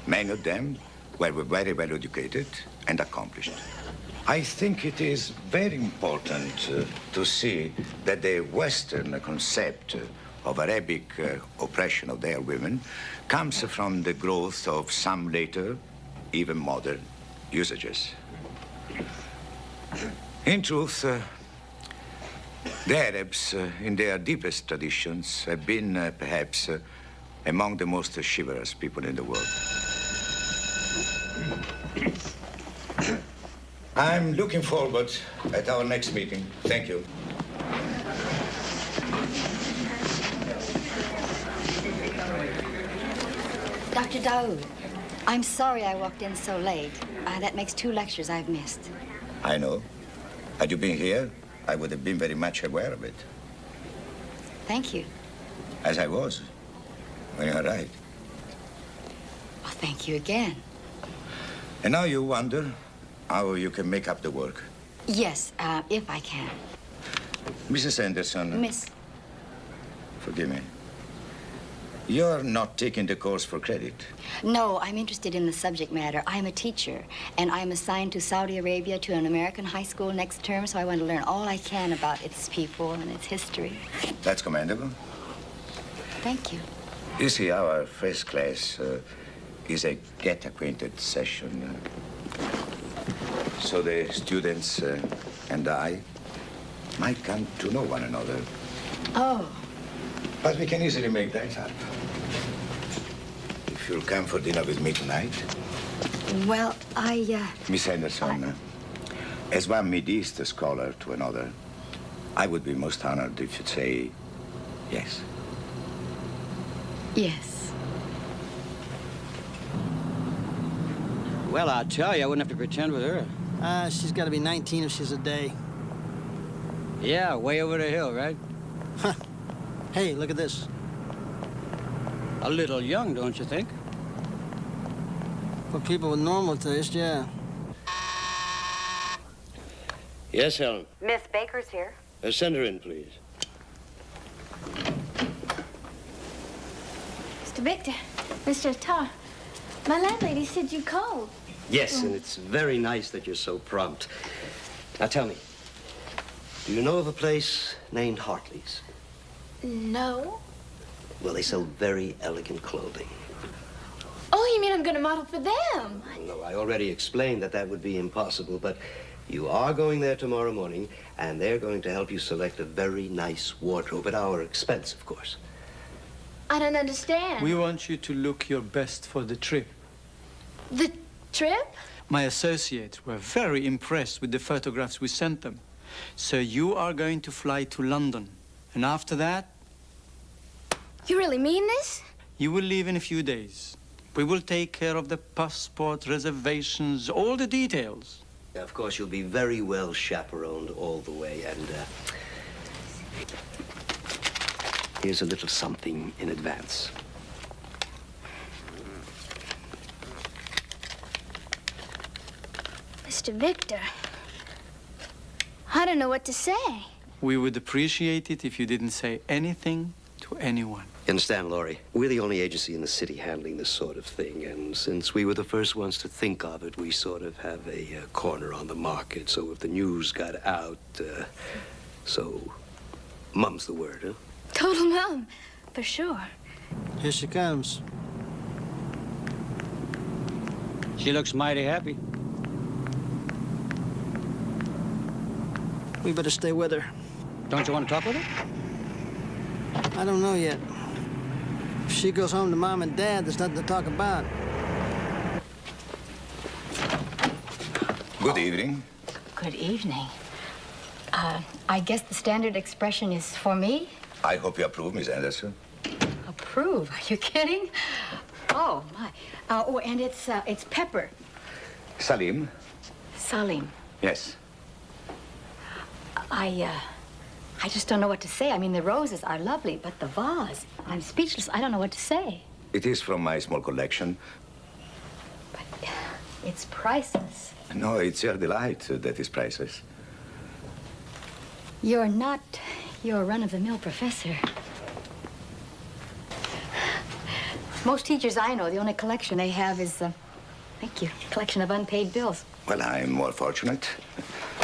many of them were very well educated and accomplished. I think it is very important to see that the Western concept of Arabic oppression of their women comes from the growth of some later, even modern, usages. In truth, the Arabs, in their deepest traditions, have been perhaps among the most chivalrous people in the world. I'm looking forward at our next meeting. Thank you. Dr. Daoud, I'm sorry I walked in so late. That makes 2 lectures I've missed. I know. Had you been here, I would have been very much aware of it. Thank you. As I was when you arrived. Well, thank you again. And now you wonder how you can make up the work. Yes, if I can. Mrs. Anderson. Miss. Forgive me. You're not taking the course for credit. No, I'm interested in the subject matter. I'm a teacher, and I'm assigned to Saudi Arabia to an American high school next term, so I want to learn all I can about its people and its history. That's commendable. Thank you. You see, our first class is a get-acquainted session. So the students and I might come to know one another. Oh. But we can easily make that up. If you'll come for dinner with me tonight. Well, Miss Anderson, as one Middle East scholar to another, I would be most honored if you'd say Yes. Yes. Well, I'll tell you, I wouldn't have to pretend with her. She's got to be 19 if she's a day. Yeah, way over the hill, right? Huh. Hey, look at this. A little young, don't you think? For people with normal taste, yeah. Yes, Helen. Miss Baker's here. Send her in, please. Mr. Victor, Mr. Tar, my landlady said you called. Yes, and it's very nice that you're so prompt. Now, tell me, do you know of a place named Hartley's? No. Well, they sell very elegant clothing. Oh, you mean I'm going to model for them? No, I already explained that that would be impossible, but you are going there tomorrow morning, and they're going to help you select a very nice wardrobe at our expense, of course. I don't understand. We want you to look your best for the trip. The trip? My associates were very impressed with the photographs we sent them. So you are going to fly to London. And after that, You really mean this? you will leave in a few days. We will take care of the passport, reservations, all the details. Of course, you'll be very well chaperoned all the way, and here's a little something in advance. Mr. Victor, I don't know what to say. We would appreciate it if you didn't say anything to anyone. You understand, Laurie? We're the only agency in the city handling this sort of thing, and since we were the first ones to think of it, we sort of have a corner on the market. So if the news got out, so mum's the word, huh? Total mum, for sure. Here she comes. She looks mighty happy. We better stay with her. Don't you want to talk with her? I don't know yet. If she goes home to Mom and Dad, there's nothing to talk about. Good evening. Good evening. I guess the standard expression is for me? I hope you approve, Miss Anderson. Approve? Are you kidding? Oh, my. Oh, and it's Pepper. Salim? Salim. Yes. I just don't know what to say. I mean, the roses are lovely, but the vase, I'm speechless. I don't know what to say. It is from my small collection. It's priceless. No, it's your delight that is priceless. You're not your run-of-the-mill professor. Most teachers I know, the only collection they have is, thank you, a collection of unpaid bills. Well, I'm more fortunate.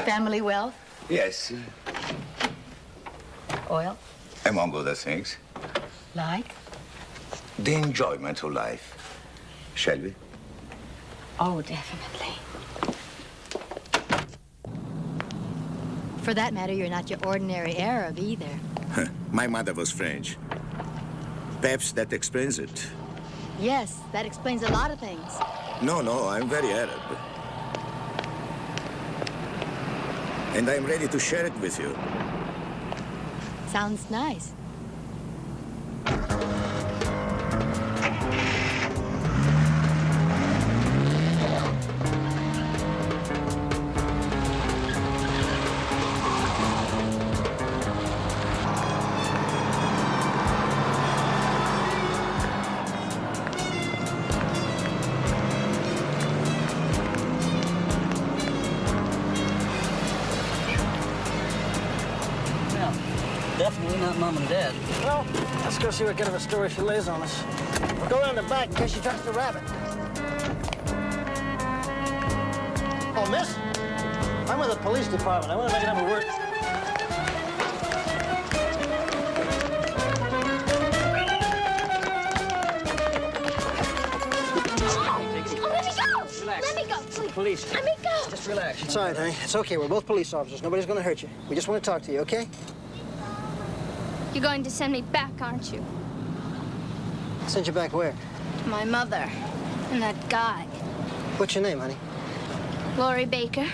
Family wealth, Yes, oil, among other things. like. The enjoyment of life. Shall we? Oh, definitely. For that matter, you're not your ordinary Arab either. My mother was French. Perhaps that explains it. Yes, that explains a lot of things. No, I'm very Arab. And I'm ready to share it with you. Sounds nice. Definitely not Mom and Dad. Well, let's go see what kind of a story she lays on us. We'll go around the back in case she tries to rabbit. Oh, miss? I'm with the police department. I want to make it have a word. Let me go, please. Police. Let me go. Just relax. It's all right, honey. It's okay. We're both police officers. Nobody's going to hurt you. We just want to talk to you, okay? You're going to send me back, aren't you? Send you back where? To my mother and that guy, What's your name, honey? Laurie Baker.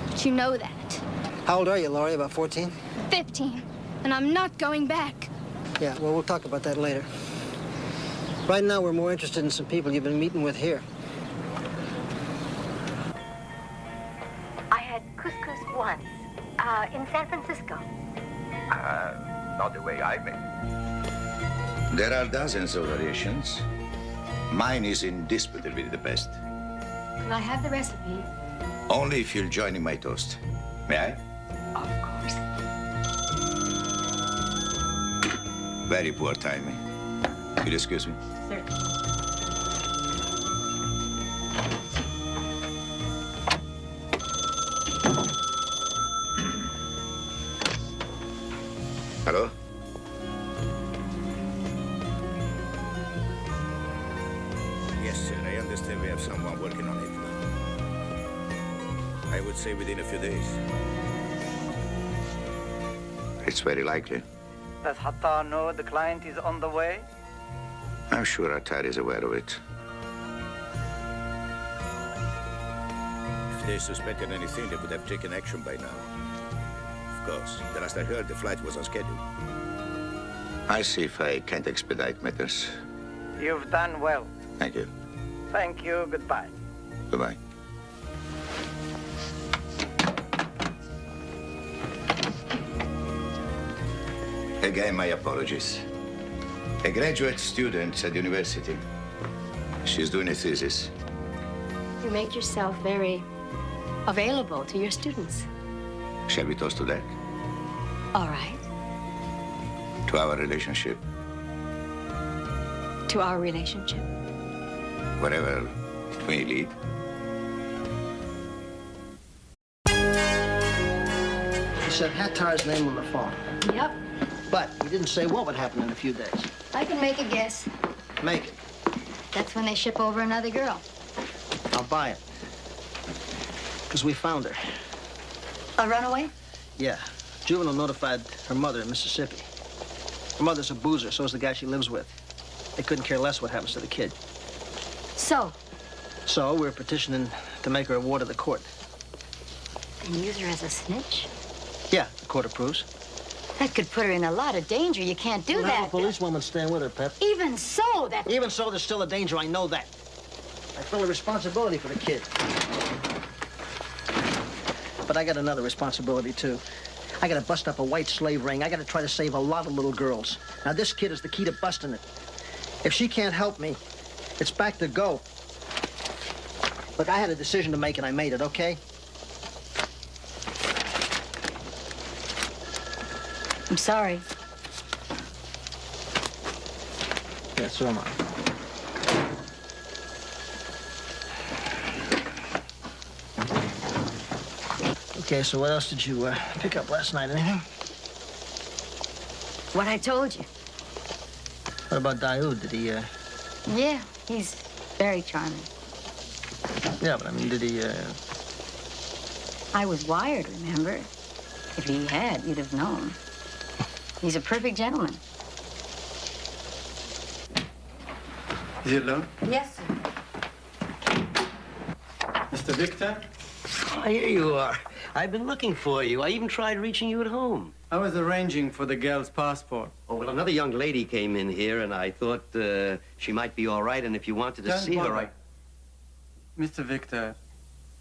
But you know that. How old are you, Laurie? About 14? 15. And I'm not going back. Yeah, well, we'll talk about that later. Right now, we're more interested in some people you've been meeting with here. I had couscous once, in San Francisco. Not the way I make. There are dozens of variations. Mine is indisputably the best. Can I have the recipe? Only if you'll join in my toast. May I? Of course. Very poor timing. You'll excuse me? Certainly. Hello? Yes, sir. I understand we have someone working on it. I would say within a few days. It's very likely. Does Hattar know the client is on the way? I'm sure Attar is aware of it. If they suspected anything, they would have taken action by now. Of course. The last I heard, the flight was on schedule. I'll see if I can't expedite matters. You've done well. Thank you. Thank you. Goodbye. Goodbye. Again, my apologies. A graduate student at university. She's doing a thesis. You make yourself very available to your students. Shall we toast to that? All right. To our relationship. To our relationship. Wherever it may lead. He said Hattar's name on the phone. Yep. But he didn't say what would happen in a few days. I can make a guess. Make it. That's when they ship over another girl. I'll buy it. Because we found her. A runaway? Yeah. Juvenile notified her mother in Mississippi. Her mother's a boozer, so is the guy she lives with. They couldn't care less what happens to the kid. So? So we're petitioning to make her a ward of the court. And use her as a snitch? Yeah, the court approves. That could put her in a lot of danger. You can't do that. The policewoman's staying with her, Pep. Even so, that... Even so, there's still a danger. I know that. I feel a responsibility for the kid. But I got another responsibility, too. I gotta bust up a white slave ring. I gotta try to save a lot of little girls. Now, this kid is the key to busting it. If she can't help me, it's back to go. Look, I had a decision to make, and I made it, okay? I'm sorry. Yeah, so am I. Okay, so what else did you pick up last night? Anything? What I told you. What about Daoud? Did he, Yeah, he's very charming. Yeah, but I mean, did he, I was wired, remember? If he had, you'd have known. He's a perfect gentleman. Is it alone? Yes, sir. Mr. Victor? Oh, here you are. I've been looking for you. I even tried reaching you at home. I was arranging for the girl's passport. Oh, well, another young lady came in here, and I thought she might be all right, and if you wanted to Don't see bother. her, I... Mr. Victor,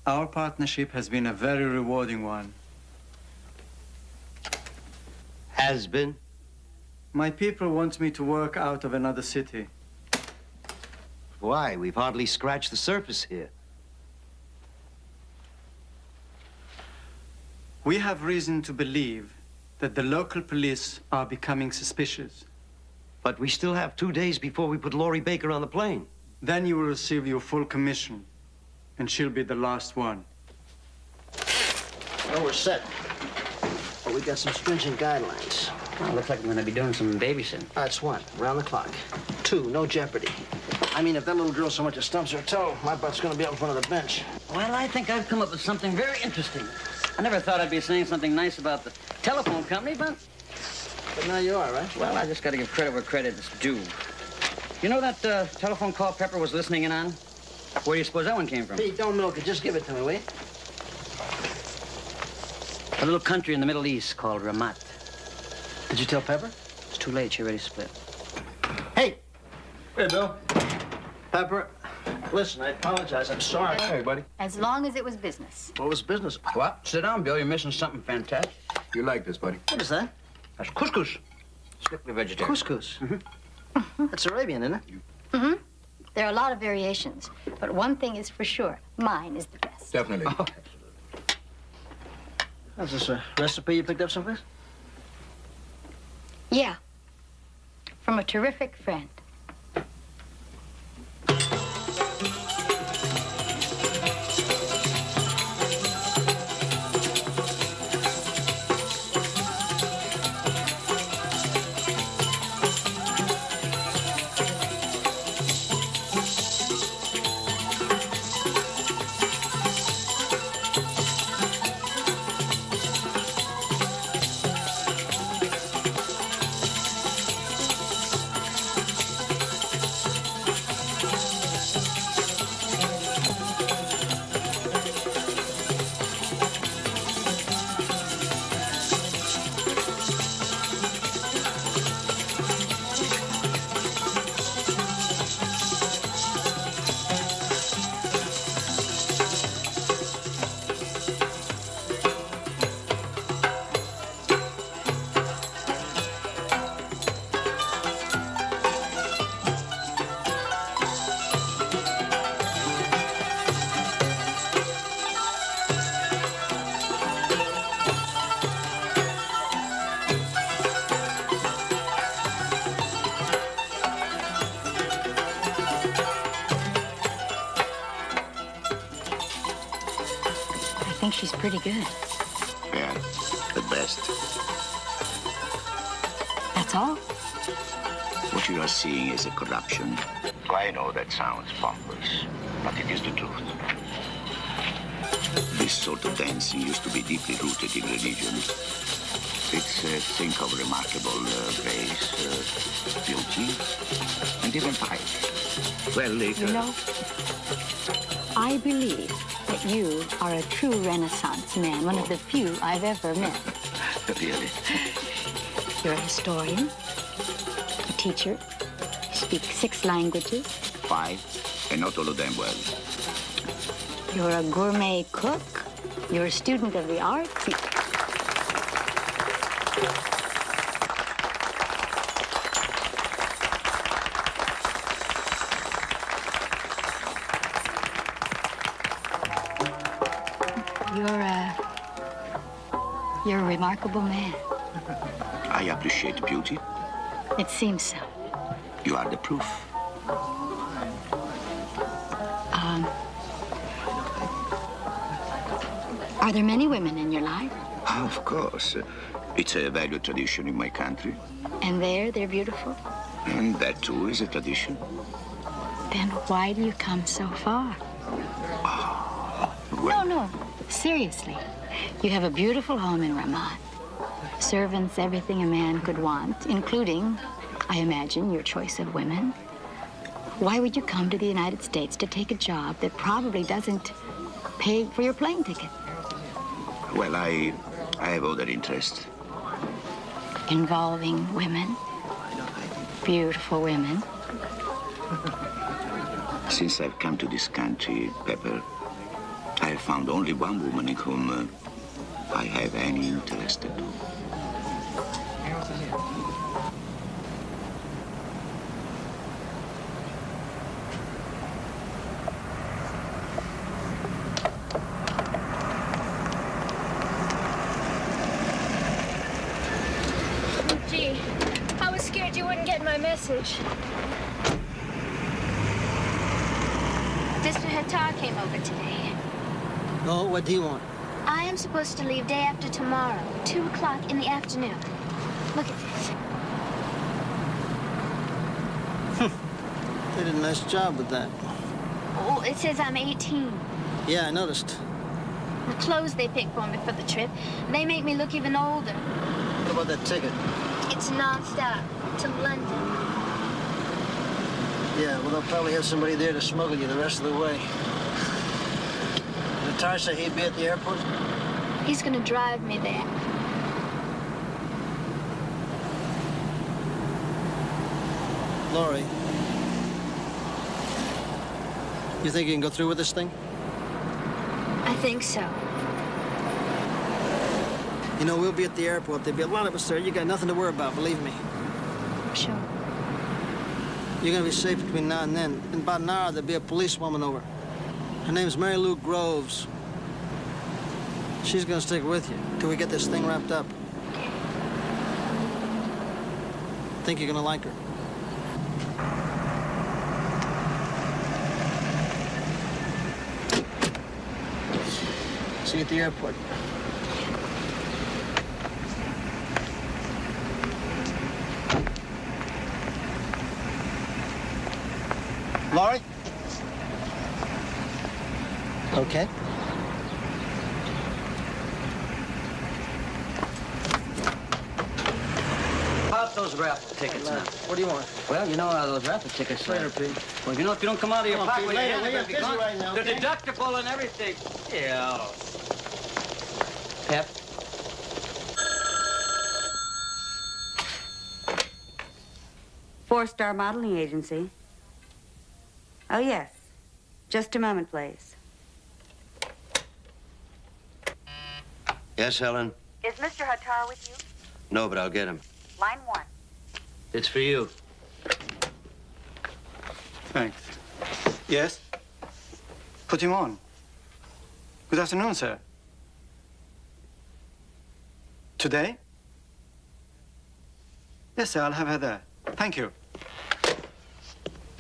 our partnership has been a very rewarding one. Has been? My people want me to work out of another city. Why? We've hardly scratched the surface here. We have reason to believe that the local police are becoming suspicious. But we still have 2 days before we put Laurie Baker on the plane. Then you will receive your full commission, and she'll be the last one. Well, we're set. But we got some stringent guidelines. Well, looks like I'm going to be doing some babysitting. That's one, round the clock. 2, no jeopardy. I mean, if that little girl so much as stumps her toe, my butt's gonna be up in front of the bench. Well, I think I've come up with something very interesting. I never thought I'd be saying something nice about the telephone company, but now you are, right? Well, I just got to give credit where credit is due. You know that telephone call Pepper was listening in on? Where do you suppose that one came from? Pete, don't milk it. Just give it to me, will you? A little country in the Middle East called Ramat. Did you tell Pepper? It's too too late. You're ready to split. Hey! Hey, Bill. Pepper, listen, I apologize. I'm sorry. Hey, buddy. As long as it was business. What was business? What? Sit down, Bill. You're missing something fantastic. You like this, buddy? What is that? That's couscous. Strictly vegetarian. Couscous. That's Arabian, isn't it? Mm-hmm. There are a lot of variations, but one thing is for sure. Mine is the best. Definitely. Oh. Is this a recipe you picked up someplace? Yeah. From a terrific friend. I think she's pretty good. Yeah, the best. That's all? What you are seeing is a corruption. I know that sounds pompous, but it is the truth. This sort of dancing used to be deeply rooted in religion. It's a thing of remarkable grace, beauty, and even piety. Well, later... You know, I believe that you are a true Renaissance man, one of the few I've ever met. Really? You're a historian, a teacher, you speak 6 languages. 5, and not all of them well. You're a gourmet cook, you're a student of the arts. You're a remarkable man. I appreciate beauty. It seems so. You are the proof. Are there many women in your life? Of course. It's a valued tradition in my country. And they're beautiful? And that, too, is a tradition. Then why do you come so far? Well, No, seriously. You have a beautiful home in Ramat. Servants, everything a man could want, including, I imagine, your choice of women. Why would you come to the United States to take a job that probably doesn't pay for your plane ticket? well, I have other interests. Involving women? Beautiful women? Since I've come to this country, Pepper, I have found only one woman in whom I have any interest at all. Gee, I was scared you wouldn't get my message. Mr. Hattar came over today. Oh, what do you want? I am supposed to leave day after tomorrow, 2 o'clock in the afternoon. Look at this. They did a nice job with that. Oh, it says I'm 18. Yeah, I noticed. The clothes they picked for me for the trip, they make me look even older. What about that ticket? It's non-stop to London. Yeah, well, they'll probably have somebody there to smuggle you the rest of the way. Did Tar say he'd be at the airport? He's gonna drive me there. Laurie, you think you can go through with this thing? I think so. You know, we'll be at the airport. There'll be a lot of us there. You got nothing to worry about, believe me. Sure. You're gonna be safe between now and then. In about an hour, there'll be a policewoman over. Her name's Mary Lou Groves. She's gonna stick with you till we get this thing wrapped up. Think you're gonna like her. See you at the airport. Laurie? Okay. About those raffle tickets now. What do you want? Well, you know those raffle tickets. Later, Pete. Well, you know, if you don't come out of your Come on, pocket Pete, with your later. hand, We're they're busy gone. right now, The okay? deductible and everything. Yeah. Pep. Four-Star Modeling Agency. Oh, yes. Just a moment, please. Yes, Helen? Is Mr. Hattar with you? No, but I'll get him. Line 1. It's for you. Thanks. Yes? Put him on. Good afternoon, sir. Today? Yes, sir, I'll have her there. Thank you.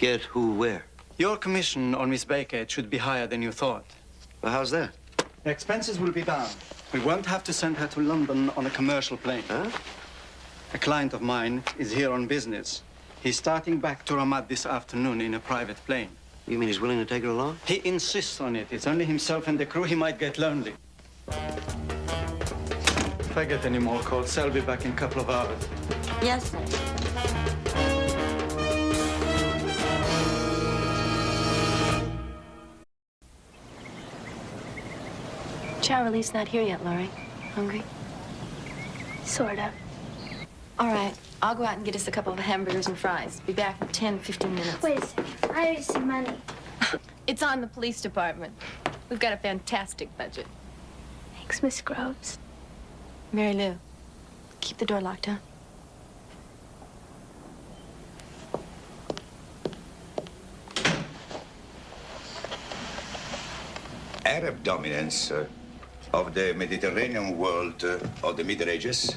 Get who where? Your commission on Miss Baker should be higher than you thought. Well, how's that? Expenses will be down. We won't have to send her to London on a commercial plane. Huh? A client of mine is here on business. He's starting back to Ramat this afternoon in a private plane. You mean he's willing to take her along? He insists on it. It's only himself and the crew. He might get lonely. If I get any more calls, I'll be back in a couple of hours. Yes, sir. Charlie's not here yet, Laurie. Hungry? Sort of. All right. I'll go out and get us a couple of hamburgers and fries. Be back in 10, 15 minutes. Wait a second. I need some money. It's on the police department. We've got a fantastic budget. Thanks, Miss Groves. Mary Lou, keep the door locked, huh? Arab dominance of the Mediterranean world of the Middle Ages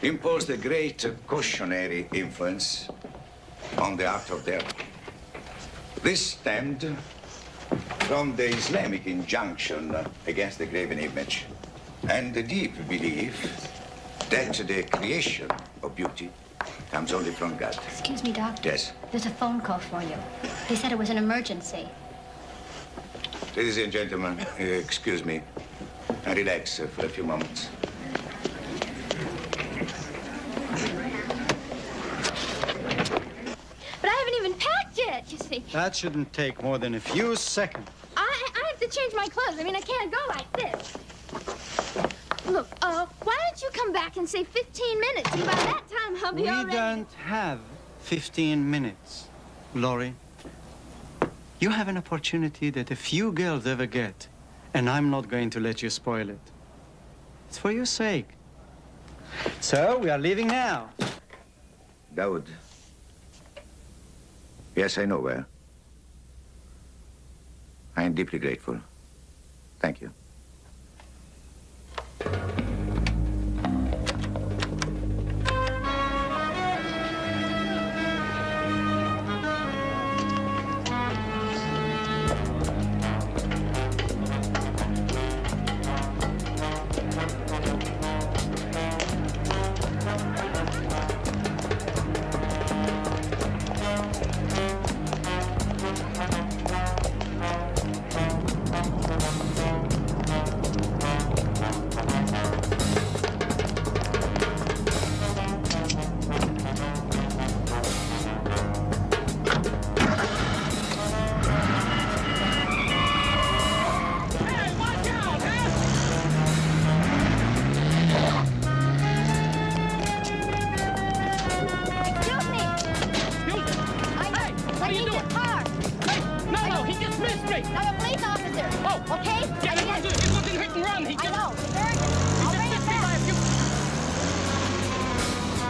imposed a great cautionary influence on the art of their. This stemmed from the Islamic injunction against the graven image and the deep belief that the creation of beauty comes only from God. Excuse me, Doctor. Yes. There's a phone call for you. They said it was an emergency. Ladies and gentlemen, excuse me. Relax for a few moments. But I haven't even packed yet, you see. That shouldn't take more than a few seconds. I have to change my clothes. I mean, I can't go like this. Look, why don't you come back and say 15 minutes, and by that time I'll be We all ready. don't have 15 minutes, Laurie. You have an opportunity that a few girls ever get, and I'm not going to let you spoil it. It's for your sake. So, we are leaving now. Daoud. Yes, I know where. I am deeply grateful. Thank you. What are you doing? Car. Hey, no, he just missed me. I'm a police officer. Oh, okay? Yeah, it wasn't hit and run. He just... I know. It's urgent. I'll bring it back.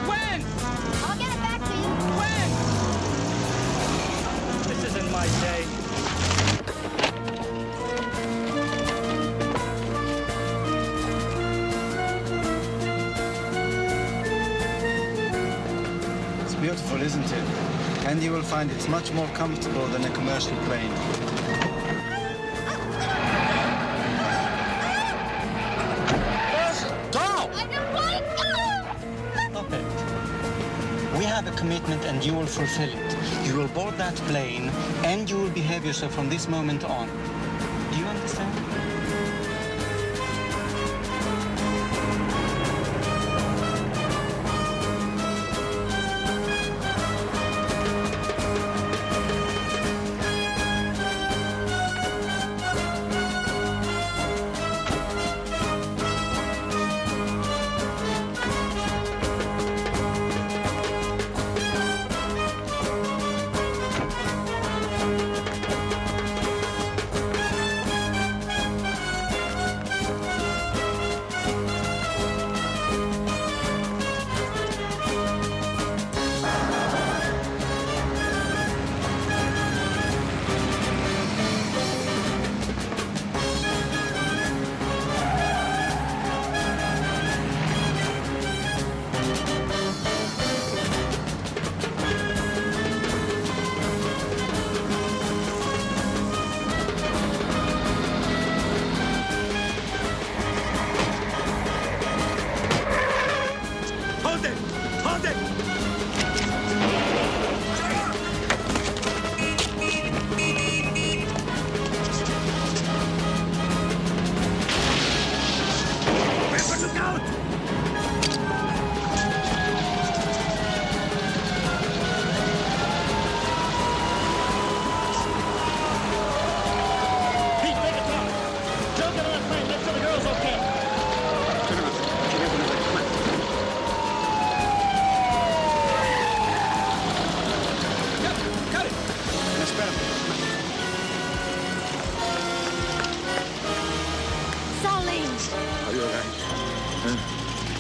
When? I'll get it back to you. When? This isn't my day. It's beautiful, isn't it? And you will find it's much more comfortable than a commercial plane. Stop! Okay. We have a commitment and you will fulfill it. You will board that plane and you will behave yourself from this moment on. Do you understand?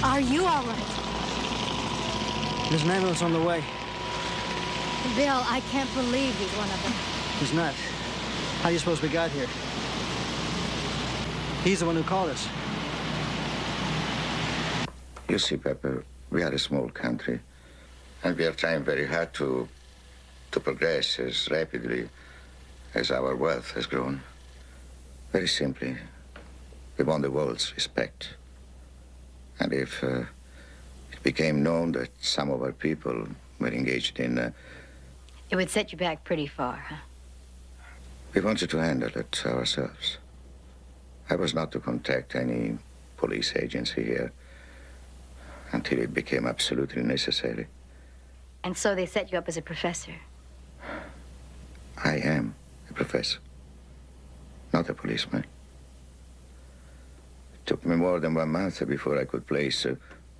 Are you all right? There's an ambulance on the way. Bill, I can't believe he's one of them. He's not. How do you suppose we got here? He's the one who called us. You see, Pepper, we are a small country, and we are trying very hard to progress as rapidly as our wealth has grown. Very simply, we want the world's respect. And if it became known that some of our people were engaged in... It would set you back pretty far, huh? We wanted to handle it ourselves. I was not to contact any police agency here until it became absolutely necessary. And so they set you up as a professor. I am a professor, not a policeman. It took me more than 1 month before I could place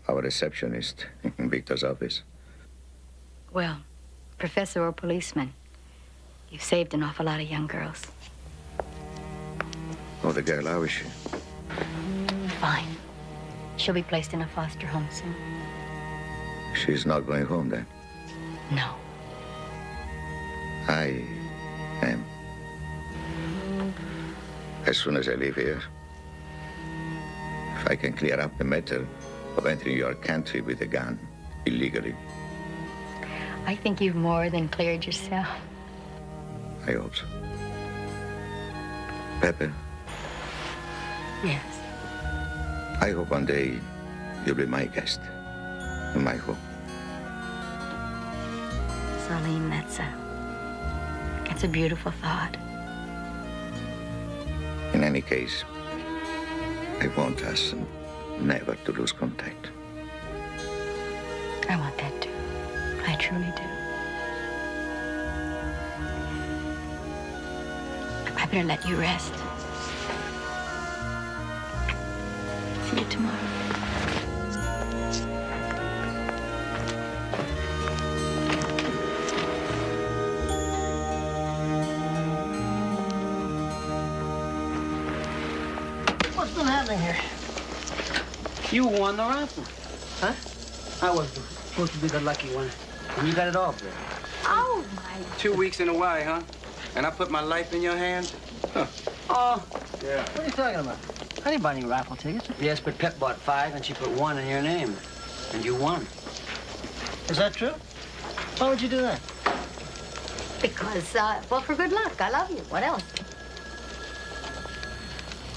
our receptionist in Victor's office. Well, professor or policeman, you've saved an awful lot of young girls. Oh, the girl, how is she? Fine. She'll be placed in a foster home soon. She's not going home, then? No. I am. As soon as I leave here, if I can clear up the matter of entering your country with a gun illegally. I think you've more than cleared yourself. I hope so. Pepe, Yes. I hope one day you'll be my guest in my home. Salim, that's a beautiful thought. In any case, I want us never to lose contact. I want that too. I truly do. I better let you rest. See you tomorrow. been happening here? You won the raffle. Huh? I was supposed to be the lucky one. And you got it all, Bill. Oh, my. 2 weeks in Hawaii, huh? And I put my life in your hands? Huh. Oh. Yeah. What are you talking about? I didn't buy any raffle tickets. Yes, but Pep bought 5 and she put 1 in your name. And you won. Is that true? Why would you do that? Because, well, for good luck. I love you. What else?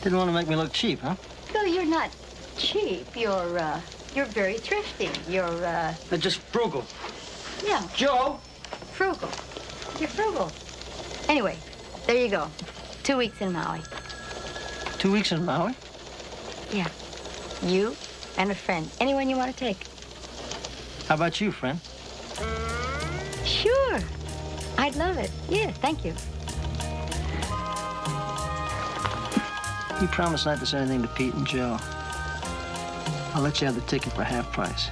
Didn't want to make me look cheap, huh? No, you're not cheap. You're very thrifty. You're, Just frugal. yeah. Joe! Frugal. You're frugal. Anyway, there you go. 2 weeks in Maui. 2 weeks in Maui? Yeah. You and a friend. Anyone you want to take. How about you, friend? Sure. I'd love it. Yeah, thank you. You promise not to say anything to Pete and Joe. I'll let you have the ticket for half price.